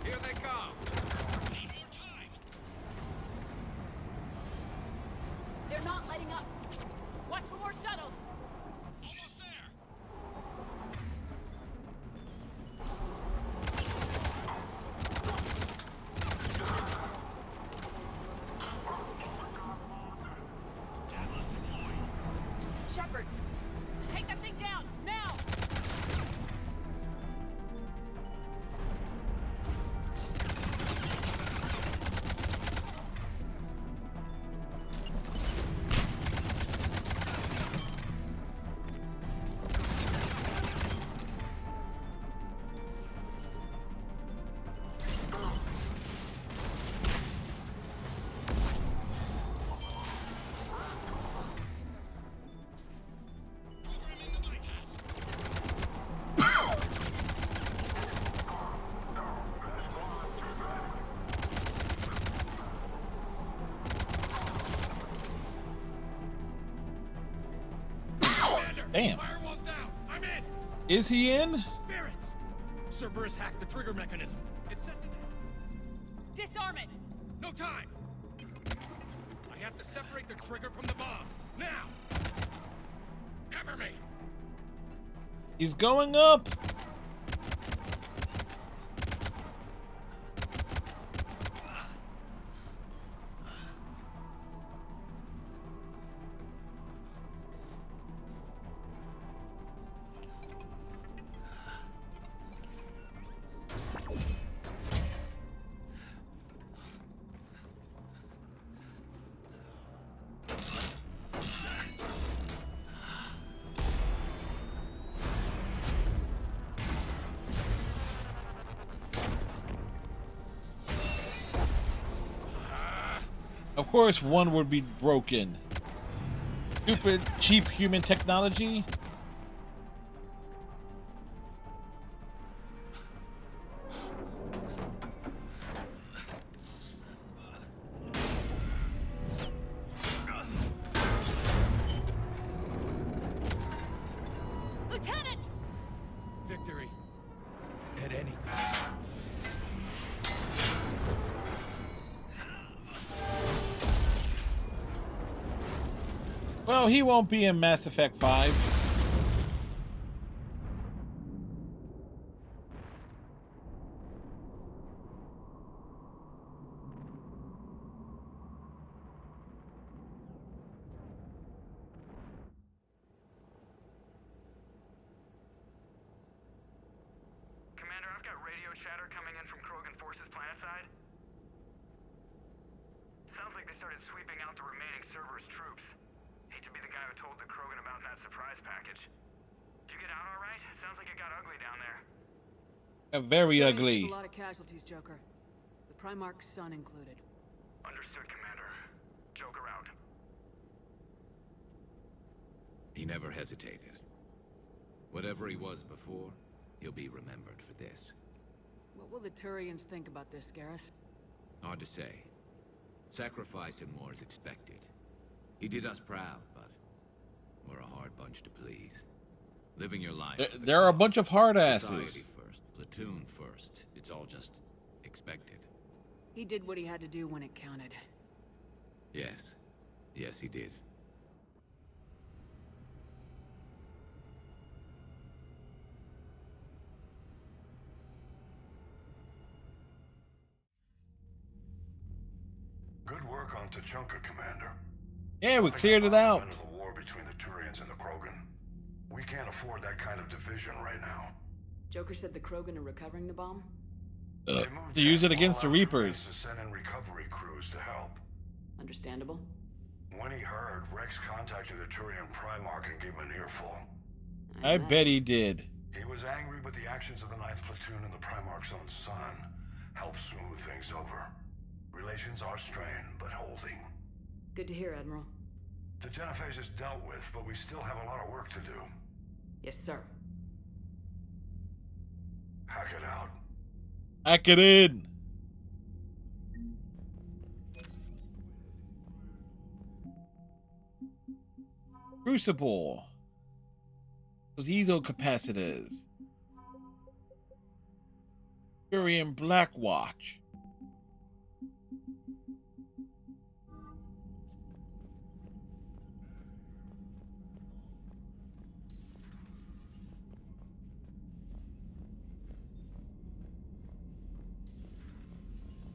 S10: Here they come!
S1: Damn.
S10: Firewall's down. I'm in.
S1: Is he in?
S10: Spirits. Cerberus hacked the trigger mechanism. It's set to...
S2: Disarm it!
S10: No time. I have to separate the trigger from the bomb. Now. Cover me.
S1: He's going up. Of course, one would be broken. Stupid, cheap human technology.
S2: Lieutenant!
S10: Victory. At any time.
S1: Well, he won't be in Mass Effect 5.
S6: Commander, I've got radio chatter coming in from Krogan forces planetside. Sounds like they started sweeping out the remaining Cerberus troops. Hate to be the guy who told the Krogan about that surprise package. Did you get out all right? Sounds like it got ugly down there.
S1: Very
S14: Turians
S1: ugly.
S14: took a lot of casualties, Joker. The Primarch's son included.
S6: Understood, Commander. Joker out.
S22: He never hesitated. Whatever he was before, he'll be remembered for this.
S14: What will the Turians think about this, Garrus?
S22: Hard to say. Sacrifice in war is expected. He did us proud, but we're a hard bunch to please. Living your life.
S1: There are a bunch of hard asses.
S22: Society first, platoon first. It's all just expected.
S14: He did what he had to do when it counted.
S22: Yes. Yes, he did.
S3: Good work on Tachanka, Commander.
S1: Yeah, we cleared it out.
S3: End of the war between the Turians and the Krogan. We can't afford that kind of division right now.
S14: Joker said the Krogan are recovering the bomb?
S1: To use it against the Reapers.
S3: To send in recovery crews to help.
S14: Understandable.
S3: When he heard, Rex contacted the Turian Primarch and gave him an earful.
S1: I bet he did.
S3: He was angry with the actions of the 9th Platoon and the Primarch's own son. Helped smooth things over. Relations are strained, but holding.
S14: Good to hear, Admiral.
S3: The Genophage is dealt with, but we still have a lot of work to do.
S14: Yes, sir.
S3: Hack it out.
S1: Hack it in. Crucible. Those Ezo capacitors. Turian Blackwatch.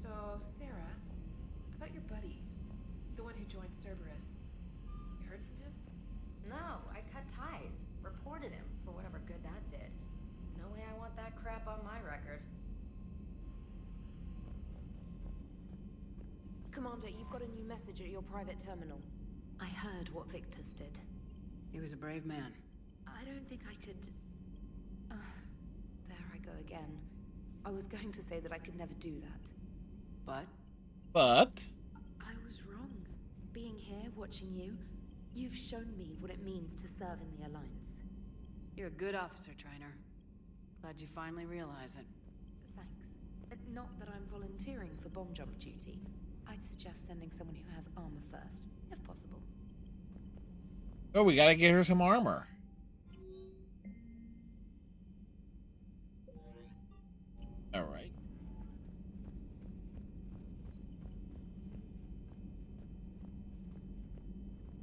S11: So, Sarah, about your buddy, the one who joined Cerberus. You heard from him?
S4: No, I cut ties. Reported him for whatever good that did. No way I want that crap on my record. Commander, you've got a new message at your private terminal. I heard what Victor's did.
S14: He was a brave man.
S4: I don't think I could... there I go again. I was going to say that I could never do that.
S14: But?
S4: I was wrong. Being here, watching you, you've shown me what it means to serve in the Alliance.
S14: You're a good officer, Trainer. Glad you finally realize it.
S4: Thanks. Not that I'm volunteering for bomb jump duty. I'd suggest sending someone who has armor first, if possible.
S1: Oh, we gotta get her some armor. All right.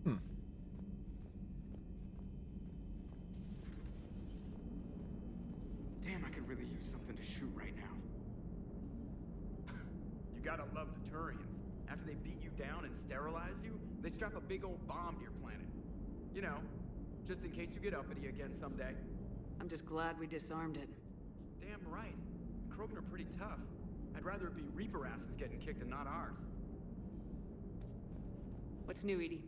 S1: Hmm.
S6: Damn, I could really use something to shoot right now. You gotta love the Turians. After they beat you down and sterilize you, they strap a big old bomb to your planet. You know, just in case you get uppity again someday.
S14: I'm just glad we disarmed it.
S6: Damn right. Krogan are pretty tough. I'd rather it be Reaper asses getting kicked and not ours.
S14: What's new, Edie?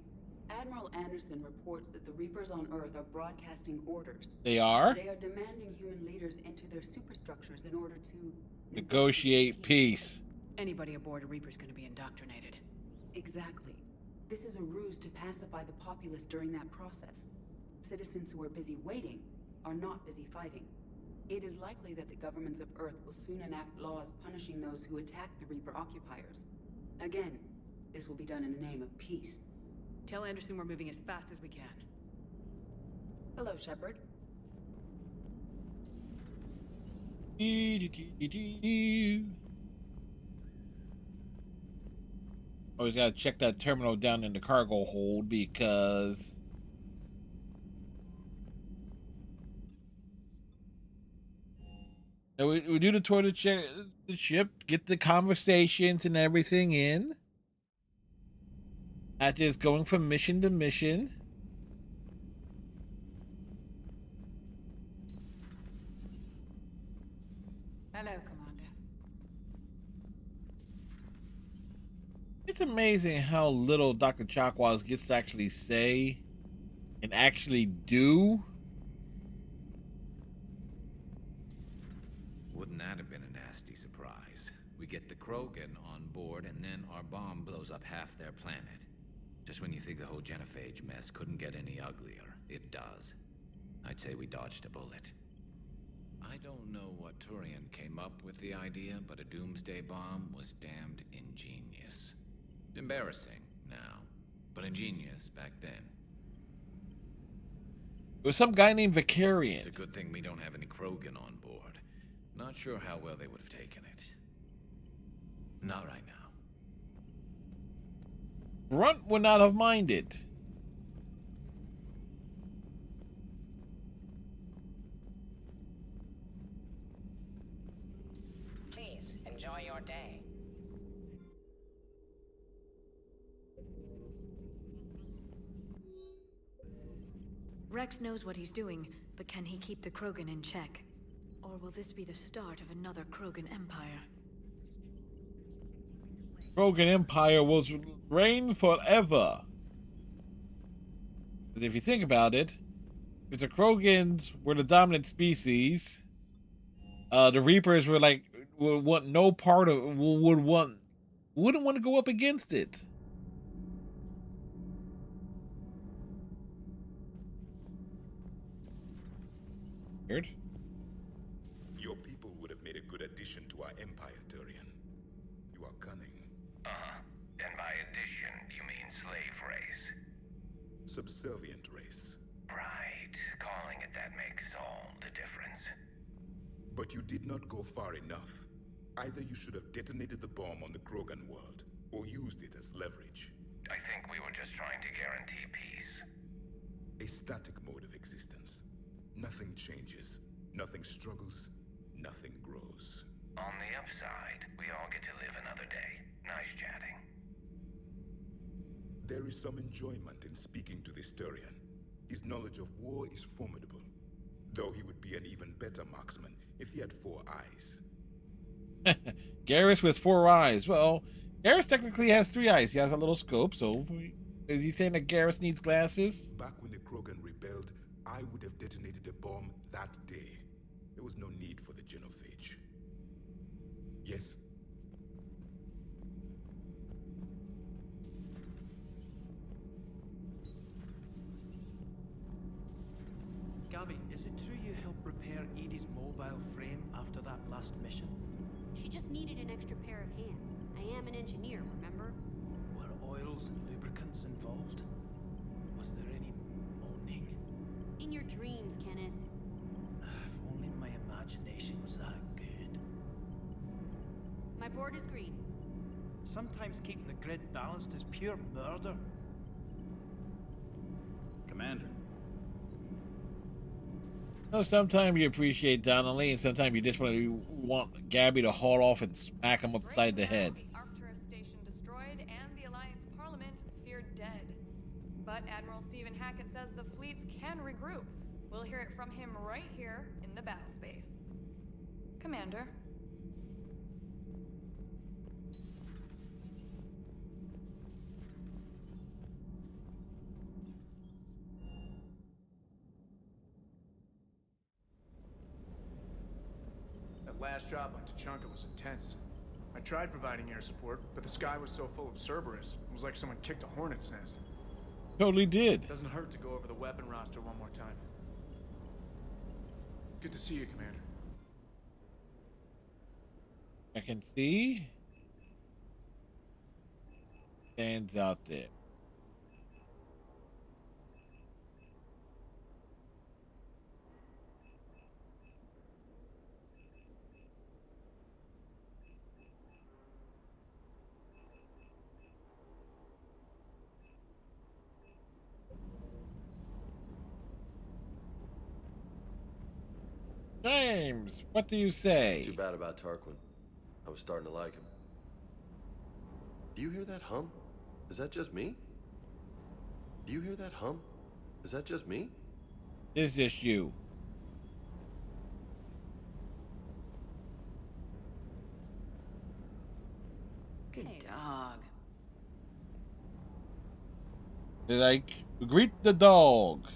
S11: Admiral Anderson reports that the Reapers on Earth are broadcasting orders.
S1: They are?
S11: They are demanding human leaders into their superstructures in order to
S1: negotiate peace.
S14: Anybody aboard a Reaper's gonna be indoctrinated.
S11: Exactly. This is a ruse to pacify the populace during that process. Citizens who are busy waiting are not busy fighting. It is likely that the governments of Earth will soon enact laws punishing those who attack the Reaper occupiers. Again, this will be done in the name of peace.
S14: Tell Anderson we're moving as fast as we can.
S11: Hello, Shepard.
S1: Always gotta check that terminal down in the cargo hold because we do the tour to check the ship, get the conversations and everything in. Not just going from mission to mission.
S14: Hello, Commander.
S1: It's amazing how little Dr. Chakwas gets to actually say and actually do.
S22: Wouldn't that have been a nasty surprise? We get the Krogan on board and then our bomb blows up half their planet. Just when you think the whole genophage mess couldn't get any uglier, it does. I'd say we dodged a bullet. I don't know what Turian came up with the idea, but a doomsday bomb was damned ingenious. Embarrassing now, but ingenious back then.
S1: It was some guy named Vicarian.
S22: It's a good thing we don't have any Krogan on board. Not sure how well they would have taken it. Not right now.
S1: Grunt would not have minded.
S23: Please, enjoy your day.
S8: Rex knows what he's doing, but can he keep the Krogan in check? Or will this be the start of another Krogan empire?
S1: Krogan Empire will reign forever. But if you think about it, if the Krogans were the dominant species, the Reapers were like would want no part of wouldn't want to go up against it. Weird.
S5: Your people would have made a good addition to our empire, Turian. You are cunning.
S13: And by addition, you mean slave race?
S5: Subservient race.
S13: Right. Calling it that makes all the difference.
S5: But you did not go far enough. Either you should have detonated the bomb on the Krogan world, or used it as leverage.
S13: I think we were just trying to guarantee peace.
S5: A static mode of existence. Nothing changes, nothing struggles, nothing grows.
S13: On the upside, we all get to live another day. Nice chatting.
S5: There is some enjoyment in speaking to this Turian. His knowledge of war is formidable, though he would be an even better marksman if he had 4 eyes.
S1: Garrus with 4 eyes. Well, Garrus technically has 3 eyes. He has a little scope, so is he saying that Garrus needs glasses?
S5: Back when the Krogan rebelled, I would have detonated a bomb that day. There was no need for the genophage. Yes?
S12: Gabby, is it true you helped repair Edie's mobile frame after that last mission?
S19: She just needed an extra pair of hands. I am an engineer, remember?
S12: Were oils and lubricants involved? Was there any moaning?
S19: In your dreams, Kenneth.
S12: If only my imagination was that good.
S19: board is green.
S12: Sometimes keeping the grid balanced is pure murder.
S7: Commander.
S1: No, sometimes you appreciate Donnelly, and sometimes you just want Gabby to haul off and smack him upside the head.
S16: The Arbiter station destroyed and the Alliance Parliament feared dead. But Admiral Stephen Hackett says the fleets can regroup. We'll hear it from him right here in the battle space. Commander.
S17: That last drop on Tachanka was intense. I tried providing air support, but the sky was so full of Cerberus, it was like someone kicked a hornet's nest.
S1: Totally did.
S17: Doesn't hurt to go over the weapon roster one more time. Good to see you, Commander.
S1: I can see. Stands out there. James, what do you say?
S21: Too bad about Tarquin. I was starting to like him. Do you hear that hum? Is that just me? Do you hear that hum? Is that just me?
S1: It's just you.
S14: Good dog.
S1: They're like, greet the dog.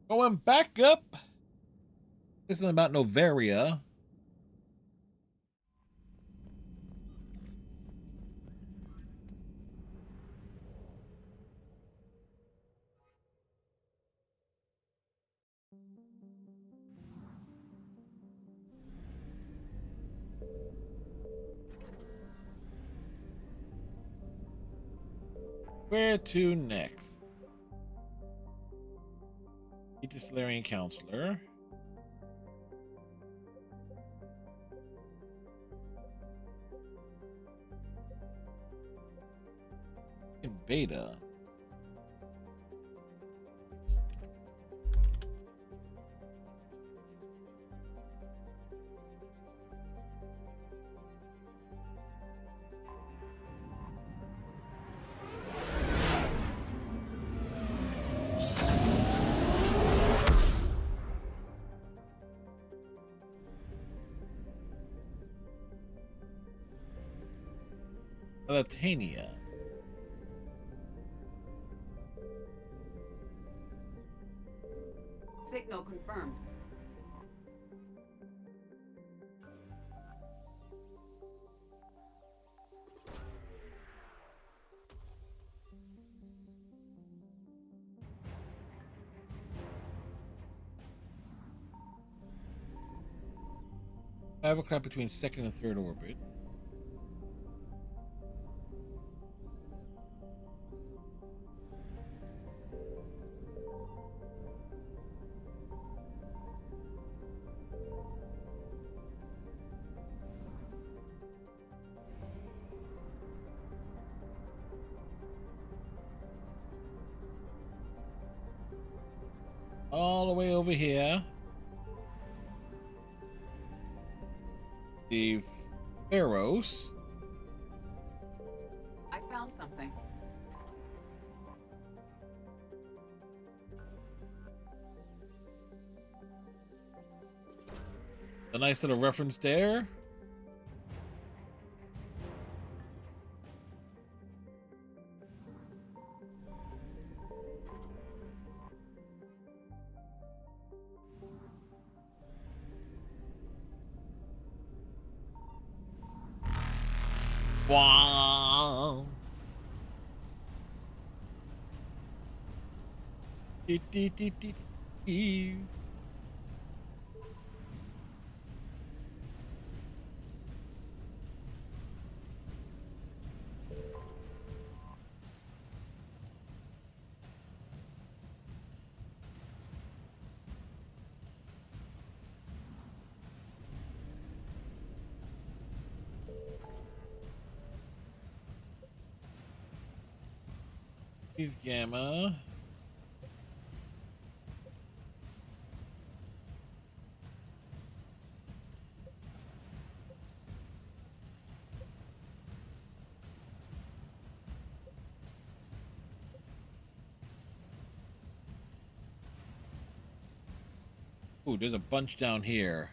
S1: Going back up. This is about Novaria. Where to next? Meet the Solarian counselor. In beta. Latania.
S11: Signal confirmed.
S1: Overclap between second and third orbit. All the way over here. The Pharaohs.
S11: I found something.
S1: A nice little reference there. Wow. He's Gamma. Ooh, there's a bunch down here.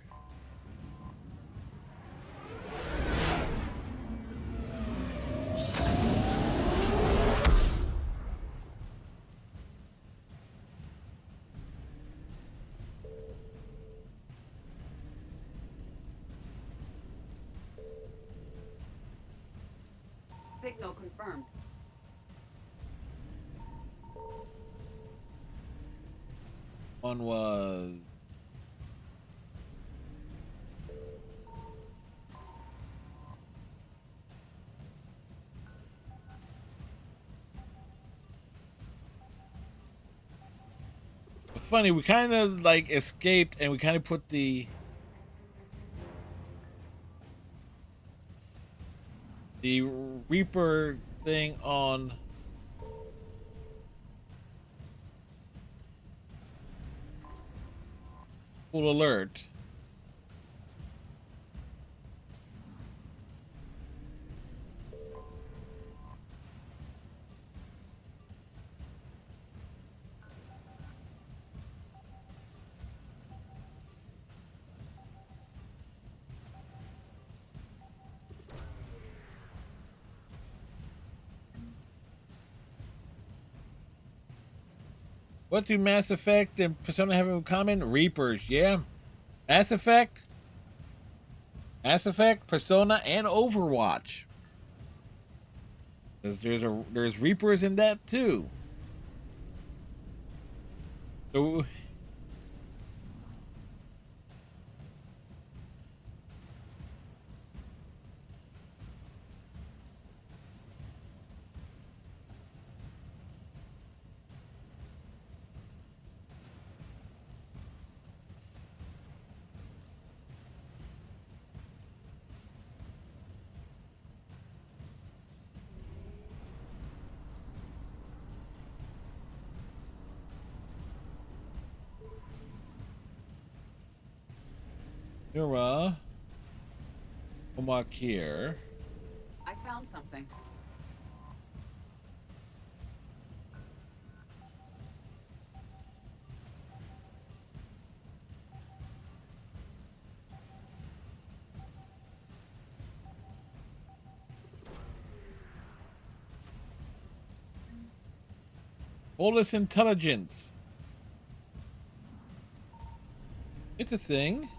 S11: Signal confirmed.
S1: One was funny. We kind of like escaped, and we kind of put the Reaper thing on full alert. What do Mass Effect and Persona have in common? Reapers, yeah. Mass Effect, Persona, and Overwatch. Because there's Reapers in that too. So Yura, Omakir.
S11: I found something.
S1: Bolus intelligence. It's a thing.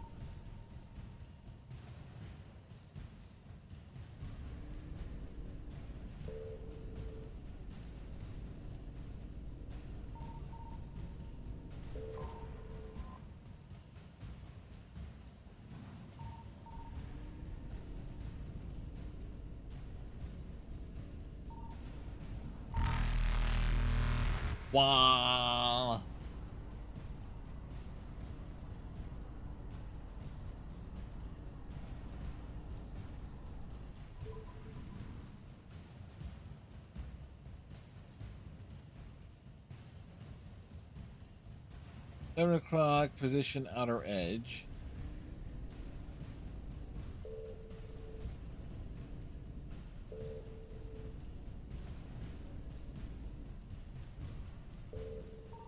S1: Wow. Seven o'clock, position outer edge.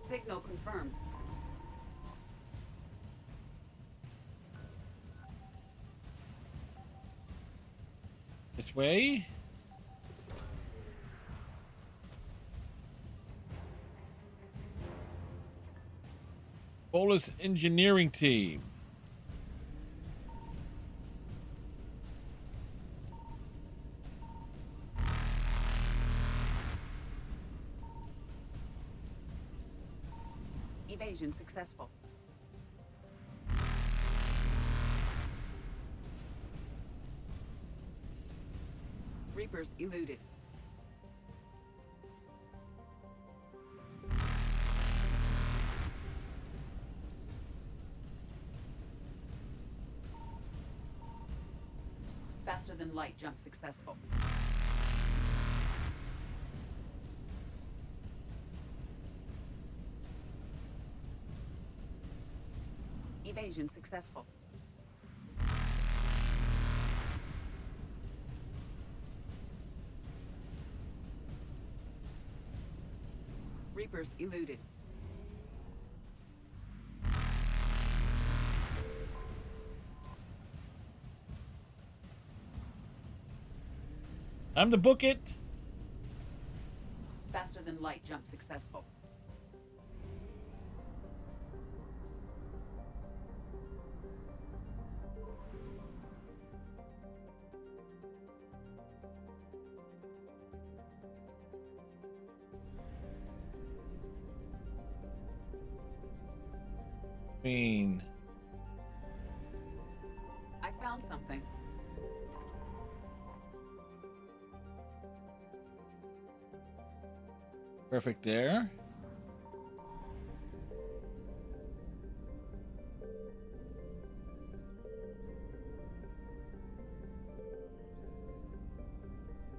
S11: Signal confirmed.
S1: This way. Bolus engineering team.
S11: Evasion successful. Reapers eluded. Faster than light jump successful. Evasion successful. Reapers eluded.
S1: Time to book it.
S11: Faster than light jump successful. I found something.
S1: Perfect there.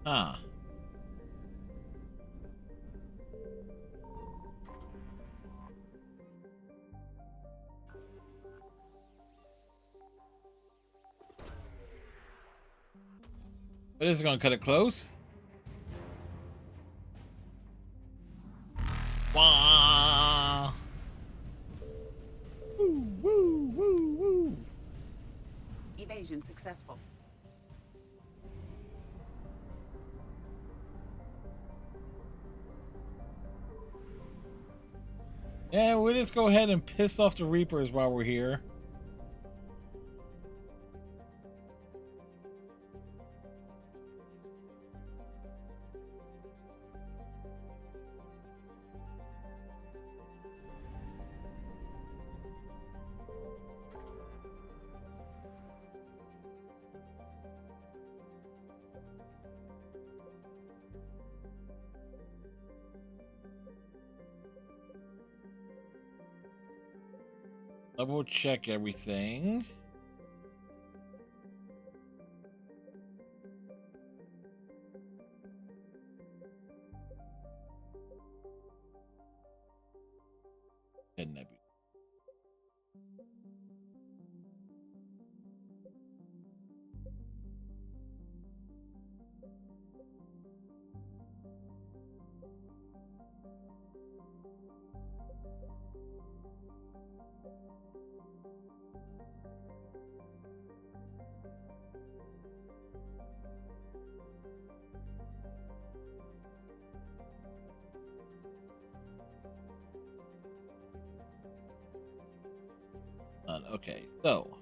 S1: Ah. But this is gonna cut it close. Wah. Woo, woo, woo, woo.
S11: Evasion successful.
S1: Yeah, we'll just go ahead and piss off the Reapers while we're here. Double check everything. And that'd be- Okay, so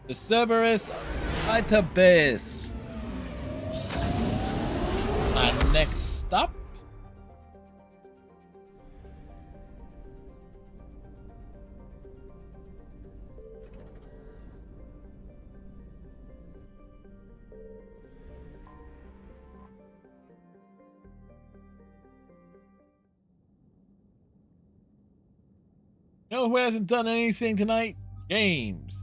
S1: the Cerberus Itabis. Our next stop. You know who hasn't done anything tonight? James.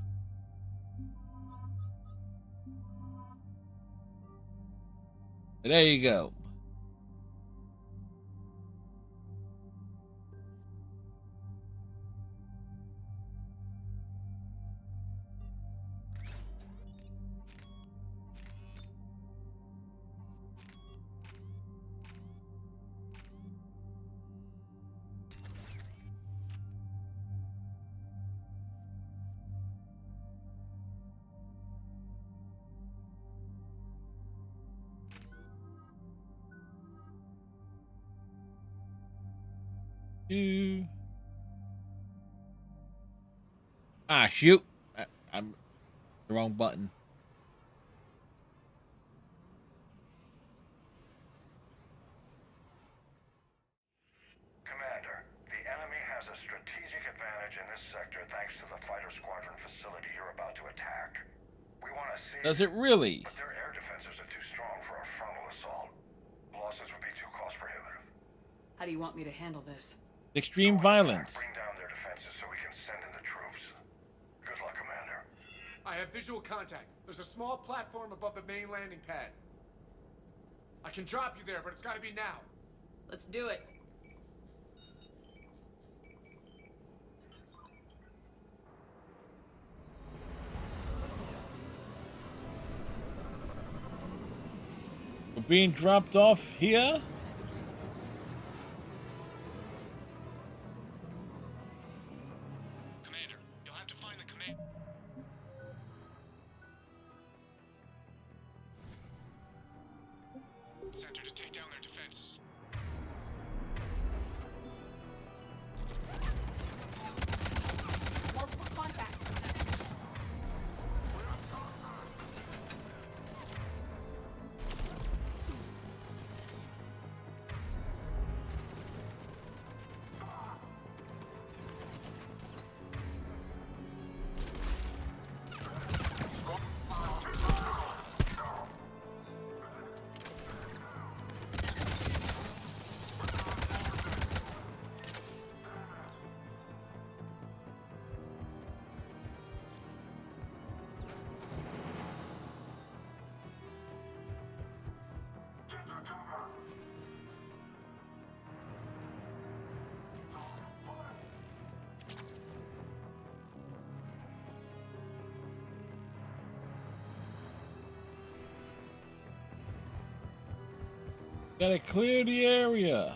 S1: There you go. Ah, shoot. I'm the wrong button.
S3: Commander, the enemy has a strategic advantage in this sector thanks to the fighter squadron facility you're about to attack. We want to see.
S1: Does it really?
S3: But their air defenses are too strong for a frontal assault. Losses would be too cost prohibitive.
S14: How do you want me to handle this?
S1: Extreme violence.
S3: Bring down their defenses so we can send in the troops. Good luck, Commander.
S17: I have visual contact. There's a small platform above the main landing pad. I can drop you there, but it's got to be now.
S14: Let's do it.
S1: We're being dropped off here.
S18: Commander, you'll have to find the command center to take down their defenses.
S11: Multiple contact.
S1: Gotta clear the area.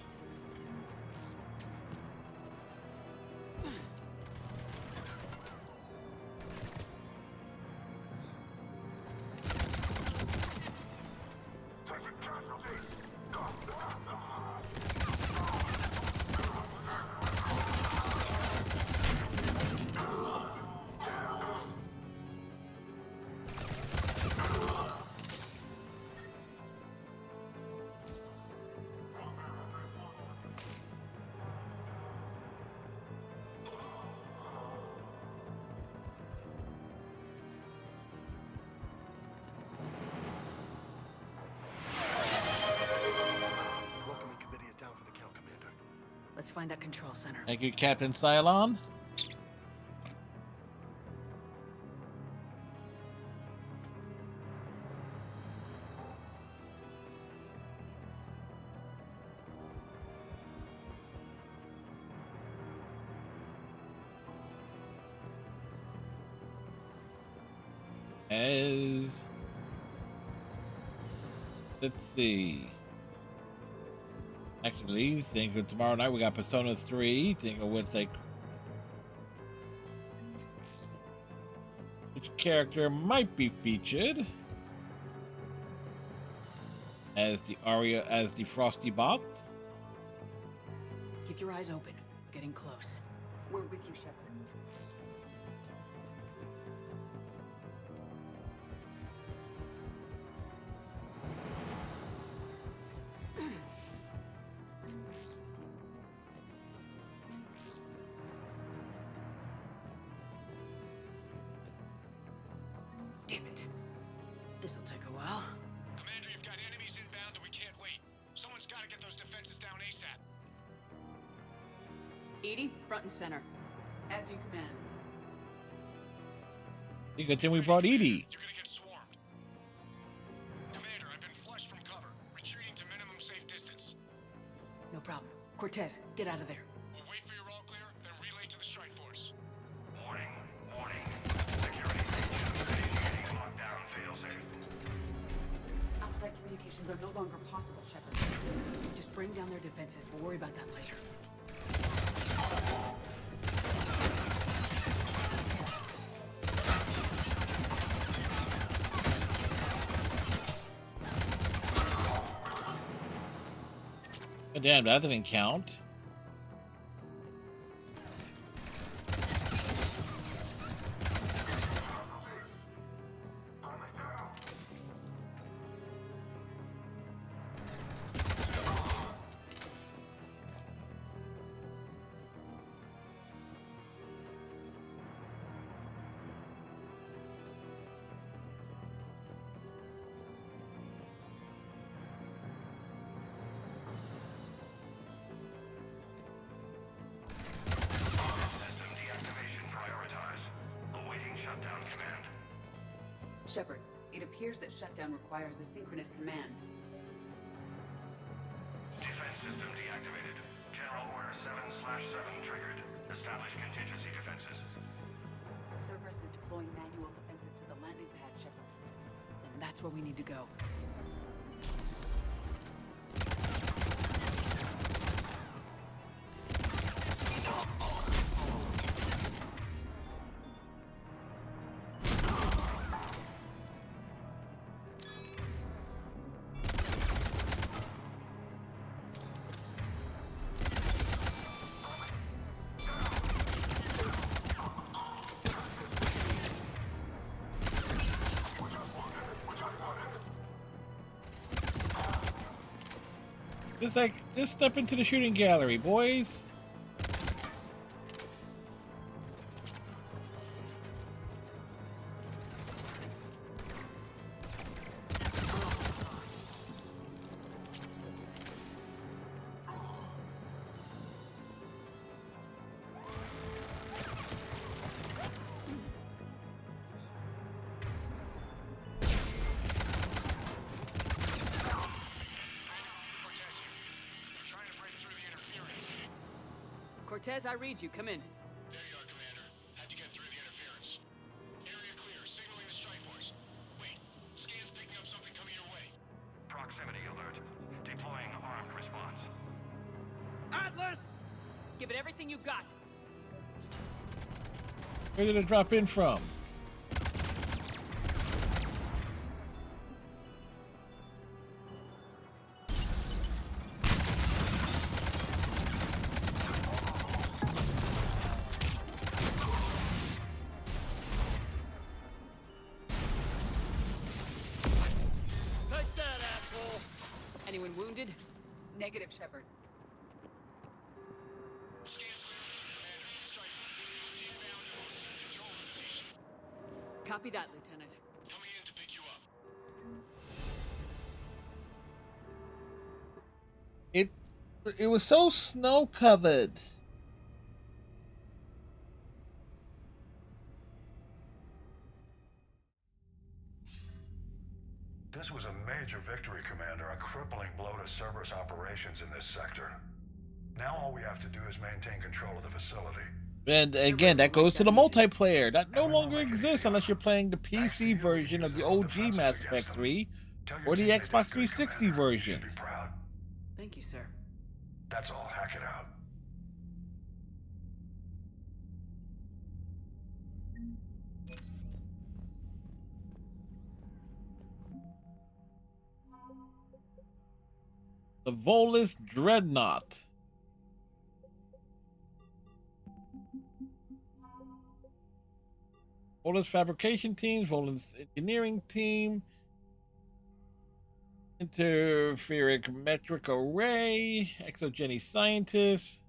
S7: Welcoming committee is down for the count, Commander.
S14: Let's find that control center.
S1: Thank you, Captain Cylon. As let's see. Actually, think of tomorrow night we got Persona 3. Think of what like which character might be featured as the Frosty Bot.
S14: Keep your eyes open. Getting close.
S11: We're with you, Shepard.
S14: Damn it. This'll take a while.
S18: Commander, you've got enemies inbound and we can't wait. Someone's got to get those defenses down ASAP.
S14: Edie, front and center.
S11: As you command.
S1: Good thing we brought Edie.
S18: You're gonna get swarmed. Commander, I've been flushed from cover. Retreating to minimum safe distance.
S14: No problem. Cortez, get out of there.
S18: We'll wait for your all clear, then relay to the strike force.
S3: Warning, warning. Security breach. Initiating lockdown failsafe.
S11: Outside communications are no longer possible, Shepard.
S14: Just bring down their defenses. We'll worry about that later.
S1: Oh, damn, that didn't count.
S11: Shepard, it appears that shutdown requires the synchronous command.
S3: Defense system deactivated. General Order 7/7 triggered. Establish contingency defenses.
S11: Cerberus is deploying manual defenses to the landing pad, Shepard.
S14: Then that's where we need to go.
S1: just step into the shooting gallery, boys.
S2: Cortez, I read you. Come in.
S18: There you are, Commander. How'd you get through the interference? Area clear. Signaling the strike force. Wait. Scan's picking up something coming your way.
S13: Proximity alert. Deploying armed response.
S2: Atlas! Give it everything you got.
S1: Where did it drop in from?
S2: Take that, asshole! Anyone wounded?
S11: Negative, Shepard.
S2: Copy that, Lieutenant.
S18: Coming in to pick you up.
S1: It was so snow covered.
S3: This was a major victory, Commander. A crippling blow to Cerberus operations in this sector. Now all we have to do is maintain control of the facility.
S1: And again, that goes to the multiplayer. That no longer exists unless you're playing the PC version of the OG Mass Effect 3 or the Xbox 360 version.
S3: Be proud.
S14: Thank you, sir.
S3: That's all. Hack it out.
S1: The Volus Dreadnought. Volus Fabrication Teams, Volus Engineering Team, Interferic Metric Array, Exogeny Scientist.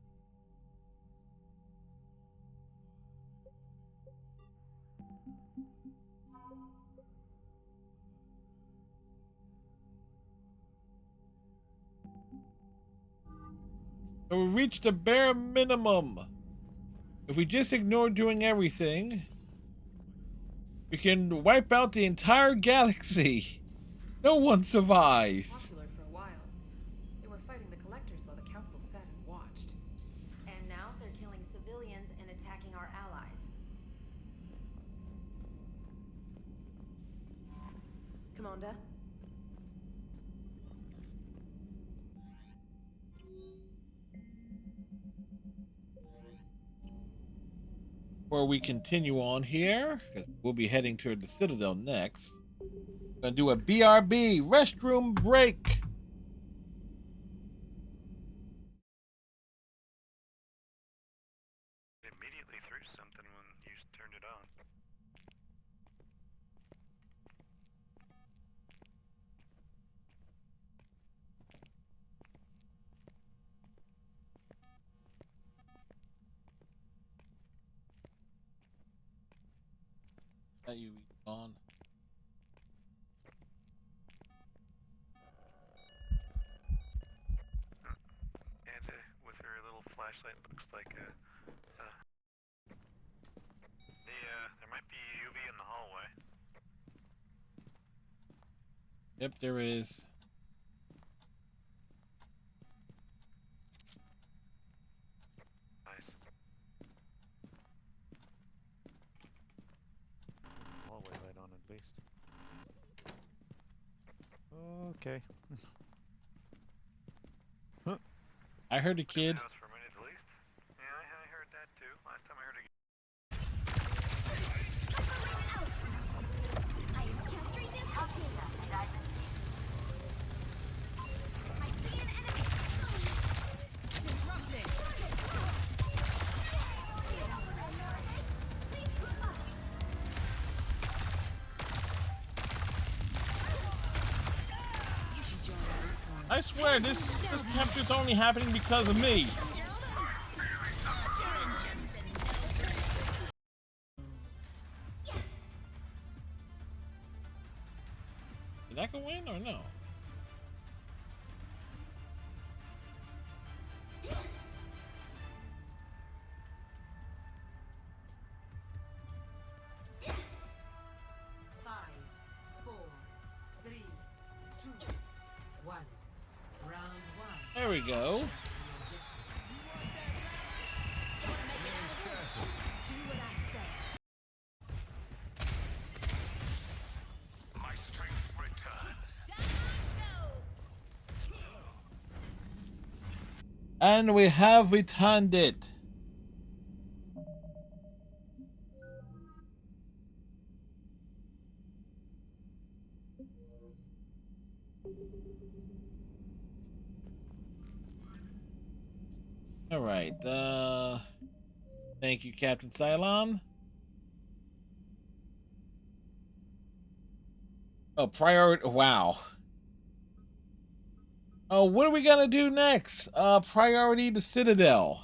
S1: So we reached the bare minimum. If we just ignore doing everything, we can wipe out the entire galaxy. No one survives.
S4: Popular for a while. They were fighting the collectors while the council sat and watched. And now they're killing civilians and attacking our allies. Commander?
S1: Before we continue on here, because we'll be heading toward the Citadel next, we're going to do a BRB, restroom break.
S9: Immediately threw something when you turned it on.
S1: That you on.
S9: And with her little flashlight, looks like there might be UV in the hallway.
S1: Yep, there is.
S9: Nice. Hallway light on at least. Okay.
S1: I heard a kid.
S9: For a minute at least. Yeah, I heard that too. Last time I heard
S1: I swear this capture's only happening because of me. Did I go win or no? There we go.
S18: My strength returns.
S1: And we have returned it. All right. Thank you, Captain Cylon. Oh, priority. Wow. Oh, what are we gonna do next? Priority the Citadel.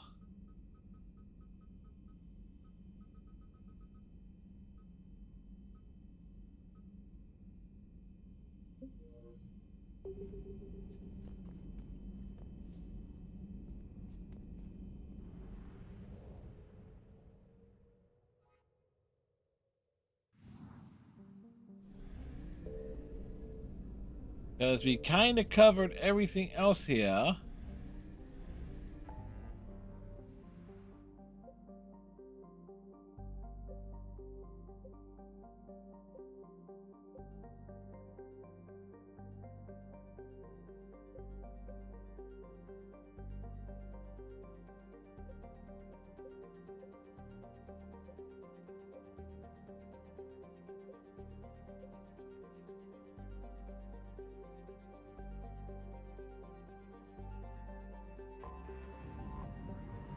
S1: Because we kind of covered everything else here.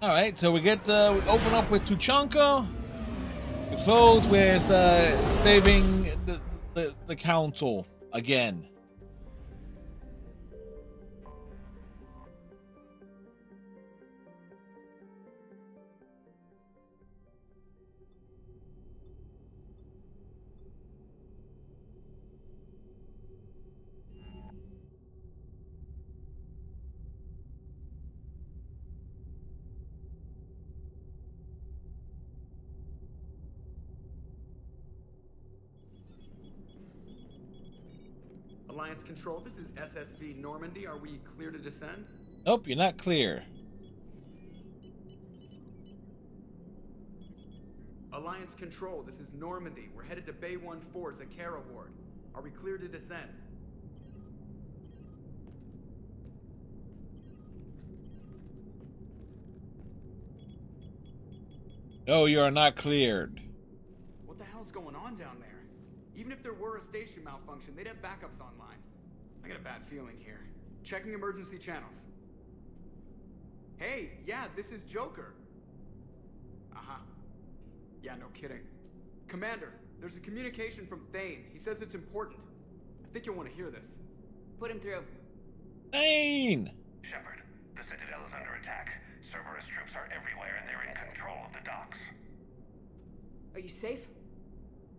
S1: All right, so we get we open up with Tuchanka. We close with saving the council again.
S6: Alliance Control, this is SSV Normandy. Are we clear to descend?
S1: Nope, you're not clear.
S6: Alliance Control, this is Normandy. We're headed to Bay 1-4, Zakara Ward. Are we clear to descend?
S1: No, you are not cleared.
S6: What the hell's going on down there? Even if there were a station malfunction, they'd have backups online. I got a bad feeling here. Checking emergency channels. Hey, yeah, this is Joker. Uh-huh. Yeah, no kidding. Commander, there's a communication from Thane. He says it's important. I think you'll want to hear this.
S14: Put him through.
S1: Thane!
S13: Shepard, the Citadel is under attack. Cerberus troops are everywhere and they're in control of the docks.
S14: Are you safe?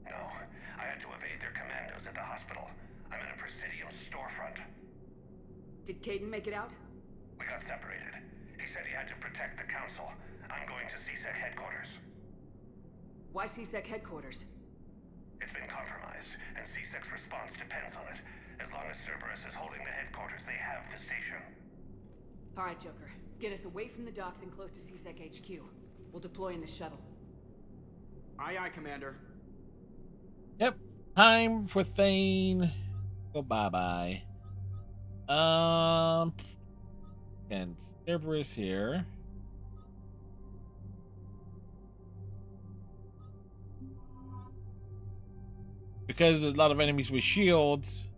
S13: No, I had to evade their commandos at the hospital. I'm in a Presidium storefront.
S14: Did Caden make it out?
S13: We got separated. He said he had to protect the Council. I'm going to CSEC headquarters.
S14: Why CSEC headquarters?
S13: It's been compromised, and CSEC's response depends on it. As long as Cerberus is holding the headquarters, they have the station.
S14: Alright, Joker. Get us away from the docks and close to CSEC HQ. We'll deploy in the shuttle.
S6: Aye, aye, Commander.
S1: Yep. Time for Thane. Go bye-bye. And Cerberus here. Because there's a lot of enemies with shields,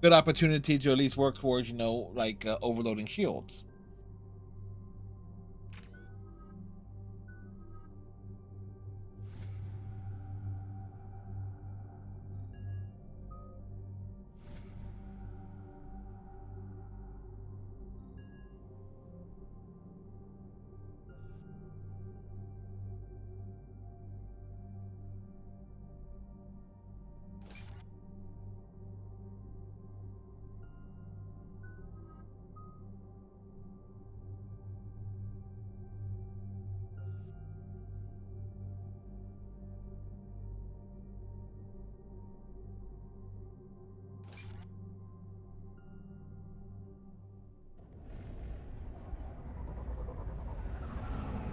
S1: good opportunity to at least work towards, you know, like overloading shields.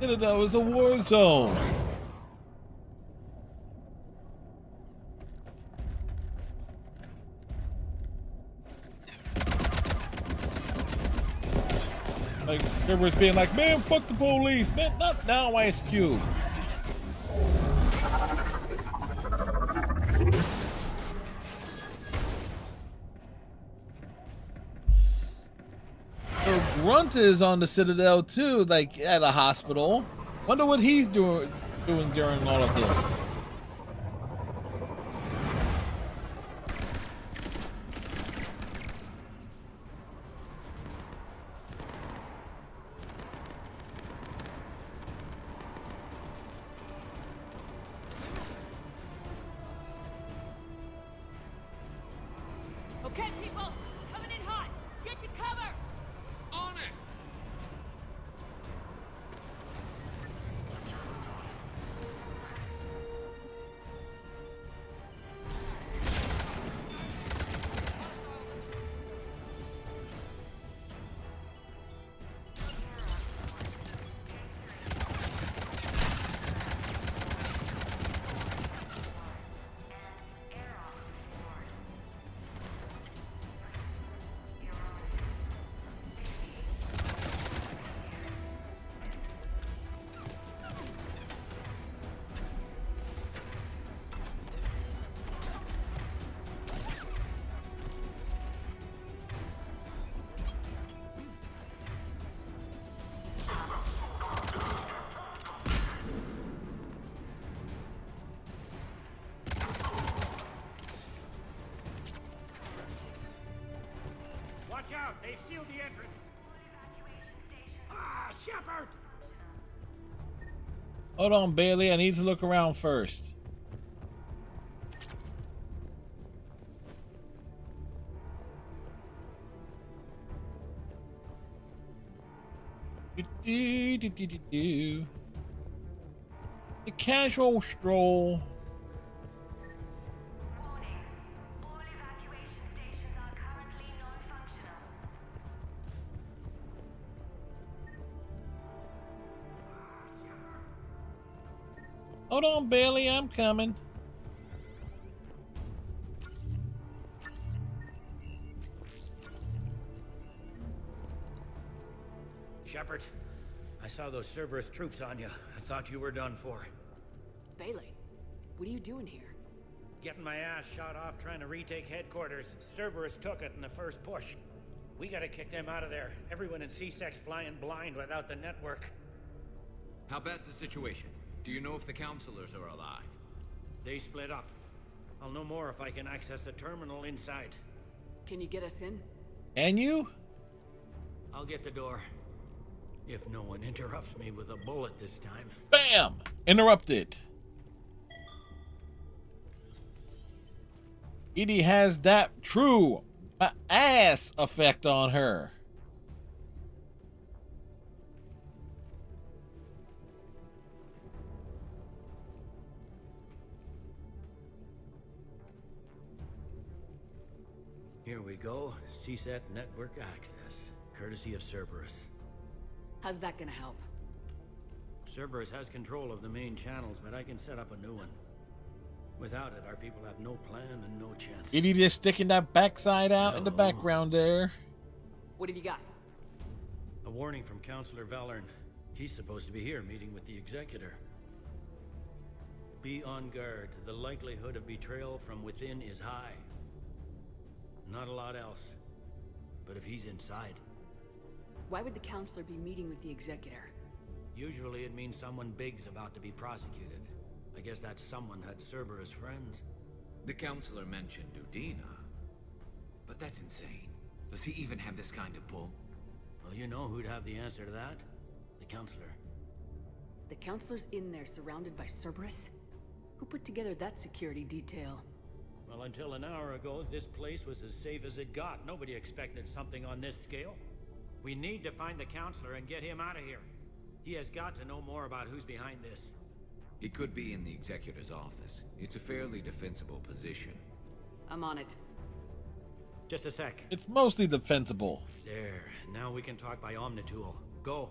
S1: Citadel is a war zone. Like, Cerberus being like, man, fuck the police, man, not now, Ice Cube. So Grunt is on the Citadel too, like at a hospital. Wonder what he's doing during all of this.
S2: Okay, people, coming in hot. Get to cover.
S18: On it!
S12: Watch out! They've sealed the entrance! Ah, Shepard!
S1: Hold on, Bailey. I need to look around first. The casual stroll. Hold on, Bailey. I'm coming.
S12: Shepard, I saw those Cerberus troops on you. I thought you were done for.
S14: Bailey, what are you doing here?
S12: Getting my ass shot off trying to retake headquarters. Cerberus took it in the first push. We gotta kick them out of there. Everyone in C-Sec's flying blind without the network.
S22: How bad's the situation? Do you know if the counselors are alive?
S12: They split up. I'll know more if I can access the terminal inside.
S14: Can you get us in?
S1: And you?
S12: I'll get the door. If no one interrupts me with a bullet this time.
S1: Bam! Interrupted. Edie has that true ass effect on her.
S12: Here we go. CSAT network access, courtesy of Cerberus.
S14: How's that gonna help?
S12: Cerberus has control of the main channels, but I can set up a new one. Without it, our people have no plan and no chance.
S1: Edie just sticking that backside out in the background there.
S14: What have you got?
S12: A warning from Counselor Valern. He's supposed to be here meeting with the Executor. Be on guard. The likelihood of betrayal from within is high. Not a lot else. But if he's inside...
S14: Why would the Counselor be meeting with the Executor?
S12: Usually it means someone big's about to be prosecuted. I guess that someone had Cerberus friends.
S22: The counselor mentioned Udina. But that's insane. Does he even have this kind of pull?
S12: Well, you know who'd have the answer to that? The Counselor.
S14: The Counselor's in there surrounded by Cerberus? Who put together that security detail?
S12: Well, until an hour ago, this place was as safe as it got. Nobody expected something on this scale. We need to find the Counselor and get him out of here. He has got to know more about who's behind this.
S22: He could be in the Executor's office. It's a fairly defensible position.
S14: I'm on it.
S12: Just a sec.
S1: It's mostly defensible.
S12: There. Now we can talk by Omnitool. Go.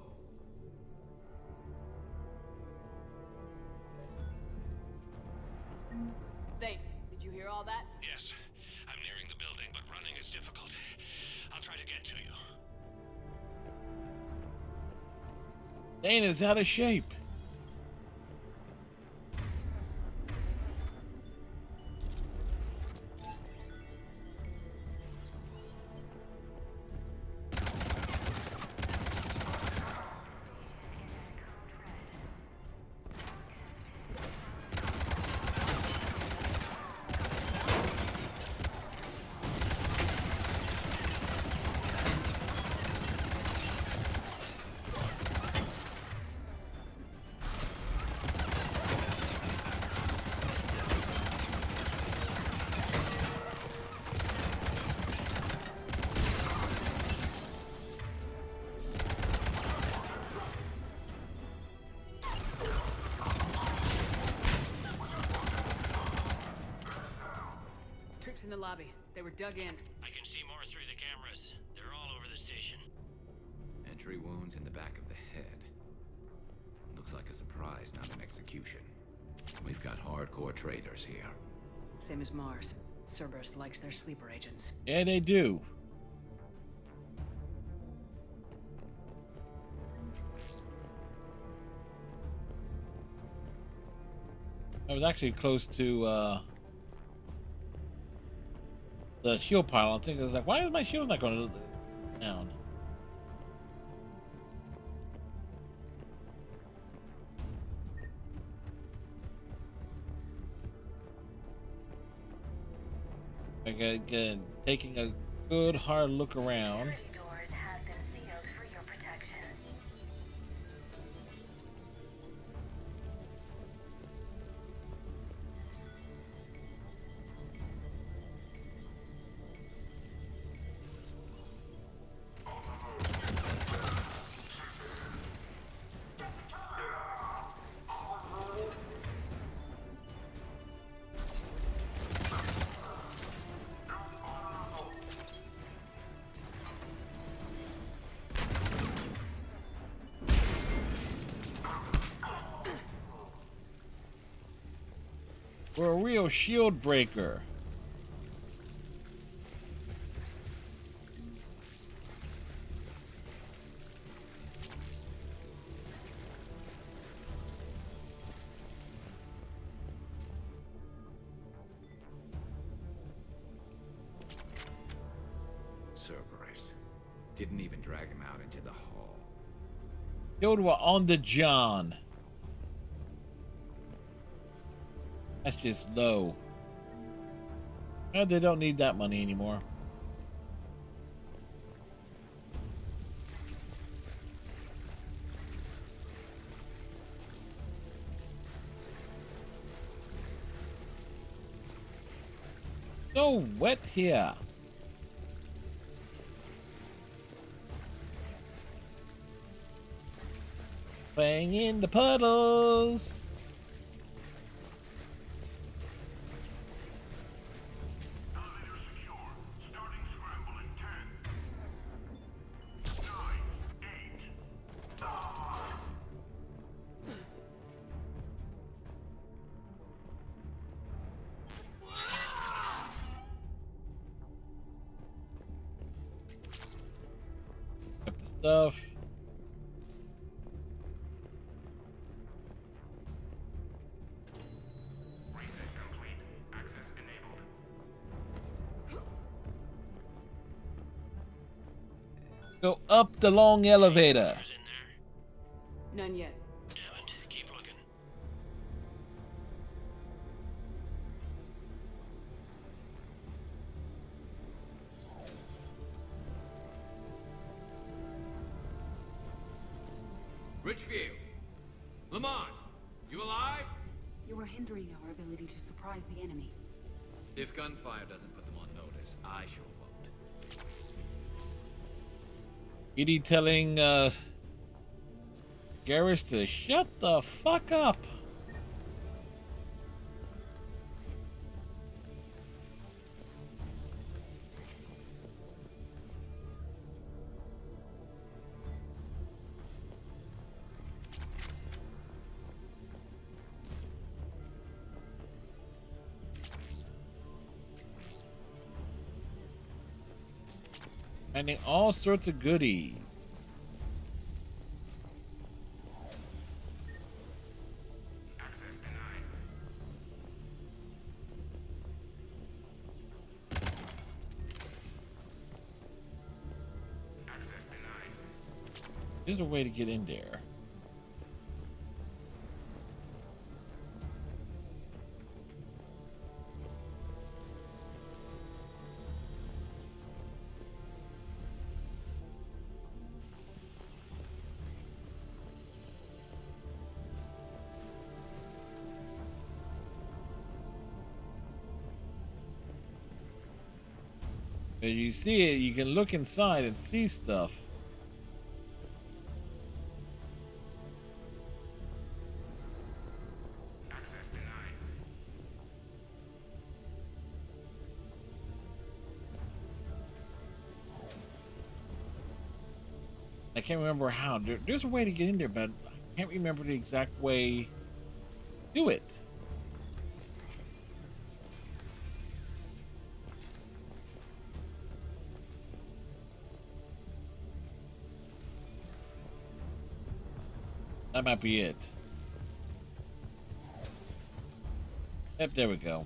S2: you hear all that?
S18: Yes, I'm nearing the building, but running is difficult. I'll try to get to you.
S1: Dana's out of shape.
S14: Troops in the lobby. They were dug in.
S12: I can see more through the cameras. They're all over the station.
S22: Entry wounds in the back of the head. Looks like a surprise, not an execution. We've got hardcore traitors here.
S14: Same as Mars. Cerberus likes their sleeper agents.
S1: Yeah, they do. I was actually close to the shield pile. I think I was like, why is my shield not going down? Again, taking a good hard look around. We're a real shield breaker.
S22: Cerberus. Didn't even drag him out into the hall.
S1: Killed were on the John. That's just low. Oh, they don't need that money anymore. So wet here. Playing in the puddles. Got the stuff. Go up the long elevator.
S14: None yet.
S12: Damn it. Keep looking.
S10: Richfield! Lamont! You alive?
S11: You are hindering our ability to surprise the enemy.
S10: If gunfire doesn't put them on notice, I sure won't.
S1: Edie telling Garrus to shut the fuck up. Finding all sorts of goodies. There's a way to get in there. As you see it, you can look inside and see stuff. I can't remember how. There's a way to get in there, but I can't remember the exact way to do it. That might be it. Yep, there we go.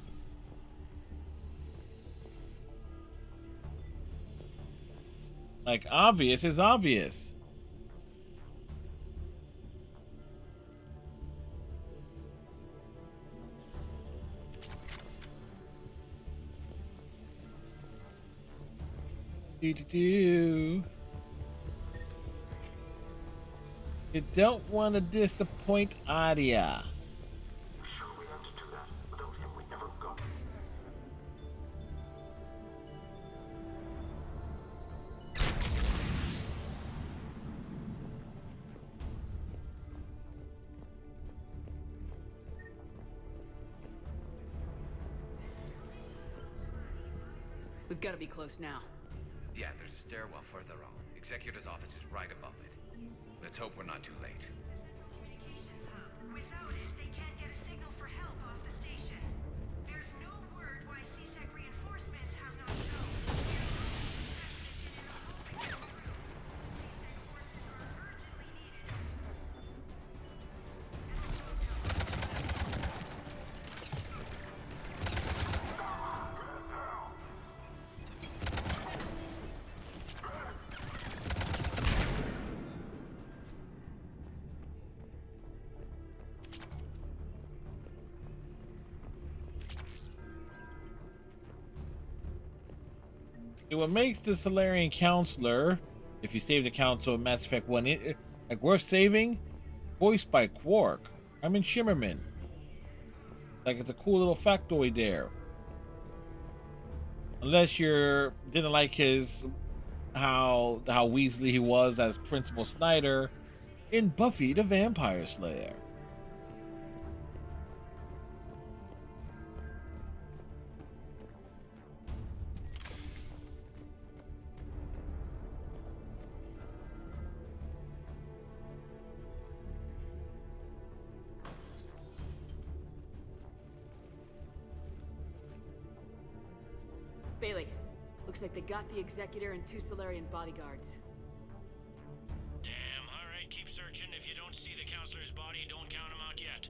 S1: Like, obvious is obvious. You don't want to disappoint Adia.
S7: Sure we have to do that. Without him, we never go.
S14: We've got to be close now.
S22: Yeah, there's a stairwell further on. Executor's office is right above it. Let's hope we're not too late.
S2: Without it, they can't get a signal for help off the station. There's no word why CSEC reinforcements have not shown. There's no transmission in the whole CSEC forces are urgently needed.
S1: What makes the Solarian counselor, if you save the council in Mass Effect 1, like worth saving, voiced by Quark. I'm in Shimmerman. Like, it's a cool little factoid there. Unless you didn't like how Weasley he was as Principal Snyder in Buffy the Vampire Slayer.
S14: Bailey, looks like they got the Executor and 2 Solarian bodyguards.
S12: Damn, alright, keep searching. If you don't see the counselor's body, don't count him out yet.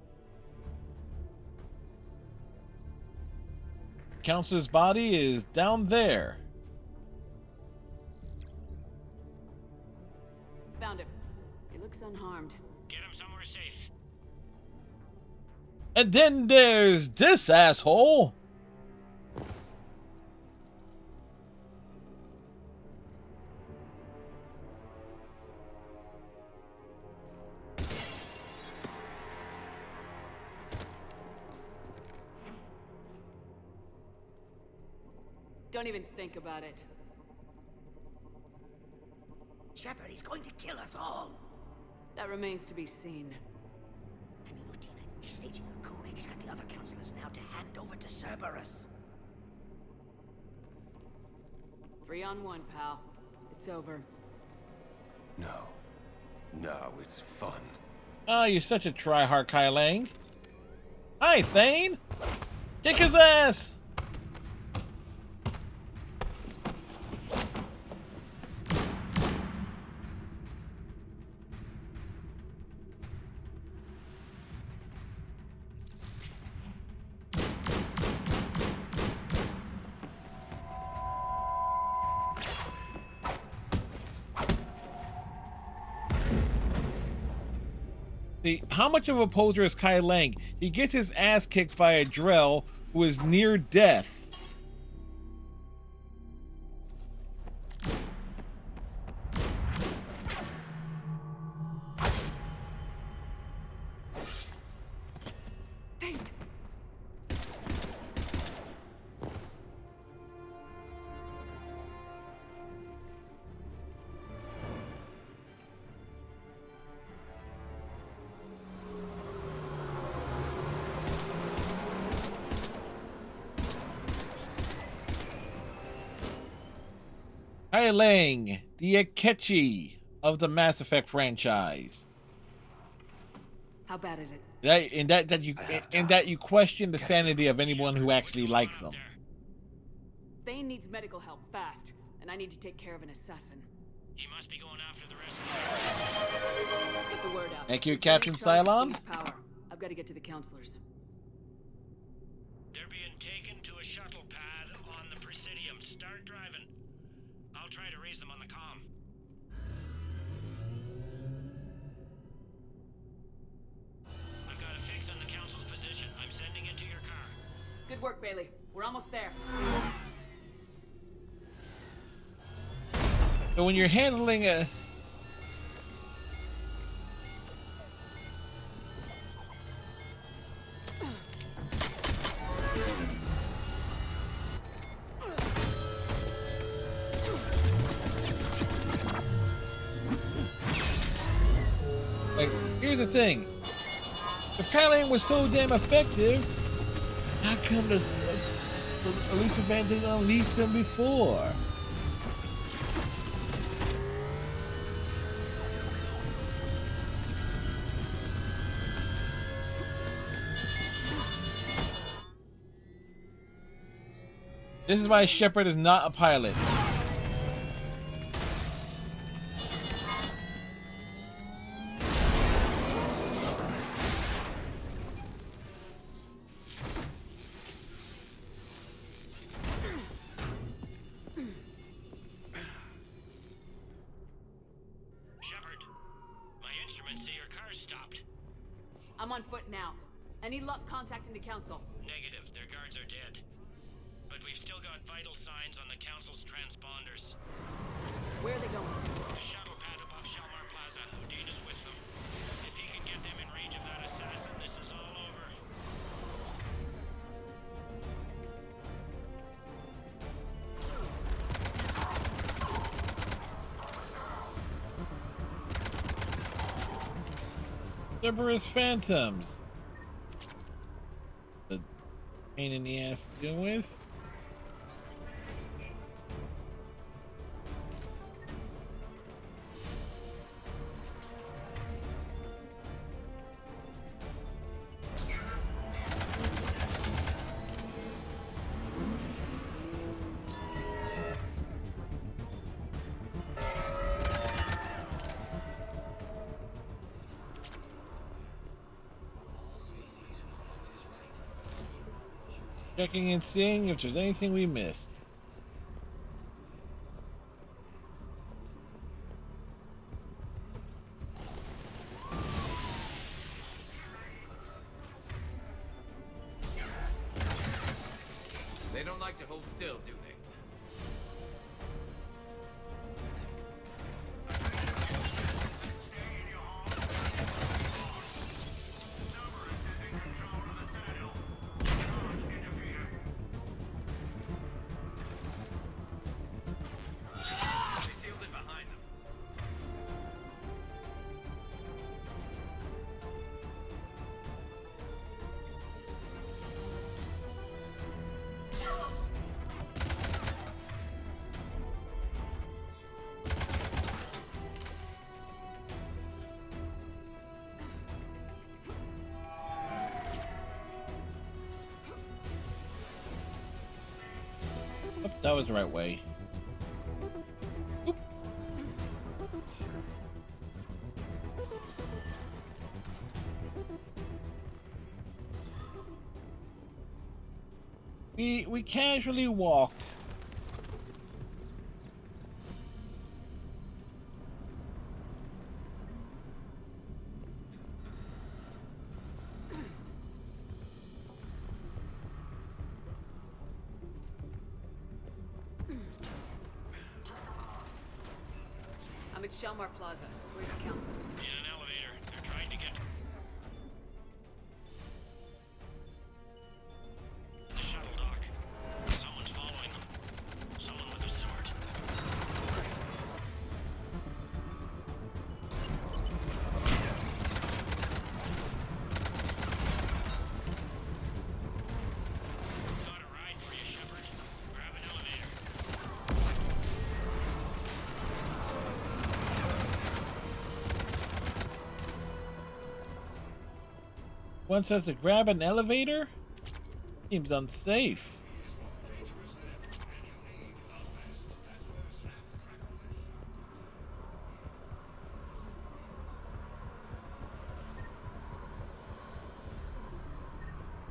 S1: Counselor's body is down there.
S14: Found him. He looks unharmed.
S12: Get him somewhere safe.
S1: And then there's this asshole.
S14: Don't even think about it.
S15: Shepard, he's going to kill us all.
S14: That remains to be seen.
S15: I mean, Lieutenant, he's staging a coup. He's got the other counselors now to hand over to Cerberus.
S14: 3 on 1, pal. It's over.
S21: No, it's fun.
S1: Oh, you're such a try-hard, Kai Lang. Hi, Thane. Kick his ass. See, how much of a poser is Kai Lang? He gets his ass kicked by a Drell who is near death. Kai Lang, the Akechi of the Mass Effect franchise.
S14: How bad is it?
S1: That you question the sanity of anyone who actually likes them.
S14: Thane needs medical help fast, and I need to take care of an assassin.
S12: He must be going after the rest of
S14: Get the word out.
S1: Thank you,
S14: The
S1: Captain
S14: Jane's trying to
S1: Cylon.
S14: seize power. I've got to get to the counselors.
S12: They're being taken to a shuttle pad on the Presidium. Start driving. I'll try to raise them on the comm. I've got a fix on the Council's position. I'm sending it to your car.
S14: Good work, Bailey. We're almost there.
S1: So when you're handling a... Like, here's the thing. If Kai Lang was so damn effective, how come the elusive man didn't unleash him before? This is why Shepard is not a pilot.
S12: Shepard, my instruments say your car's stopped.
S14: I'm on foot now. Any luck contacting the council?
S12: Negative, their guards are dead. But we've still got vital signs on the Council's transponders.
S14: Where are they going?
S12: The shuttle pad above Shalmar Plaza. Udina's with them. If he can get them in range of that assassin, this is all over.
S1: Cerberus Phantoms. The pain in the ass to deal with. Checking and seeing if there's anything we missed.
S10: They don't like to hold still, do they?
S1: Oh, that was the right way. Oop. We casually walk.
S14: I'm at Shelmar Plaza. Where's the council?
S18: In an elevator. They're trying to get the shuttle dock. Someone's following them. Someone with a sword. Got a ride for you, Shepard. Grab an elevator.
S1: One says to grab an elevator? Seems unsafe.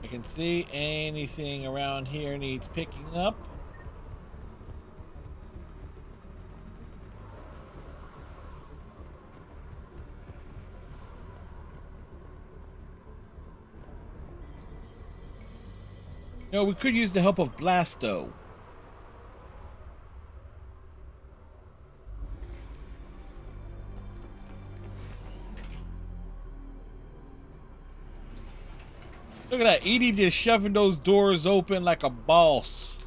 S1: I can see anything around here needs picking up. No, we could use the help of Blasto. Look at that, Edie just shoving those doors open like a boss.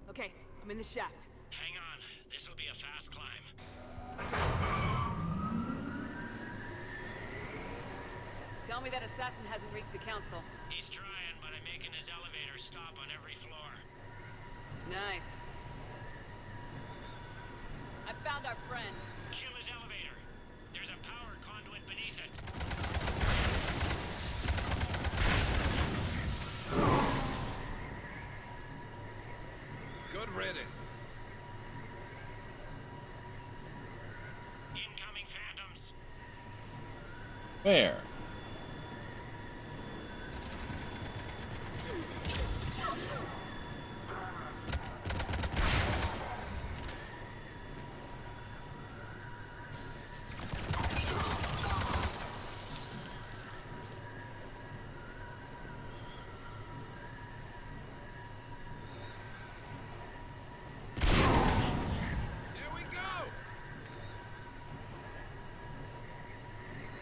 S14: Okay, I'm in the shaft.
S18: Hang on. This'll be a fast climb.
S14: Tell me that assassin hasn't reached the council.
S18: He's trying, but I'm making his elevator stop on every floor.
S14: Nice. I found our friend.
S18: Kill his elevator. There's a power conduit beneath it.
S5: Good riddance.
S18: Incoming phantoms.
S1: Where?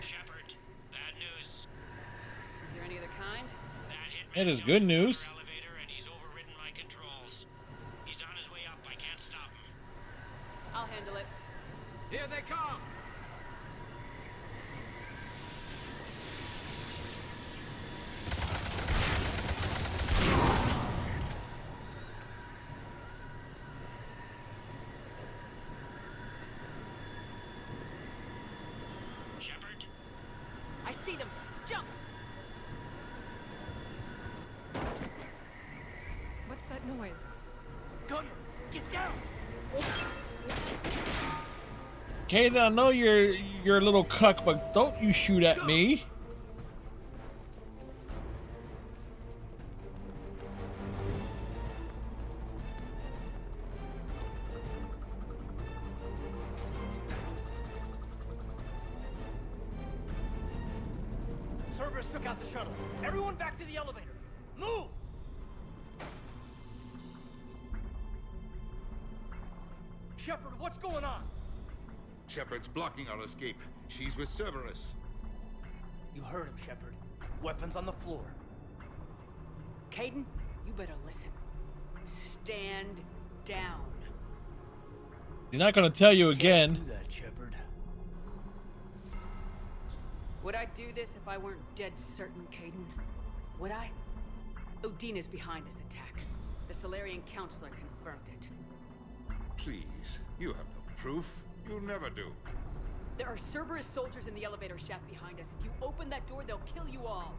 S18: Shepard, bad news.
S14: Is there any other kind?
S18: That hitman
S1: That is
S18: jumped
S1: good
S18: into
S1: news.
S18: our elevator and he's overridden my controls. He's on his way up. I can't stop him.
S14: I'll handle it.
S17: Here they come!
S18: Shepard,
S14: I see them. Jump!
S16: What's that noise?
S17: Gunner, get down!
S1: Kaden, I know you're a little cuck, but don't you shoot at me.
S12: Cerberus took out the shuttle. Everyone back to the elevator. Move! Shepard, what's going on?
S5: Shepard's blocking our escape. She's with Cerberus.
S12: You heard him, Shepard. Weapons on the floor.
S14: Caden, you better listen. Stand down.
S1: He's not going to tell you again.
S12: Do that, Shepard.
S14: Would I do this if I weren't dead certain, Caden? Would I? Odin is behind this attack. The Solarian Counselor confirmed it.
S5: Please, you have no proof. You'll never do.
S14: There are Cerberus soldiers in the elevator shaft behind us. If you open that door, they'll kill you all.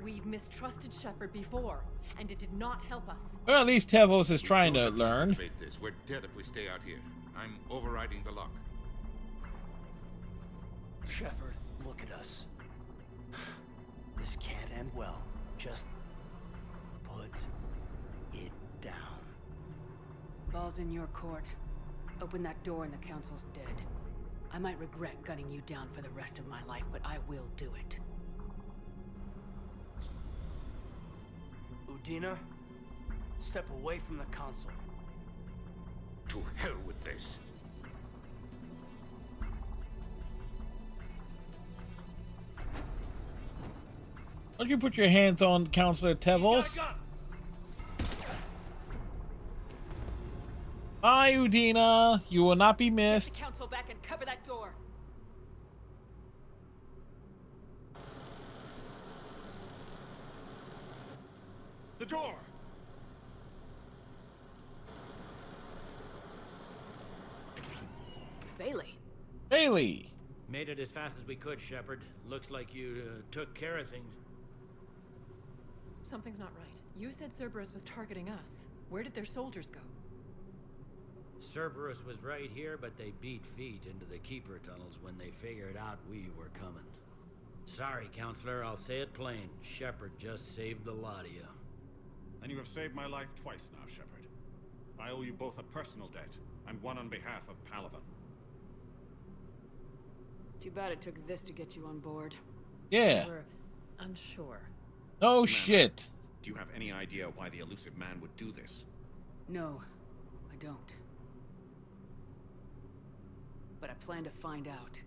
S16: We've mistrusted Shepard before, and it did not help us.
S1: Well, at least Tevos is trying to learn.
S5: Debate this. We're dead if we stay out here. I'm overriding the lock.
S12: Shepard, look at us. This can't end well. Just put it down.
S14: Ball's in your court. Open that door and the Council's dead. I might regret gunning you down for the rest of my life, but I will do it.
S8: Udina, step away from the console.
S20: To hell with this.
S1: Don't you put your hands on Counselor Tevos? Bye, Udina. You will not be missed.
S4: Get the council back and cover that door.
S20: The door!
S14: Bailey.
S1: Bailey!
S12: Made it as fast as we could, Shepard. Looks like you took care of things.
S16: Something's not right. You said Cerberus was targeting us. Where did their soldiers go?
S12: Cerberus was right here, but they beat feet into the Keeper tunnels when they figured out we were coming. Sorry, Counselor, I'll say it plain. Shepard just saved the lot of you.
S20: And you have saved my life twice now, Shepard. I owe you both a personal debt, and one on behalf of Palaven.
S14: Too bad it took this to get you on board.
S1: Yeah.
S16: We're unsure.
S1: Oh,
S20: Commander,
S1: shit.
S20: Do you have any idea why the elusive man would do this?
S14: No, I don't. But I plan to find out.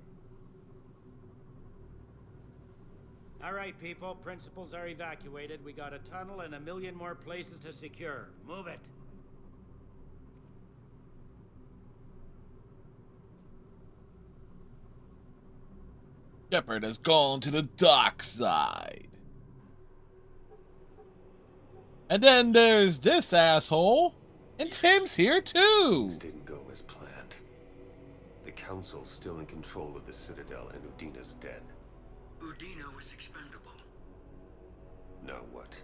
S12: All right, people. Principals are evacuated. We got a tunnel and 1 million more places to secure. Move it.
S1: Shepard has gone to the dark side. And then there's this asshole. And Tim's here too.
S23: Things didn't go as planned. The Council's still in control of the Citadel and Udina's dead.
S18: Udina was expendable.
S23: Now what?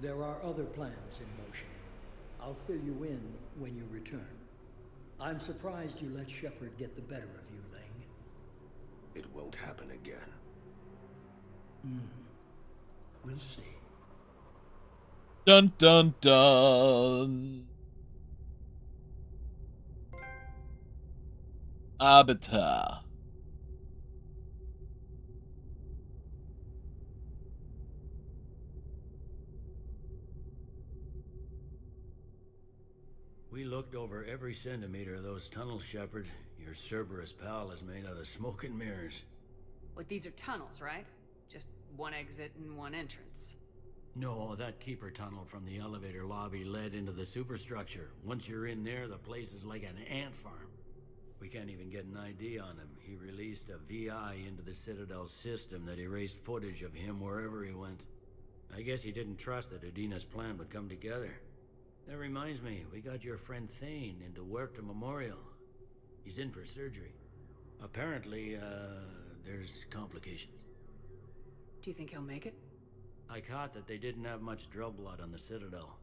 S24: There are other plans in motion. I'll fill you in when you return. I'm surprised you let Shepard get the better of you, Ling.
S23: It won't happen again.
S24: We'll see.
S1: Dun dun dun. Arbiter.
S12: We looked over every centimeter of those tunnels, Shepard. Your Cerberus pal is made out of smoke and mirrors.
S14: Wait, these are tunnels, right? Just one exit and one entrance.
S12: No, that Keeper tunnel from the elevator lobby led into the superstructure. Once you're in there, the place is like an ant farm. We can't even get an ID on him. He released a VI into the Citadel system that erased footage of him wherever he went. I guess he didn't trust that Udina's plan would come together. That reminds me, we got your friend Thane into Huerta Memorial. He's in for surgery. Apparently, there's complications.
S14: Do you think he'll make it?
S12: I caught that they didn't have much drill blood on the Citadel.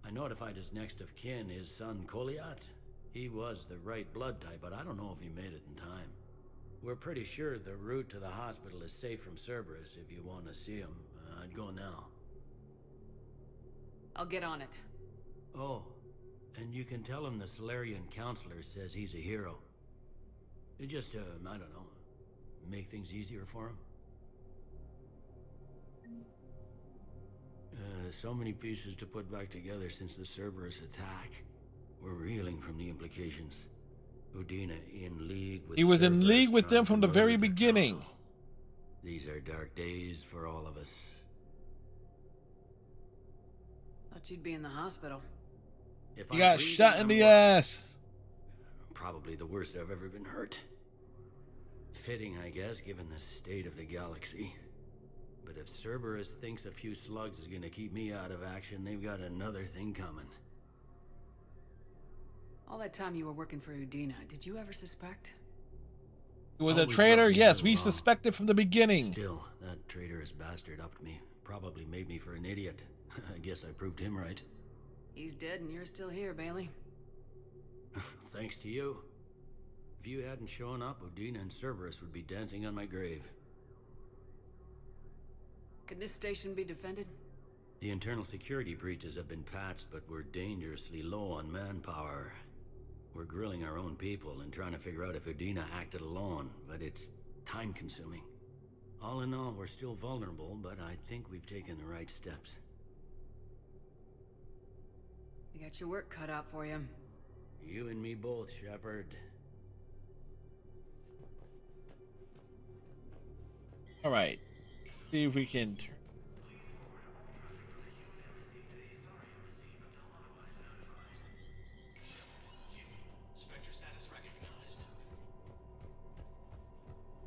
S12: I notified his next of kin, his son Koliat. He was the right blood type, but I don't know if he made it in time. We're pretty sure the route to the hospital is safe from Cerberus if you want to see him. I'd go now.
S14: I'll get on it.
S12: Oh, and you can tell him the Solarian counselor says he's a hero. It just, I don't know, make things easier for him. So many pieces to put back together since the Cerberus attack. We're reeling from the implications. Udina in league with
S1: He was in
S12: Cerberus
S1: league with
S12: trying
S1: them from
S12: to
S1: the very
S12: murder the
S1: beginning.
S12: council. These are dark days for all of us.
S14: Thought you'd be in the hospital.
S12: If
S1: He
S12: I'm
S1: got
S12: breathing,
S1: shot in
S12: I'm
S1: the
S12: lucky.
S1: ass.
S12: Probably the worst I've ever been hurt. Fitting, I guess, given the state of the galaxy. But if Cerberus thinks a few slugs is gonna keep me out of action, they've got another thing coming.
S14: All that time you were working for Udina, did you ever suspect?
S1: He was a
S12: Always
S1: traitor.
S12: rubbed me
S1: Yes,
S12: the
S1: we
S12: wrong.
S1: suspected from the beginning.
S12: Still, that traitorous bastard upped me. Probably made me for an idiot. I guess I proved him right.
S14: He's dead and you're still here, Bailey.
S12: Thanks to you. If you hadn't shown up, Udina and Cerberus would be dancing on my grave.
S14: Could this station be defended?
S12: The internal security breaches have been patched, but we're dangerously low on manpower. We're grilling our own people and trying to figure out if Udina acted alone, but it's time-consuming. All in all, we're still vulnerable, but I think we've taken the right steps.
S14: You got your work cut out for you.
S12: You and me both, Shepard.
S1: All right. See if we can turn.
S18: Spectre status recognized.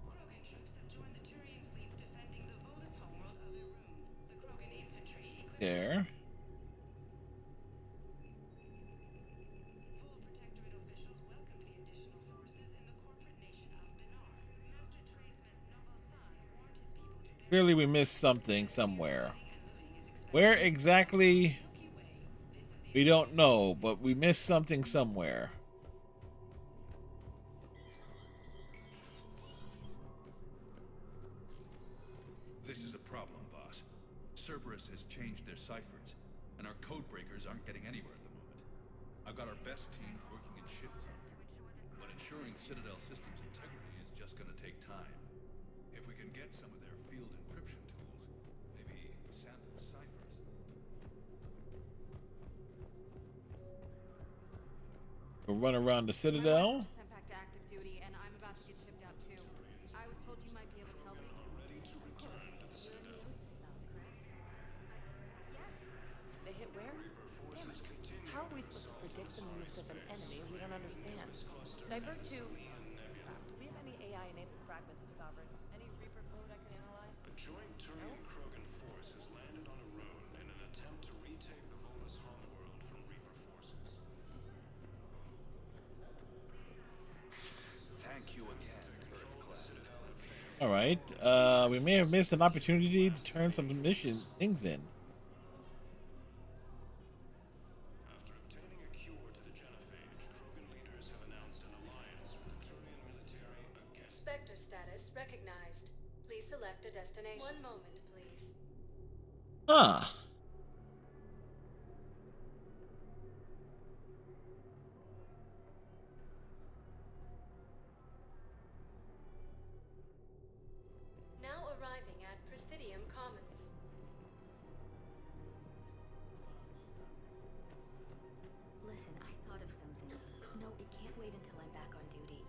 S2: Krogan troops have joined the Turian fleets defending the Volus homeworld of Irun. The Krogan infantry equipped
S1: There.
S2: Full Protectorate officials welcomed the additional forces in the corporate nation of Benar. Master tradesman Noval Sai warned his people to bear
S1: Clearly, we missed something somewhere. Where exactly? We don't know, but we missed something somewhere.
S3: This is a problem, boss. Cerberus has changed their ciphers, and our code breakers aren't getting anywhere at the moment. I've got our best teams working in shifts out here, but ensuring Citadel systems integrity is just going to take time. If we can get some of their field encryption tools, maybe sample ciphers.
S1: We'll run around the Citadel.
S9: Sent back to active duty, and I'm about to get shipped out too. I was told you might be able to help me. Of course. You're in the Otis spells, correct? Yes. They hit where? Damn it. How are we supposed to predict the moves of an enemy we don't understand? Sniper 2. Do we have any AI-enabled fragments of Sovereign? Any Reaper code I can analyze?
S7: A joint Turian-Krogan force has landed on Arun in an attempt to retake the Volus homeworld from Reaper forces.
S3: Thank you again, Earthclad.
S1: All right. We may have missed an opportunity to turn some mission things in.
S7: After obtaining a cure to the genophage, Krogan leaders have announced an alliance with the Turian military against...
S2: Spectre status recognized. Please select a destination. One moment, please.
S1: Ah.
S2: Now arriving at Presidium Commons.
S4: Listen, I thought of something. No, it can't wait until I'm back on duty.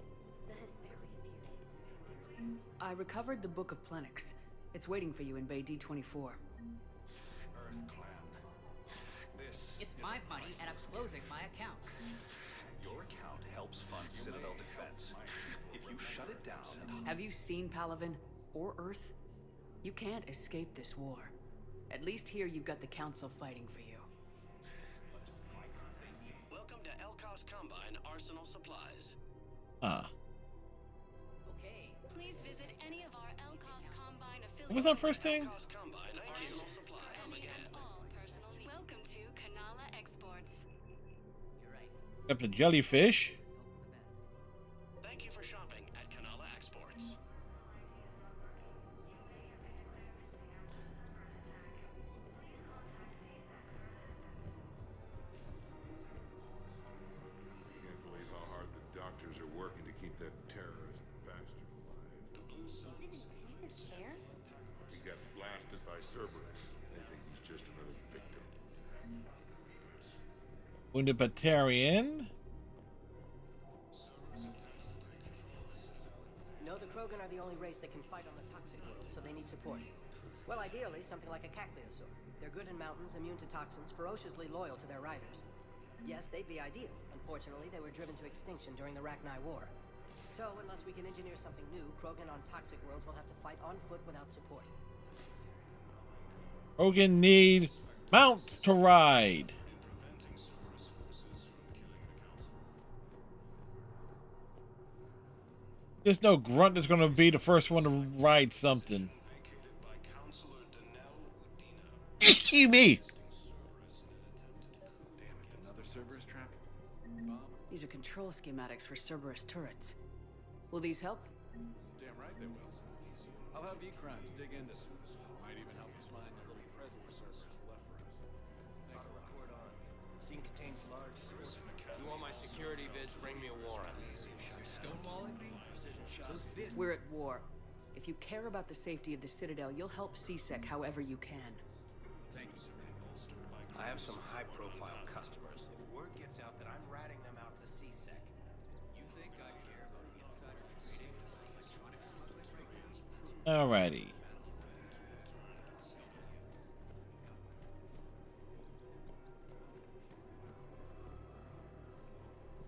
S4: The Hesperian period.
S14: I recovered the Book of Plenix. It's waiting for you in Bay D24.
S3: EarthClan. This
S10: It's my money, and I'm closing my account.
S3: Your account helps fund Citadel defense. If you shut it down and...
S14: Have you seen Palaven or Earth? You can't escape this war. At least here you've got the Council fighting for you.
S7: Welcome to Elkos Combine Arsenal Supplies.
S1: Ah.
S2: Okay. Please visit any of our Elkos Combine affiliates.
S1: What was that first thing?
S7: Elkos Combine Arsenal Supplies.
S2: Any and all personal needs. Welcome to Kanala Exports.
S1: Up the jellyfish.
S7: Thank you for shopping at Kanala Exports.
S5: Can't believe how hard the doctors are working to keep that terrorist bastard alive.
S9: Is it intensive care?
S5: He got blasted by Cerberus. They think he's just another victim.
S1: Wounded Batarian.
S15: No, the Krogan are the only race that can fight on the toxic world, so they need support. Well, ideally, something like a Cacliosaur. They're good in mountains, immune to toxins, ferociously loyal to their riders. Yes, they'd be ideal. Unfortunately, they were driven to extinction during the Rachni War. So, unless we can engineer something new, Krogan on toxic worlds will have to fight on foot without support.
S1: Krogan need mounts to ride. There's no grunt that's going to be the first one to ride something. Me.
S6: Another Cerberus trap?
S14: These are control schematics for Cerberus turrets. Will these help?
S6: Damn right they will. I'll have E-Crimes dig into them. Might even help us find the little present Cerberus left for us. Thanks a lot.
S8: Scene contains large source. If you want my security vids, bring me a warrant.
S10: You're stonewalling me?
S8: Precision shots.
S10: Those vids.
S14: We're at war. If you care about the safety of the Citadel, you'll help CSEC however you can.
S3: Thank you.
S8: I have some high-profile customers. If word gets out that I'm ratting them out to CSEC, you think I care about insider trading?
S1: Alrighty.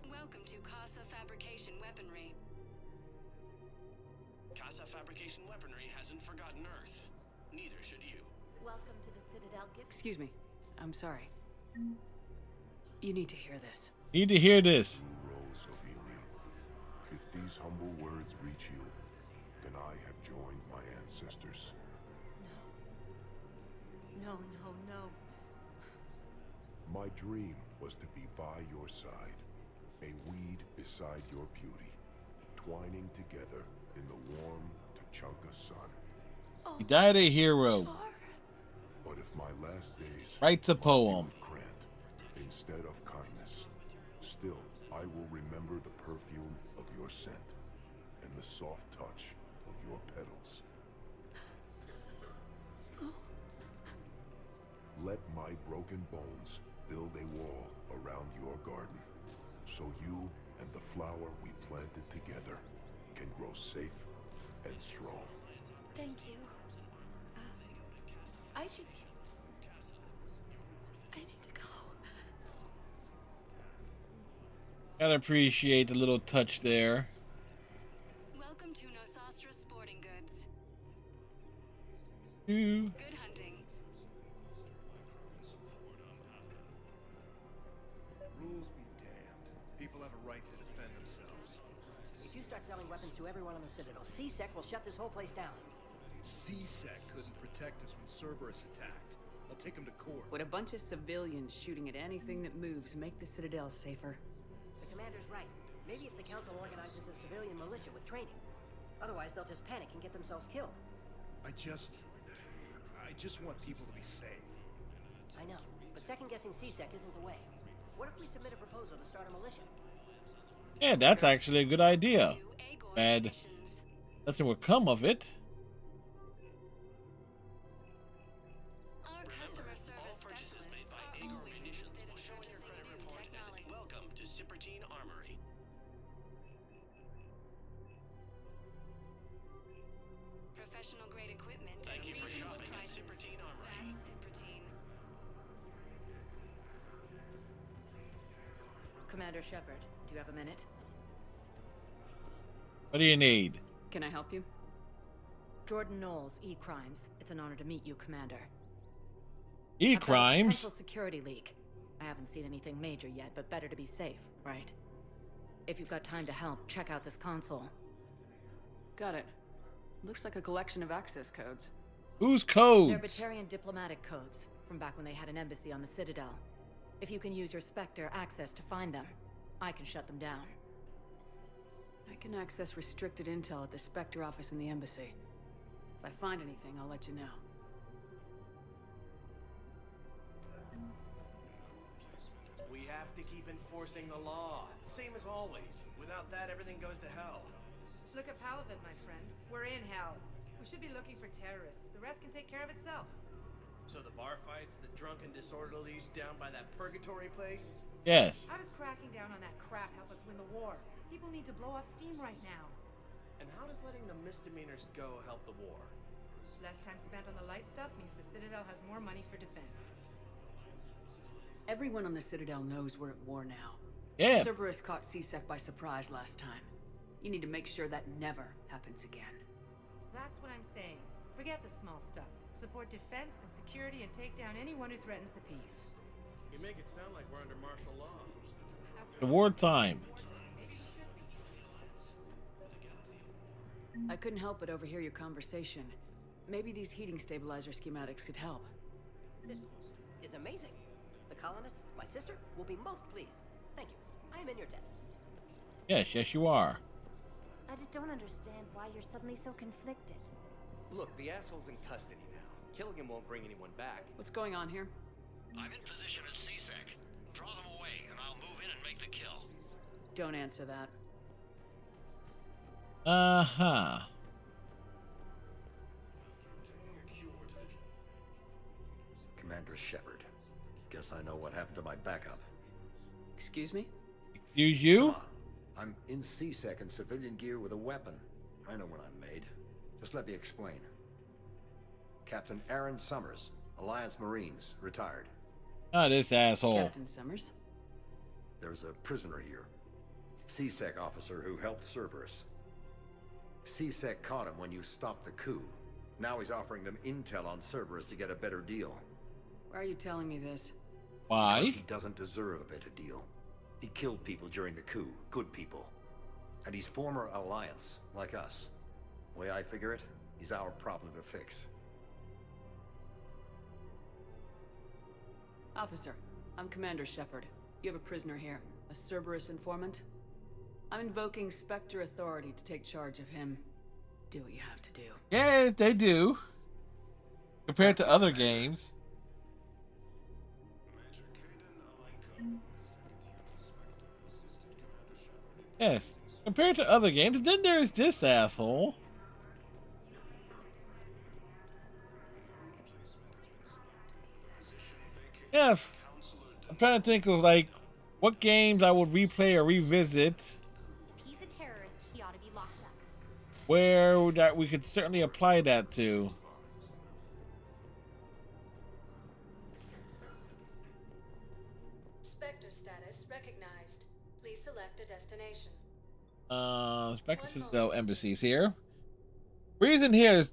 S11: Welcome to Casa Fabrication Weaponry.
S7: Casa Fabrication Weaponry hasn't forgotten Earth. Neither should you.
S4: Welcome to the Citadel gift.
S14: Excuse me. I'm sorry. You need to hear this.
S1: Need to hear this.
S13: Rose of Helium. If these humble words reach you, then I have joined my ancestors.
S4: No, no, no.
S13: My dream was to be by your side, a weed beside your beauty, twining together in the warm Tuchanka sun.
S1: He died a hero.
S13: But if my last days
S1: Writes a poem.
S13: Grant instead of kindness, still I will remember the perfume of your scent and the soft touch of your petals. Let my broken bones build a wall around your garden, so you and the flower we planted together can grow safe and strong.
S4: Thank you. I need to go.
S1: Gotta appreciate the little touch there.
S11: Welcome to Nosastra Sporting Goods.
S1: Ooh.
S11: Good hunting.
S19: Rules be damned. People have a right to defend themselves.
S15: If you start selling weapons to everyone on the Citadel, CSEC will shut this whole place down.
S19: CSEC couldn't protect us when Cerberus attacked. I'll take him to court.
S14: Would a bunch of civilians shooting at anything that moves make the Citadel safer?
S15: The commander's right. Maybe if the council organizes a civilian militia with training. Otherwise, they'll just panic and get themselves killed.
S19: I just want people to be safe.
S15: I know, but second-guessing CSEC isn't the way. What if we submit a proposal to start a militia?
S1: Yeah, that's actually a good idea. And nothing will come of it.
S11: Our customer service specialists are always interested in purchasing new technology.
S7: Welcome to Sippertine Armory.
S11: Professional grade equipment.
S7: Thank
S11: at
S7: you for
S11: reasonable
S7: shopping at
S11: prices.
S7: Sippertine Armory.
S11: That's Sippertine.
S4: Commander Shepard, do you have a minute?
S1: What do you need?
S14: Can I help you?
S4: Jordan Knowles, E-Crimes. It's an honor to meet you, Commander.
S1: E-Crimes?
S4: Potential security leak. I haven't seen anything major yet, but better to be safe, right? If you've got time to help, check out this console.
S14: Got it. Looks like a collection of access codes.
S1: Whose
S4: They're
S1: codes?
S4: Batarian diplomatic codes, from back when they had an embassy on the Citadel. If you can use your Spectre access to find them, I can shut them down.
S14: I can access restricted intel at the Spectre office in the embassy. If I find anything, I'll let you know.
S8: We have to keep enforcing the law. Same as always. Without that, everything goes to hell.
S9: Look at Palavin, my friend. We're in hell. We should be looking for terrorists. The rest can take care of itself.
S8: So the bar fights, the drunken disorderlies down by that purgatory place?
S1: Yes.
S9: How does cracking down on that crap help us win the war? People need to blow off steam right now.
S8: And how does letting the misdemeanors go help the war?
S9: Less time spent on the light stuff means the Citadel has more money for defense.
S14: Everyone on the Citadel knows we're at war now.
S1: Yeah.
S14: Cerberus caught CSEC by surprise last time. You need to make sure that never happens again.
S9: That's what I'm saying. Forget the small stuff. Support defense and security and take down anyone who threatens the peace.
S8: You make it sound like we're under martial law.
S1: The wartime.
S14: I couldn't help but overhear your conversation. Maybe these heating stabilizer schematics could help.
S15: This is amazing. The colonists, my sister, will be most pleased. Thank you. I am in your debt.
S1: Yes, you are.
S4: I just don't understand why you're suddenly so conflicted.
S8: Look, the asshole's in custody now. Killing him won't bring anyone back.
S14: What's going on here?
S18: I'm in position at CSEC. Draw them away, and I'll move in and make the kill.
S14: Don't answer that.
S1: Uh-huh.
S22: Commander Shepard,
S16: Guess I know what happened to my backup.
S14: Excuse me?
S1: Excuse you?
S16: Come on. I'm in CSEC in civilian gear with a weapon. I know what I'm made. Just let me explain. Captain Aaron Summers, Alliance Marines, retired.
S1: Ah, this asshole.
S14: Captain Summers?
S16: There's a prisoner here. CSEC officer who helped Cerberus. CSEC caught him when you stopped the coup. Now he's offering them intel on Cerberus to get a better deal.
S14: Why are you telling me this?
S1: Why?
S16: Because he doesn't deserve a better deal. He killed people during the coup, good people. And he's former Alliance, like us. The way I figure it, he's our problem to fix.
S14: Officer, I'm Commander Shepard. You have a prisoner here, a Cerberus informant. I'm invoking Spectre authority to take charge of him. Do what you have to do.
S1: Yeah, they do. Compared to other games. Yes. Compared to other games, then there's this asshole. Yeah. I'm trying to think of like what games I would replay or revisit
S2: If he's a terrorist, he ought to be locked up.
S1: where that we could certainly apply that to.
S11: Spectre status recognized. Please select a destination.
S1: Spectre Citadel embassies here. Reason here is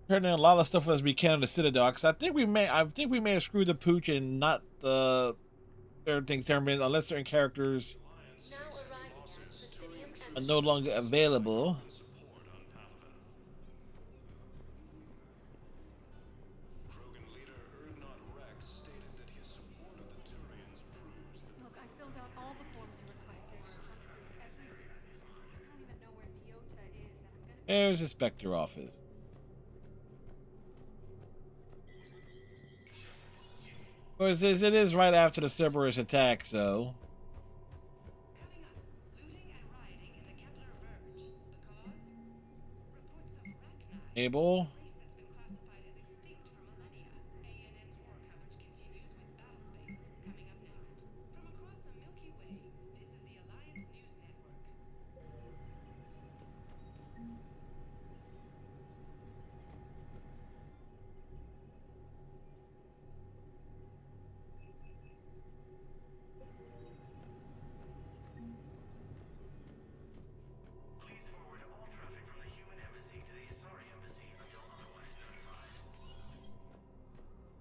S1: turning a lot of stuff as we can on the Citadel, because I think we may have screwed the pooch and not certain things determined unless certain characters
S11: Now arriving at Presidium
S1: are no longer available.
S9: Look, I filled out all the forms you requested. Everything. I don't even know where Neota is, and I'm gonna.
S1: There's the Spectre office. Of course, it is right after the Cerberus attack, so. Able.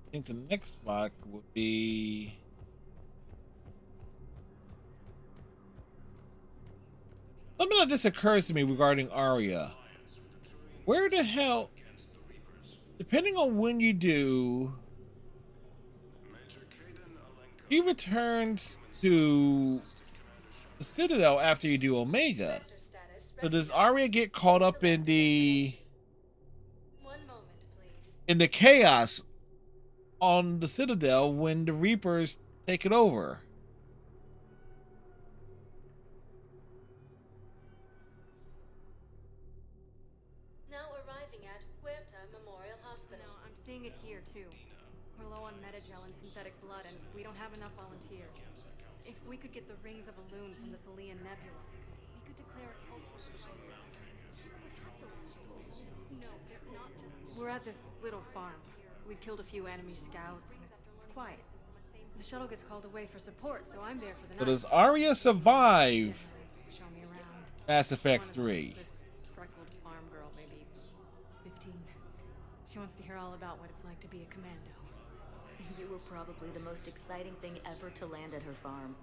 S1: I think the next spot would be something that just occurs to me regarding Arya. Where the hell, depending on when you do, he returns to the Citadel after you do Omega. So does Arya get caught up in the chaos on the Citadel when the Reapers take it over?
S11: Now arriving at Huerta Memorial Hospital.
S9: No, I'm seeing it here too. We're low on metagel and synthetic blood, and we don't have enough volunteers. If we could get the rings of Elune from the Salian Nebula, we could declare a cultural crisis. No, they're not just. We're at this little farm. We killed a few enemy scouts, and it's quiet. The shuttle gets called away for support, so I'm there for the
S1: So
S9: night.
S1: does Arya survive
S9: Show me around.
S1: Mass Effect 3?
S9: This freckled farm girl, maybe 15. She wants to hear all about what it's like to be a commando.
S4: You were probably the most exciting thing ever to land at her farm.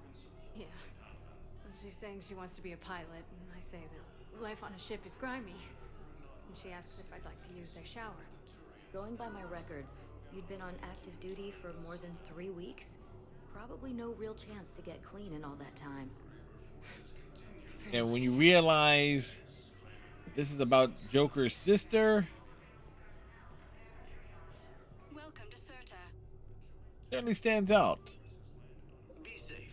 S9: Yeah. Well, she's saying she wants to be a pilot, and I say that life on a ship is grimy. And she asks if I'd like to use their shower.
S4: Going by my records, you'd been on active duty for more than 3 weeks. Probably no real chance to get clean in all that time.
S1: And when you realize that this is about Joker's sister,
S11: Welcome to Serta.
S1: certainly stands out.
S8: Be safe.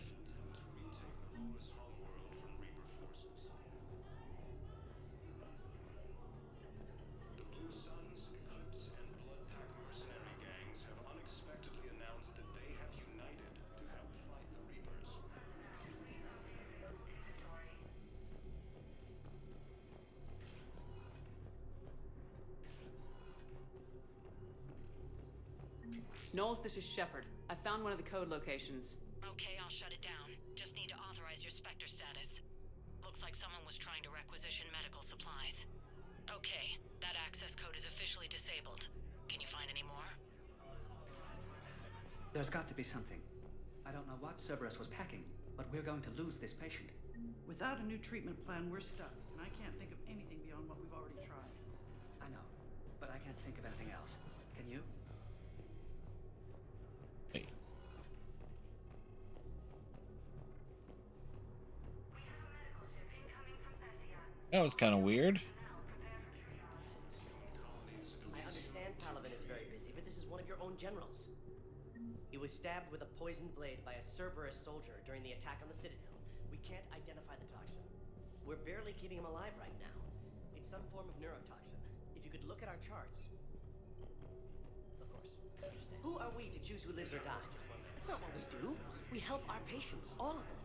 S7: The Blue Suns, Eclipse, and Bloodpack mercenary gangs have unexpectedly announced that they have
S14: Knowles, this is Shepard. I found one of the code locations.
S11: Okay, I'll shut it down. Just need to authorize your Spectre status. Looks like someone was trying to requisition medical supplies. Okay, that access code is officially disabled. Can you find any more?
S17: There's got to be something. I don't know what Cerberus was packing, but we're going to lose this patient.
S20: Without a new treatment plan, we're stuck, and I can't think of anything beyond what we've already tried.
S17: I know, but I can't think of anything else. Can you?
S1: That was kind of weird.
S15: I understand Paladin is very busy, but this is one of your own generals. He was stabbed with a poisoned blade by a Cerberus soldier during the attack on the Citadel. We can't identify the toxin. We're barely keeping him alive right now. It's some form of neurotoxin. If you could look at our charts. Of course. Who are we to choose who lives or dies? That's not what we do. We help our patients, all of them.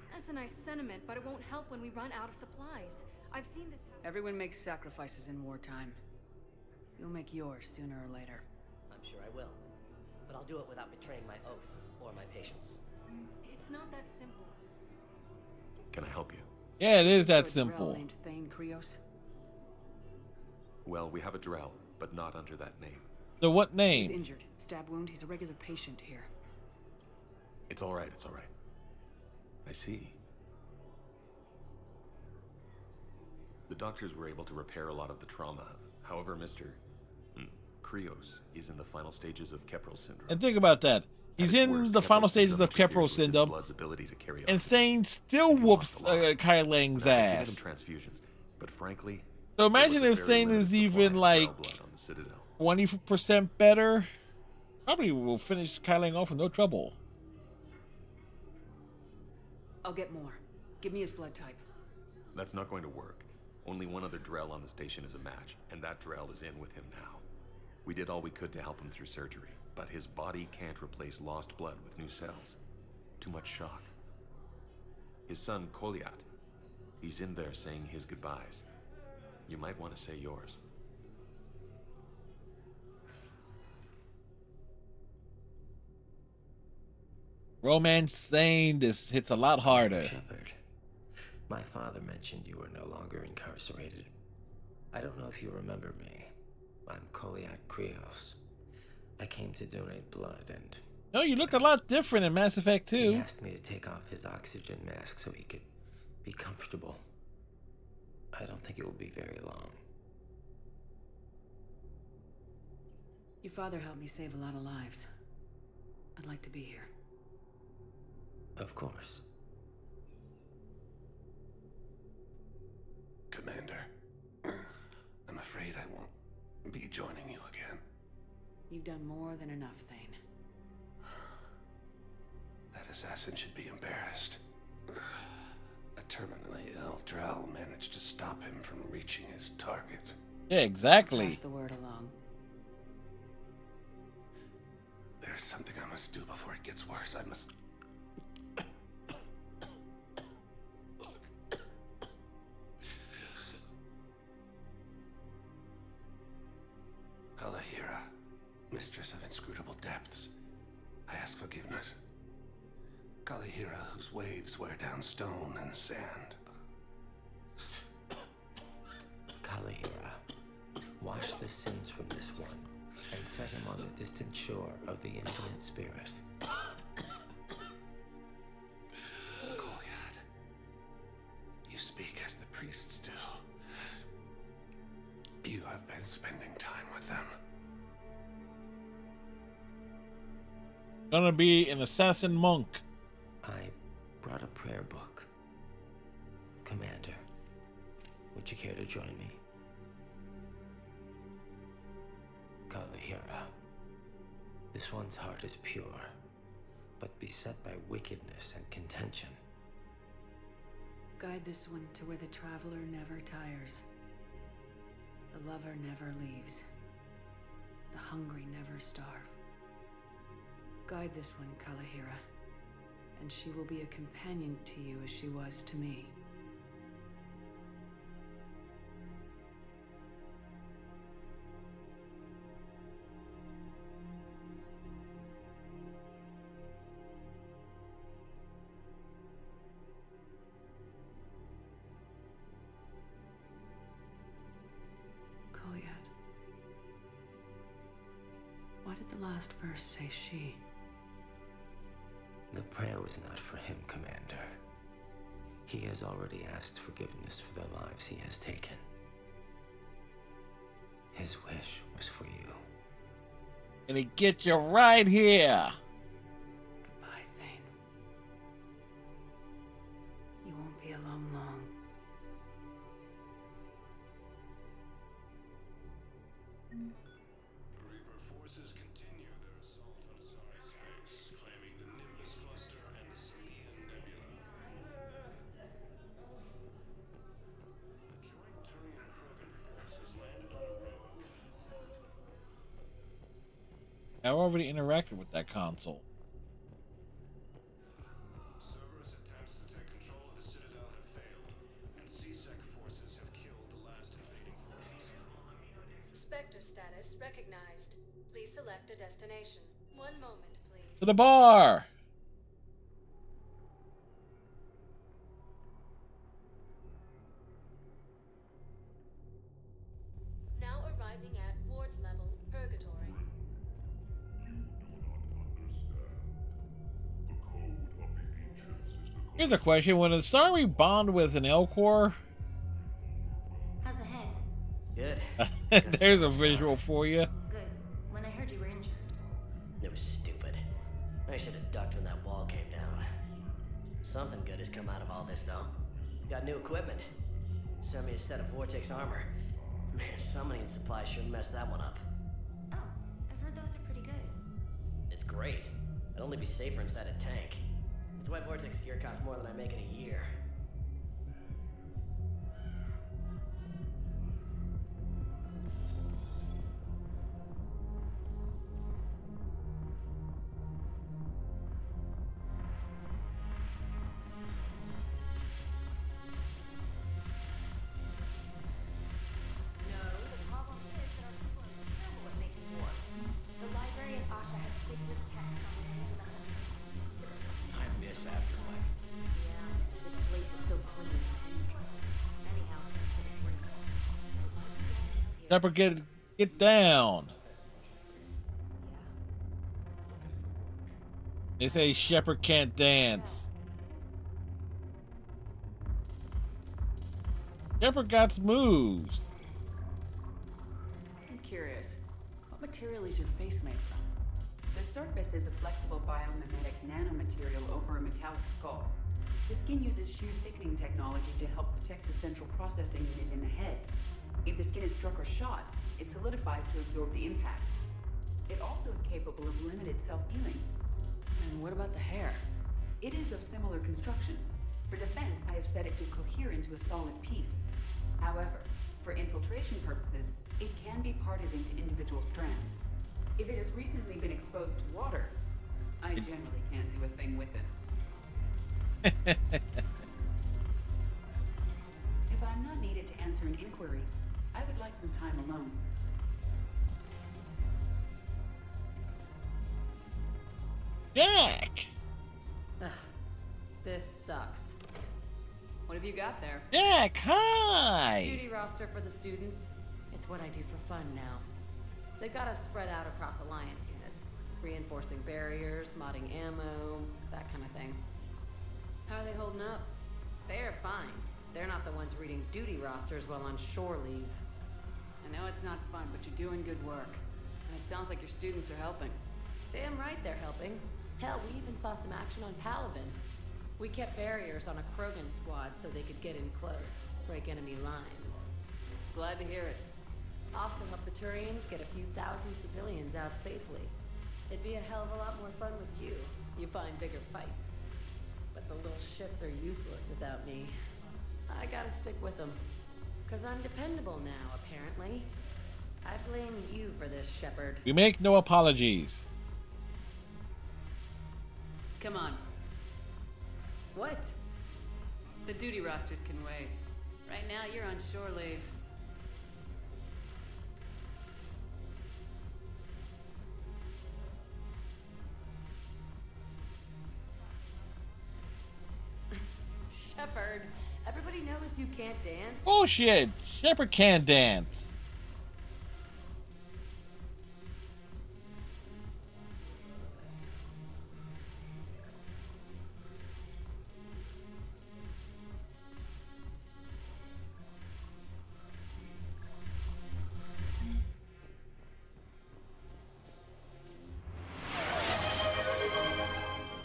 S9: That's a nice sentiment, but it won't help when we run out of supplies. I've seen this happen.
S14: Everyone makes sacrifices in wartime. You'll make yours sooner or later.
S15: I'm sure I will. But I'll do it without betraying my oath or my patients.
S9: It's not that simple.
S23: Can I help you?
S1: Yeah, it is that
S14: So a
S1: simple.
S14: Drell named Thane Krios?
S23: Well, we have a Drell, but not under that name.
S1: So what
S14: He's
S1: name?
S14: injured. Stab wound. He's a regular patient here.
S23: It's all right, it's all right. I see. The doctors were able to repair a lot of the trauma. However, Mr. Krios is in the final stages of Keprel syndrome.
S1: And think about that. He's in the final stages of Keprel syndrome,
S23: Blood's ability to carry
S1: and
S23: oxygen.
S1: Thane still whoops Kai Lang's
S23: Now, I've given
S1: ass.
S23: him transfusions, but frankly,
S1: So imagine
S23: there was
S1: if
S23: a very
S1: Thane is
S23: limited
S1: even
S23: supply of
S1: like
S23: Drell blood on the Citadel.
S1: 20% better. Probably will finish Kai Lang off with no trouble.
S14: I'll get more. Give me his blood type.
S23: That's not going to work. Only one other Drell on the station is a match, and that Drell is in with him now. We did all we could to help him through surgery, but his body can't replace lost blood with new cells. Too much shock. His son, Koliat, he's in there saying his goodbyes. You might want to say yours.
S1: Romance Thane, this hits a lot harder.
S21: Shepard, my father mentioned you were no longer incarcerated. I don't know if you remember me. I'm Koliak Krios. I came to donate blood and...
S1: No, you look a lot different in Mass Effect 2.
S21: He asked me to take off his oxygen mask so he could be comfortable. I don't think it will be very long.
S14: Your father helped me save a lot of lives. I'd like to be here.
S21: Of course.
S23: Commander, I'm afraid I won't be joining you again.
S14: You've done more than enough, Thane.
S23: That assassin should be embarrassed. A terminally ill Drell managed to stop him from reaching his target.
S1: Yeah, exactly.
S14: Pass the word along.
S23: There's something I must do before it gets worse. I must... Kalahira, mistress of inscrutable depths, I ask forgiveness. Kalahira, whose waves wear down stone and sand.
S21: Kalahira, wash the sins from this one and set him on the distant shore of the infinite spirit.
S23: Goliath, you speak as the priests do. You have been spending time with them.
S1: Gonna be an assassin monk.
S21: I brought a prayer book. Commander, would you care to join me? Kalahira, this one's heart is pure, but beset by wickedness and contention.
S14: Guide this one to where the traveler never tires. The lover never leaves. The hungry never starve. Guide this one, Kalahira, and she will be a companion to you as she was to me. did the last verse say she?
S21: The prayer was not for him, Commander. He has already asked forgiveness for the lives he has taken. His wish was for you.
S1: And it gets you right here.
S14: Goodbye, Thane. You won't be alone long.
S7: The Reaper forces continue their assault on Asari space, claiming the Nimbus cluster and the Salian Nebula. A joint Turian-Krogan force has landed on a road.
S1: I already interacted with that console.
S7: Cerberus attempts to take control of the Citadel have failed, and C-Sec forces have killed the last invading forces.
S2: Spectre status recognized. Please select a destination. One moment, please.
S1: To the bar.
S2: Now arriving at ward level, Purgatory.
S1: Here's a question. When Asari bond with an Elcor,
S5: How's the head?
S15: Good.
S1: there's a visual for you.
S5: Good. When I heard you were injured.
S15: It was stupid. I should have ducked when that wall came down. Something good has come out of all this, though. Got new equipment. Sent me a set of Vortex armor. Man, summoning supply shouldn't mess that one up.
S5: Oh, I've heard those are pretty good.
S15: It's great. I'd only be safer inside a tank. That's why Vortex gear costs more than I make in a year.
S4: No, the problem is that our people are terrible at making war. The library at Asha had secret text on the names of the hunters.
S8: I miss Afterlife.
S4: Yeah, this place is so clean it squeaks. Anyhow, thanks for the drink.
S1: Shepard, get down. They say Shepard can't dance. Shepard got moves.
S14: I'm curious. What material is your face made from? The surface is a flexible biomimetic nanomaterial over a metallic skull. The skin uses shear thickening technology to help protect the central processing unit in the head. If the skin is struck or shot, it solidifies to absorb the impact. It also is capable of limited self-healing. And what about the hair? It is of similar construction. For defense, I have set it to cohere into a solid piece. However, for infiltration purposes, it can be parted into individual strands. If it has recently been exposed to water, I generally can't do a thing with it. If I'm not needed to answer an inquiry, I would like some time alone.
S1: Jack!
S14: Ugh, this sucks. What have you got there?
S1: Jack, hi!
S12: Duty roster for the students. It's what I do for fun now. They've got us spread out across Alliance units. Reinforcing barriers, modding ammo, that kind of thing. How are they holding up? They're fine. They're not the ones reading duty rosters while on shore leave.
S14: I know it's not fun, but you're doing good work. And it sounds like your students are helping.
S12: Damn right they're helping. Hell, we even saw some action on Palaven. We kept barriers on a Krogan squad so they could get in close, break enemy lines.
S14: Glad to hear it.
S12: Also help the Turians get a few thousand civilians out safely. It'd be a hell of a lot more fun with you. You find bigger fights. But the little shits are useless without me. I gotta stick with them. 'Cause I'm dependable now, apparently. I blame you for this, Shepard.
S1: We make no apologies.
S14: Come on.
S12: What?
S14: The duty rosters can wait. Right now, you're on shore leave.
S12: Shepard, everybody knows you can't dance.
S1: Bullshit! Shepard can dance.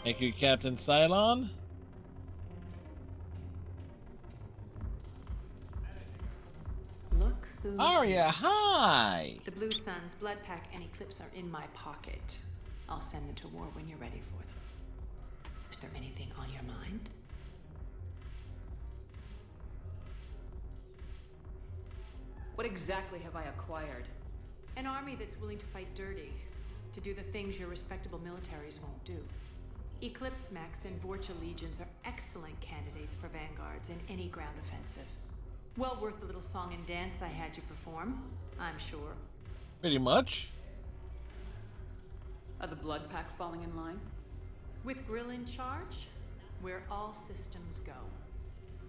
S1: Thank you, Captain Cylon.
S12: Look who's
S1: Arya,
S12: here.
S1: hi!
S12: The Blue Suns, Blood Pack, and Eclipse are in my pocket. I'll send them to war when you're ready for them. Is there anything on your mind?
S14: What exactly have I acquired?
S12: An army that's willing to fight dirty, to do the things your respectable militaries won't do. Eclipse Mechs and Vorcha Legions are excellent candidates for vanguards in any ground offensive. Well worth the little song and dance I had you perform, I'm sure.
S1: Pretty much.
S14: Are the Blood Pack falling in line?
S12: With Grill in charge, where all systems go.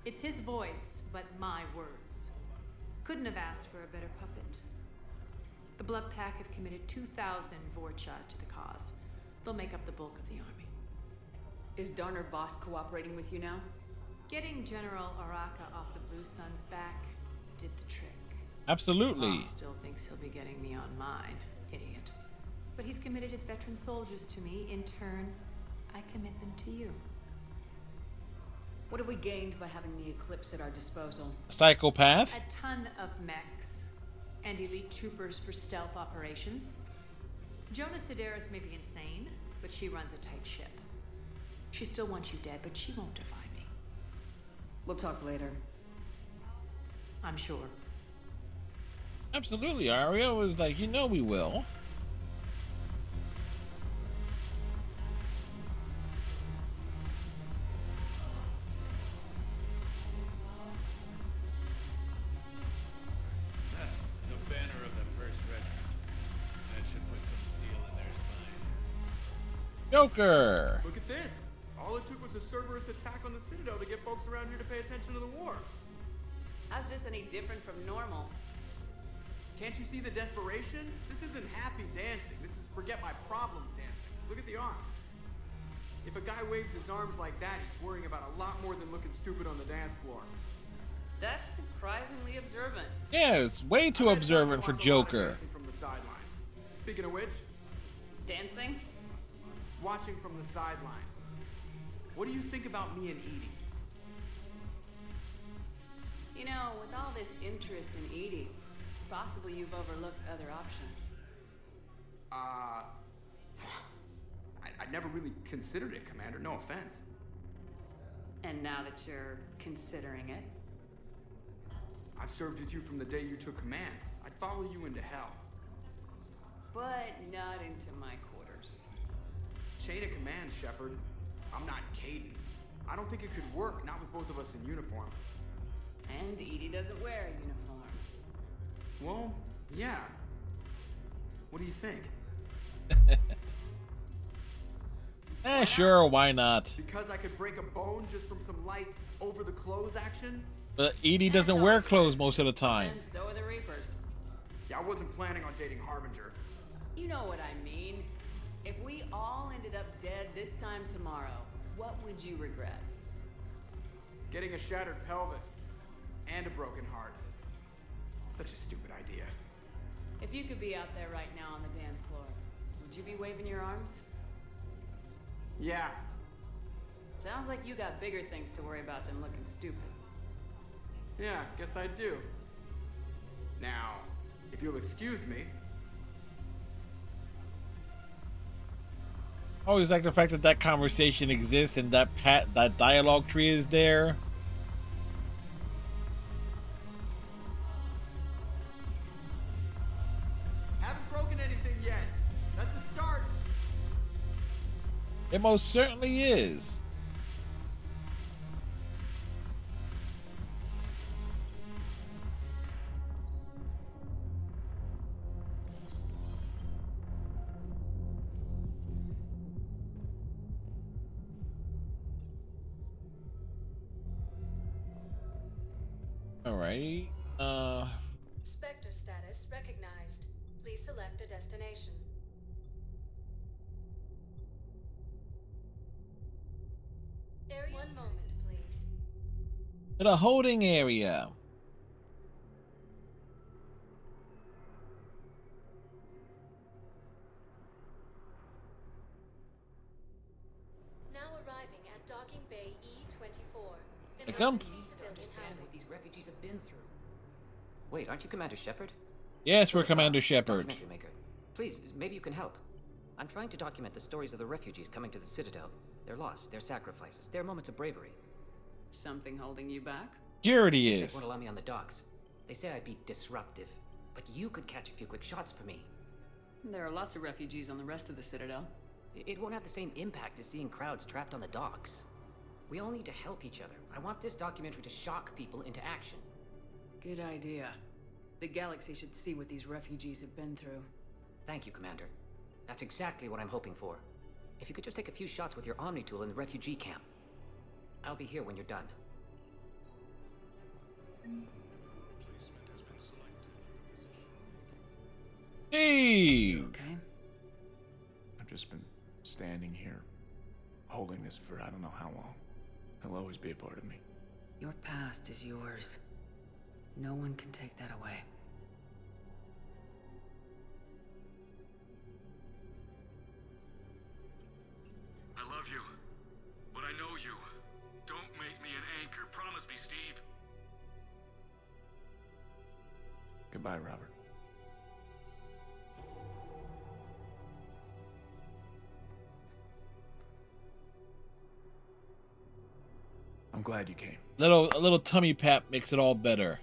S12: It's his voice, but my words. Couldn't have asked for a better puppet. The Blood Pack have committed 2,000 Vorcha to the cause. They'll make up the bulk of the army.
S14: Is Darner Voss cooperating with you now?
S12: Getting General Araka off the Blue Sun's back did the trick.
S1: Absolutely.
S12: Voss still thinks he'll be getting me on mine, idiot. But he's committed his veteran soldiers to me. In turn, I commit them to you.
S14: What have we gained by having the Eclipse at our disposal?
S1: Psychopath.
S12: A ton of mechs and elite troopers for stealth operations. Jonah Sedaris may be insane, but she runs a tight ship. She still wants you dead, but she won't defy me.
S14: We'll talk later.
S12: I'm sure.
S1: Absolutely, Arya was like, you know we will.
S6: The banner of the first regiment. That should put some steel in their spine.
S1: Joker.
S10: Look at this. All it took was a Cerberus attack on the Citadel to get folks around here to pay attention to the war.
S14: How's this any different from normal?
S10: Can't you see the desperation? This isn't happy dancing. This is forget my problems dancing. Look at the arms. If a guy waves his arms like that, he's worrying about a lot more than looking stupid on the dance floor.
S14: That's surprisingly observant.
S1: Yeah, it's way too observant for Joker.
S10: Dancing from the sidelines. Speaking of which,
S14: dancing?
S10: Watching from the sidelines. What do you think about me and Edie?
S14: You know, with all this interest in Edie, it's possible you've overlooked other options.
S10: I never really considered it, Commander. No offense.
S14: And now that you're considering it?
S10: I've served with you from the day you took command. I'd follow you into hell.
S14: But not into my quarters.
S10: Chain of command, Shepard. I'm not Caden. I don't think it could work, not with both of us in uniform.
S14: And Edie doesn't wear a uniform.
S10: Well, yeah. What do you think?
S1: Sure, why not?
S10: Because I could break a bone just from some light over-the-clothes action?
S1: But Edie doesn't wear clothes most of the time.
S14: And so are the Reapers.
S10: Yeah, I wasn't planning on dating Harbinger.
S14: You know what I mean. If we all ended up dead this time tomorrow, what would you regret?
S10: Getting a shattered pelvis. And a broken heart. Such a stupid idea.
S14: If you could be out there right now on the dance floor, would you be waving your arms?
S10: Yeah.
S14: Sounds like you got bigger things to worry about than looking stupid.
S10: Yeah, guess I do. Now, if you'll excuse me.
S1: I always like the fact that that conversation exists and that that dialogue tree is there.
S10: Haven't broken anything yet. That's a start.
S1: It most certainly is. All right.
S4: Spectre status recognized. Please select a destination. Area. 1 moment, please.
S1: To the holding area. They come.
S3: You need to understand what these refugees have been through. Wait, aren't you Commander Shepard?
S1: Yes, we're
S3: Philip
S1: Commander
S3: Ross,
S1: Shepard.
S3: documentary maker. Please, maybe you can help. I'm trying to document the stories of the refugees coming to the Citadel. Their loss, their sacrifices, their moments of bravery.
S14: Something holding you back?
S1: Security
S3: CSEC
S1: is.
S3: won't allow me on the docks. They say I'd be disruptive, but you could catch a few quick shots for me.
S14: There are lots of refugees on the rest of the Citadel.
S3: It won't have the same impact as seeing crowds trapped on the docks. We all need to help each other. I want this documentary to shock people into action.
S14: Good idea. The galaxy should see what these refugees have been through.
S3: Thank you, Commander. That's exactly what I'm hoping for. If you could just take a few shots with your Omni tool in the refugee camp. I'll be here when you're done.
S1: Hey!
S14: Okay.
S13: I've just been standing here, holding this for I don't know how long. It'll always be a part of me.
S14: Your past is yours. No one can take that away.
S18: I love you, but I know you. Don't make me an anchor. Promise me, Steve.
S13: Goodbye, Robert. I'm glad you came.
S1: A little tummy pat makes it all better.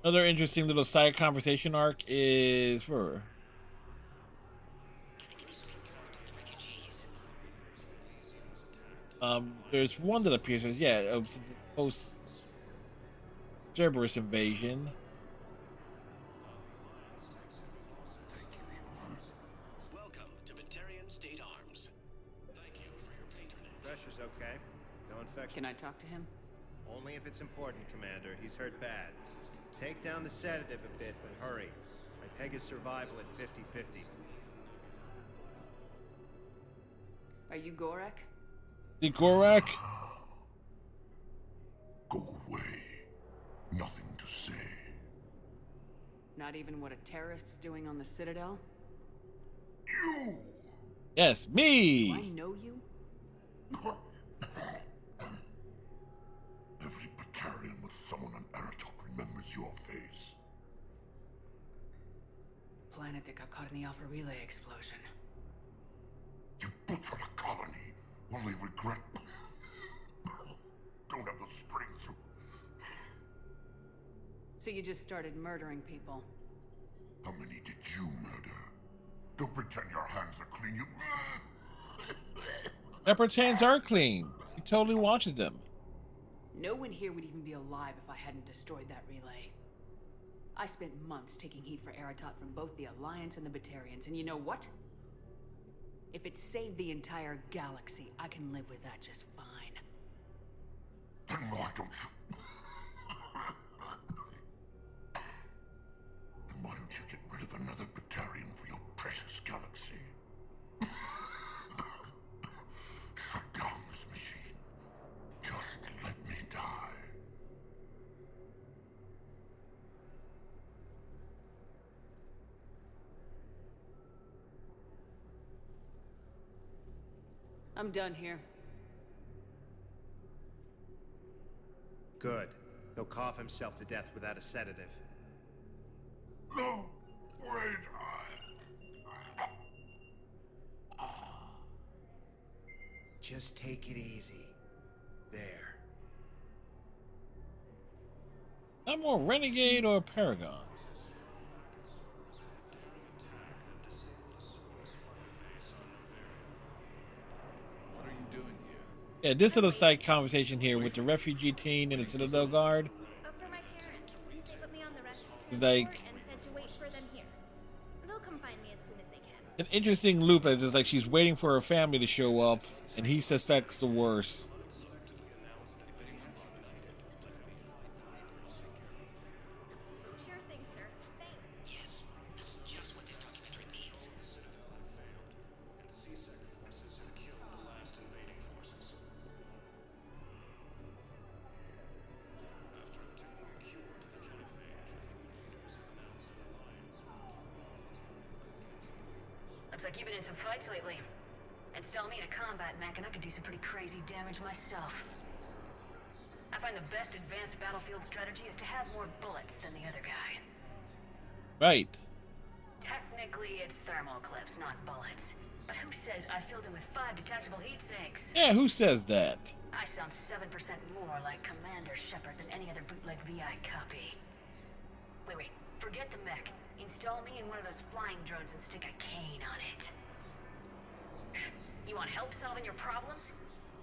S1: Another interesting little side conversation arc is for. There's one that appears as post Cerberus invasion.
S7: Welcome to Batarian State Arms. Thank you for your patronage.
S6: Pressure's okay. No infection.
S14: Can I talk to him?
S6: Only if it's important, Commander. He's hurt bad. Take down the sedative a bit, but hurry. I peg his survival at 50-50.
S14: Are you Gorak?
S1: The Gorak?
S22: Go away. Nothing to say.
S14: Not even what a terrorist's doing on the Citadel?
S22: You!
S1: Yes, me!
S14: Do I know you?
S22: Every Batarian with someone on Aratok remembers your face.
S14: Planet that got caught in the Alpha Relay explosion.
S22: You butchered a colony. Only regret. Don't have the strength to.
S14: So you just started murdering people?
S22: How many did you murder? Don't pretend your hands are clean, you.
S1: Shepard's hands are clean. He totally watches them.
S14: No one here would even be alive if I hadn't destroyed that relay. I spent months taking heat for Aratot from both the Alliance and the Batarians, and you know what? If it saved the entire galaxy, I can live with that just fine.
S22: Then why don't you? Then why don't you get rid of another Batarian for your precious galaxy? Shut down this machine. Just let me die.
S14: I'm done here.
S6: Good. He'll cough himself to death without a sedative.
S22: No! Wait,
S6: Just take it easy. There.
S1: I'm more Renegade or Paragon.
S19: What are you doing here?
S1: Yeah, this little side conversation here with the refugee teen and the Citadel Guard.
S4: For my parents. They put me on the rescue
S1: It's
S4: transport
S1: like
S4: and said to wait for them here. They'll come find me as soon as they can.
S1: an interesting loop that is like she's waiting for her family to show up and he suspects the worst.
S4: Sure thing, sir. Thanks.
S11: Yes, that's just what this documentary needs.
S7: And CSEC forces have killed the last invading forces. After obtaining a cure to the genophage, leaders have announced an alliance with the
S11: Looks
S5: like you've been in some fights lately. Install me in a combat mech and I could do some pretty crazy damage myself. I find the best advanced battlefield strategy is to have more bullets than the other guy.
S1: Right.
S5: Technically, it's thermal clips, not bullets. But who says I filled them with 5 detachable heat sinks?
S1: Yeah, who says that?
S5: I sound 7% more like Commander Shepard than any other bootleg VI copy. Wait, forget the mech. Install me in one of those flying drones and stick a cane on it. You want help solving your problems?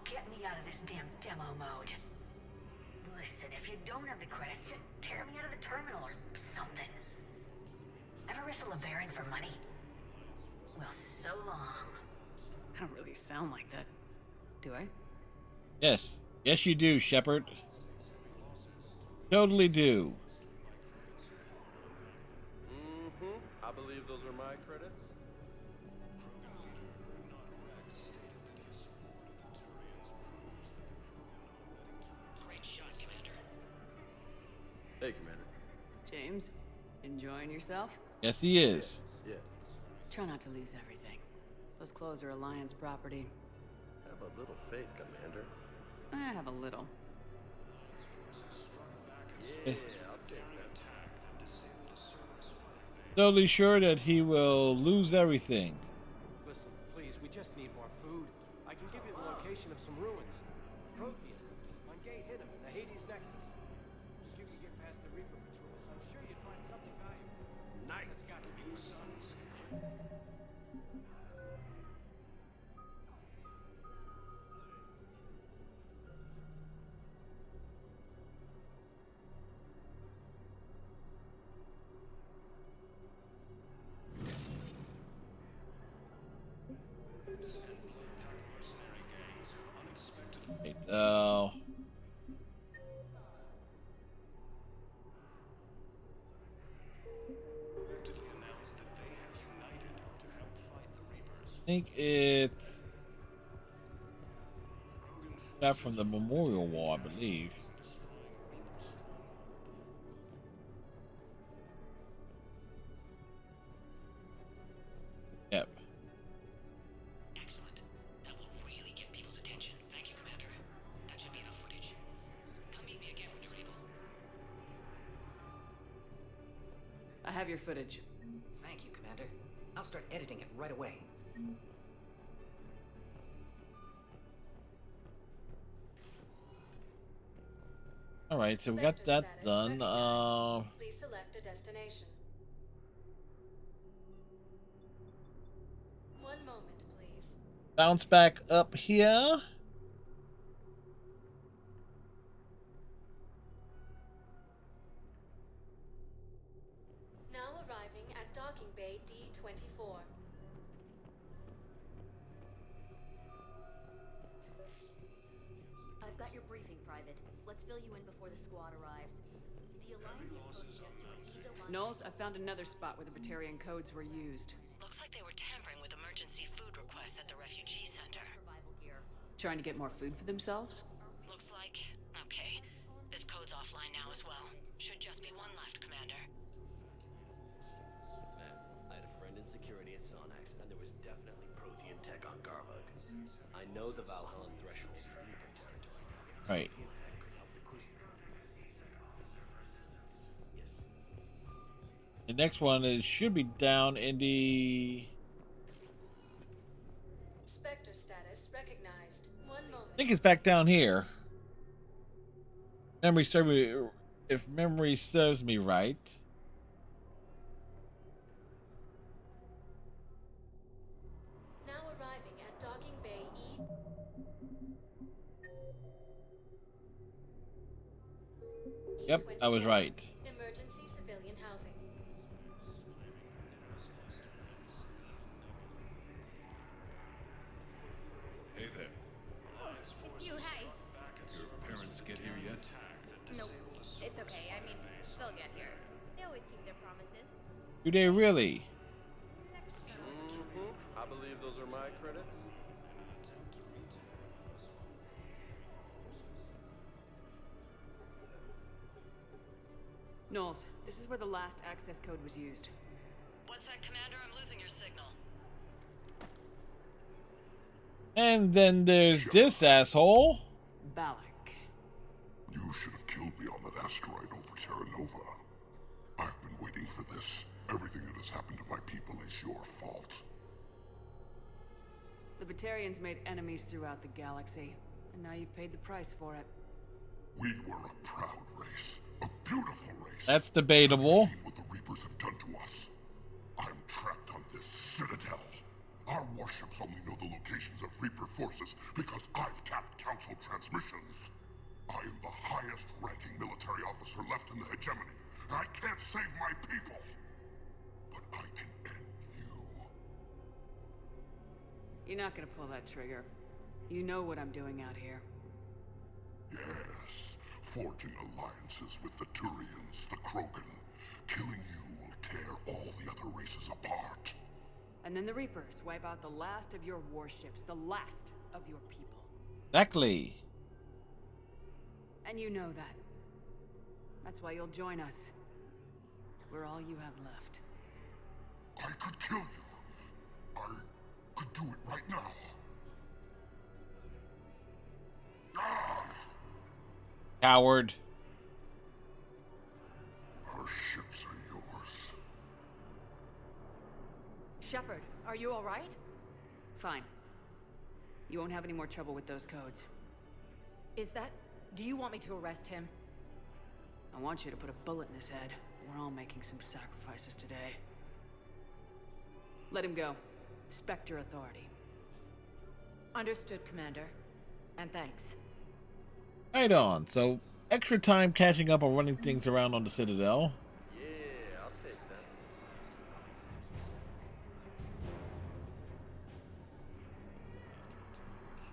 S5: Get me out of this damn demo mode. Listen, if you don't have the credits, just tear me out of the terminal or something. Ever wrestle a Baron for money? Well, so long.
S9: I don't really sound like that, do I?
S1: Yes. Yes, you do, Shepard. Totally do.
S16: Mm-hmm. I believe those are my credits.
S11: Great shot, Commander.
S16: Hey, Commander.
S9: James, enjoying yourself?
S1: Yes, he is.
S16: Yeah.
S9: Try not to lose everything. Those clothes are Alliance property.
S16: Have a little faith, Commander.
S9: I have a little.
S16: Yeah, I'll take that.
S1: Totally sure that he will lose everything.
S8: Listen, please, we just need more food. I can give you the location of some ruins. Prothean ruins on Gate Hidden in the Hades Nexus. If you can get past the Reaper patrols, I'm sure you'd find something valuable.
S16: Nice.
S8: It's got to be your sons.
S1: Right, I think it's back from the Memorial Wall, I believe. Yep.
S11: Excellent. That will really get people's attention. Thank you, Commander. That should be enough footage. Come meet me again when you're able.
S9: I have your footage.
S3: Thank you, Commander. I'll start editing it right away.
S1: All right, so we got that done.
S4: Please select a destination. One moment, please.
S1: Bounce back up here.
S4: Now arriving at docking bay D-24.
S5: I've got your briefing, Private. Let's fill you in before the squad arrives. The Alliance is posting us to an EZO
S9: Knowles, I found another spot where the Batarian codes were used.
S11: Looks like they were tampering with emergency food requests at the refugee center.
S5: survival gear.
S9: Trying to get more food for themselves?
S11: Looks like... Okay. This code's offline now as well. Should just be one left, Commander.
S8: Man, I had a friend in security at Sonax, and there was definitely Prothean tech on Garvug. I know the Valhallan threshold is Reaper territory.
S1: Right.
S8: Prothean tech could help the Crucible. Yes.
S1: The next one is should be down in the.
S4: Spectre status recognized. One moment.
S1: I think it's back down here. If memory serves me right.
S4: Now arriving at docking bay E.
S1: Yep, I was right.
S4: Emergency civilian housing.
S19: Hey there.
S17: It's you, hey.
S19: Your parents get here yet?
S17: Nope. It's okay. I mean, they'll get here. They always keep their promises.
S1: Do they really?
S16: Mm-hmm. I believe those are my credits.
S9: Knowles, this is where the last access code was used.
S11: What's that, Commander? I'm losing your signal.
S1: And then there's this asshole.
S14: Balak.
S22: You should have killed me on that asteroid over Terra Nova. I've been waiting for this. Everything that has happened to my people is your fault.
S14: The Batarians made enemies throughout the galaxy, and now you've paid the price for it.
S22: We were a proud race, a beautiful race.
S1: That's debatable.
S22: Have you seen what the Reapers have done to us? I'm trapped on this citadel. Our warships only know the locations of Reaper forces because I've tapped Council transmissions. I am the highest-ranking military officer left in the hegemony, and I can't save my people. But I can end you.
S14: You're not gonna pull that trigger. You know what I'm doing out here.
S22: Yes, forging alliances with the Turians, the Krogan. Killing you will tear all the other races apart.
S14: And then the Reapers wipe out the last of your warships, the last of your people.
S1: Exactly.
S14: And you know that. That's why you'll join us. We're all you have left.
S22: I could kill you. I could do it right now.
S1: Coward.
S22: Our ships are yours.
S4: Shepard, are you alright?
S14: Fine. You won't have any more trouble with those codes.
S4: Is that... Do you want me to arrest him?
S14: I want you to put a bullet in his head. We're all making some sacrifices today. Let him go. Spectre authority.
S4: Understood, Commander. And thanks.
S1: Right on. So, extra time catching up on running things around on the Citadel.
S16: Yeah, I'll take that.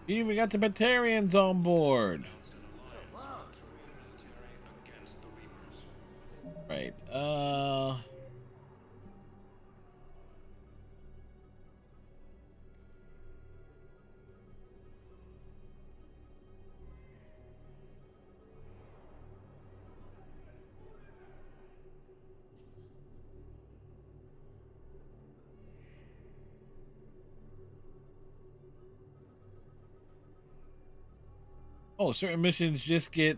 S1: Here we got the Batarians on board. Right. Oh, certain missions just get...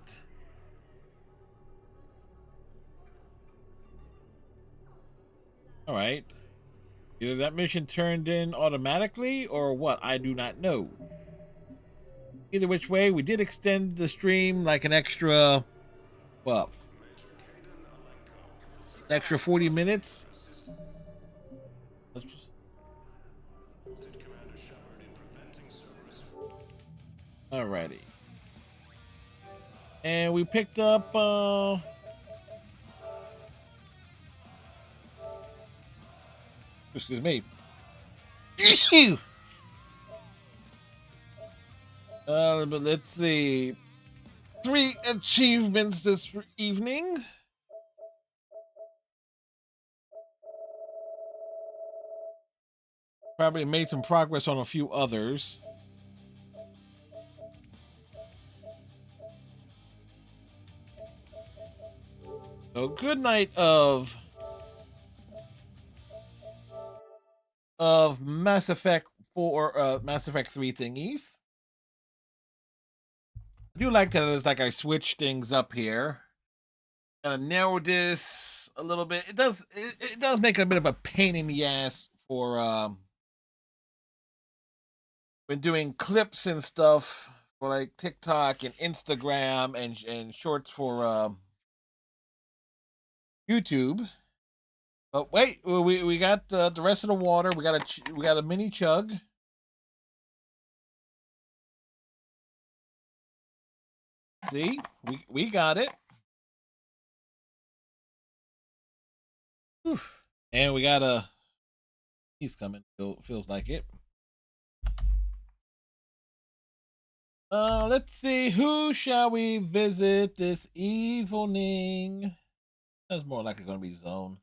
S1: Alright. Either that mission turned in automatically or what, I do not know. Either which way, we did extend the stream like an extra, well, an extra 40 minutes. Alrighty. And we picked up, excuse me. But let's see. 3 achievements this evening. Probably made some progress on a few others. So good night of Mass Effect 4, Mass Effect 3 thingies. I do like that it's like I switch things up here. Kind of narrow this a little bit. It does make it a bit of a pain in the ass for when doing clips and stuff for like TikTok and Instagram and shorts for YouTube. But wait, we got the rest of the water. We got a mini chug. See, we got it. Whew. And we got a... He's coming. Feels like it. Let's see. Who shall we visit this evening? That's more likely going to be Zone.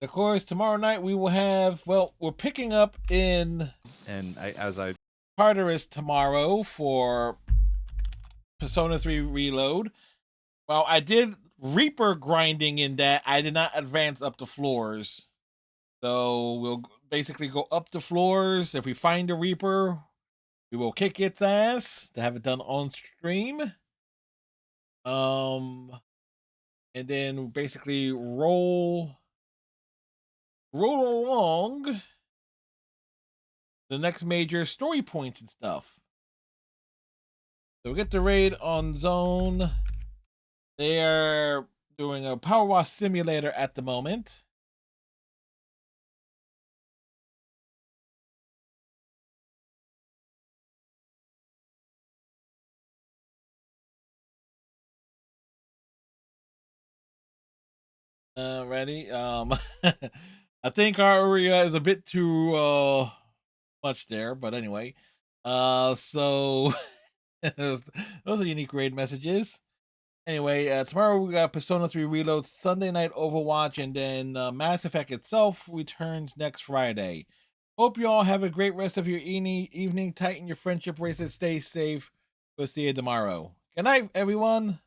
S1: Of course, tomorrow night we will have... Well, we're picking up in...
S20: And as I...
S1: Tartarus tomorrow for Persona 3 Reload. Well, I did Reaper grinding in that. I did not advance up the floors. So basically go up the floors. If we find the Reaper, we will kick its ass to have it done on stream. And then basically roll along the next major story points and stuff. So we get the raid on Zone. They are doing a power wash simulator at the moment. Ready? I think our area is a bit too much there, but anyway. So those are unique raid messages. Anyway, tomorrow we got Persona 3 Reload, Sunday night Overwatch, and then Mass Effect itself returns next Friday. Hope you all have a great rest of your evening. Tighten your friendship bracelet. Stay safe. We'll see you tomorrow. Good night, everyone.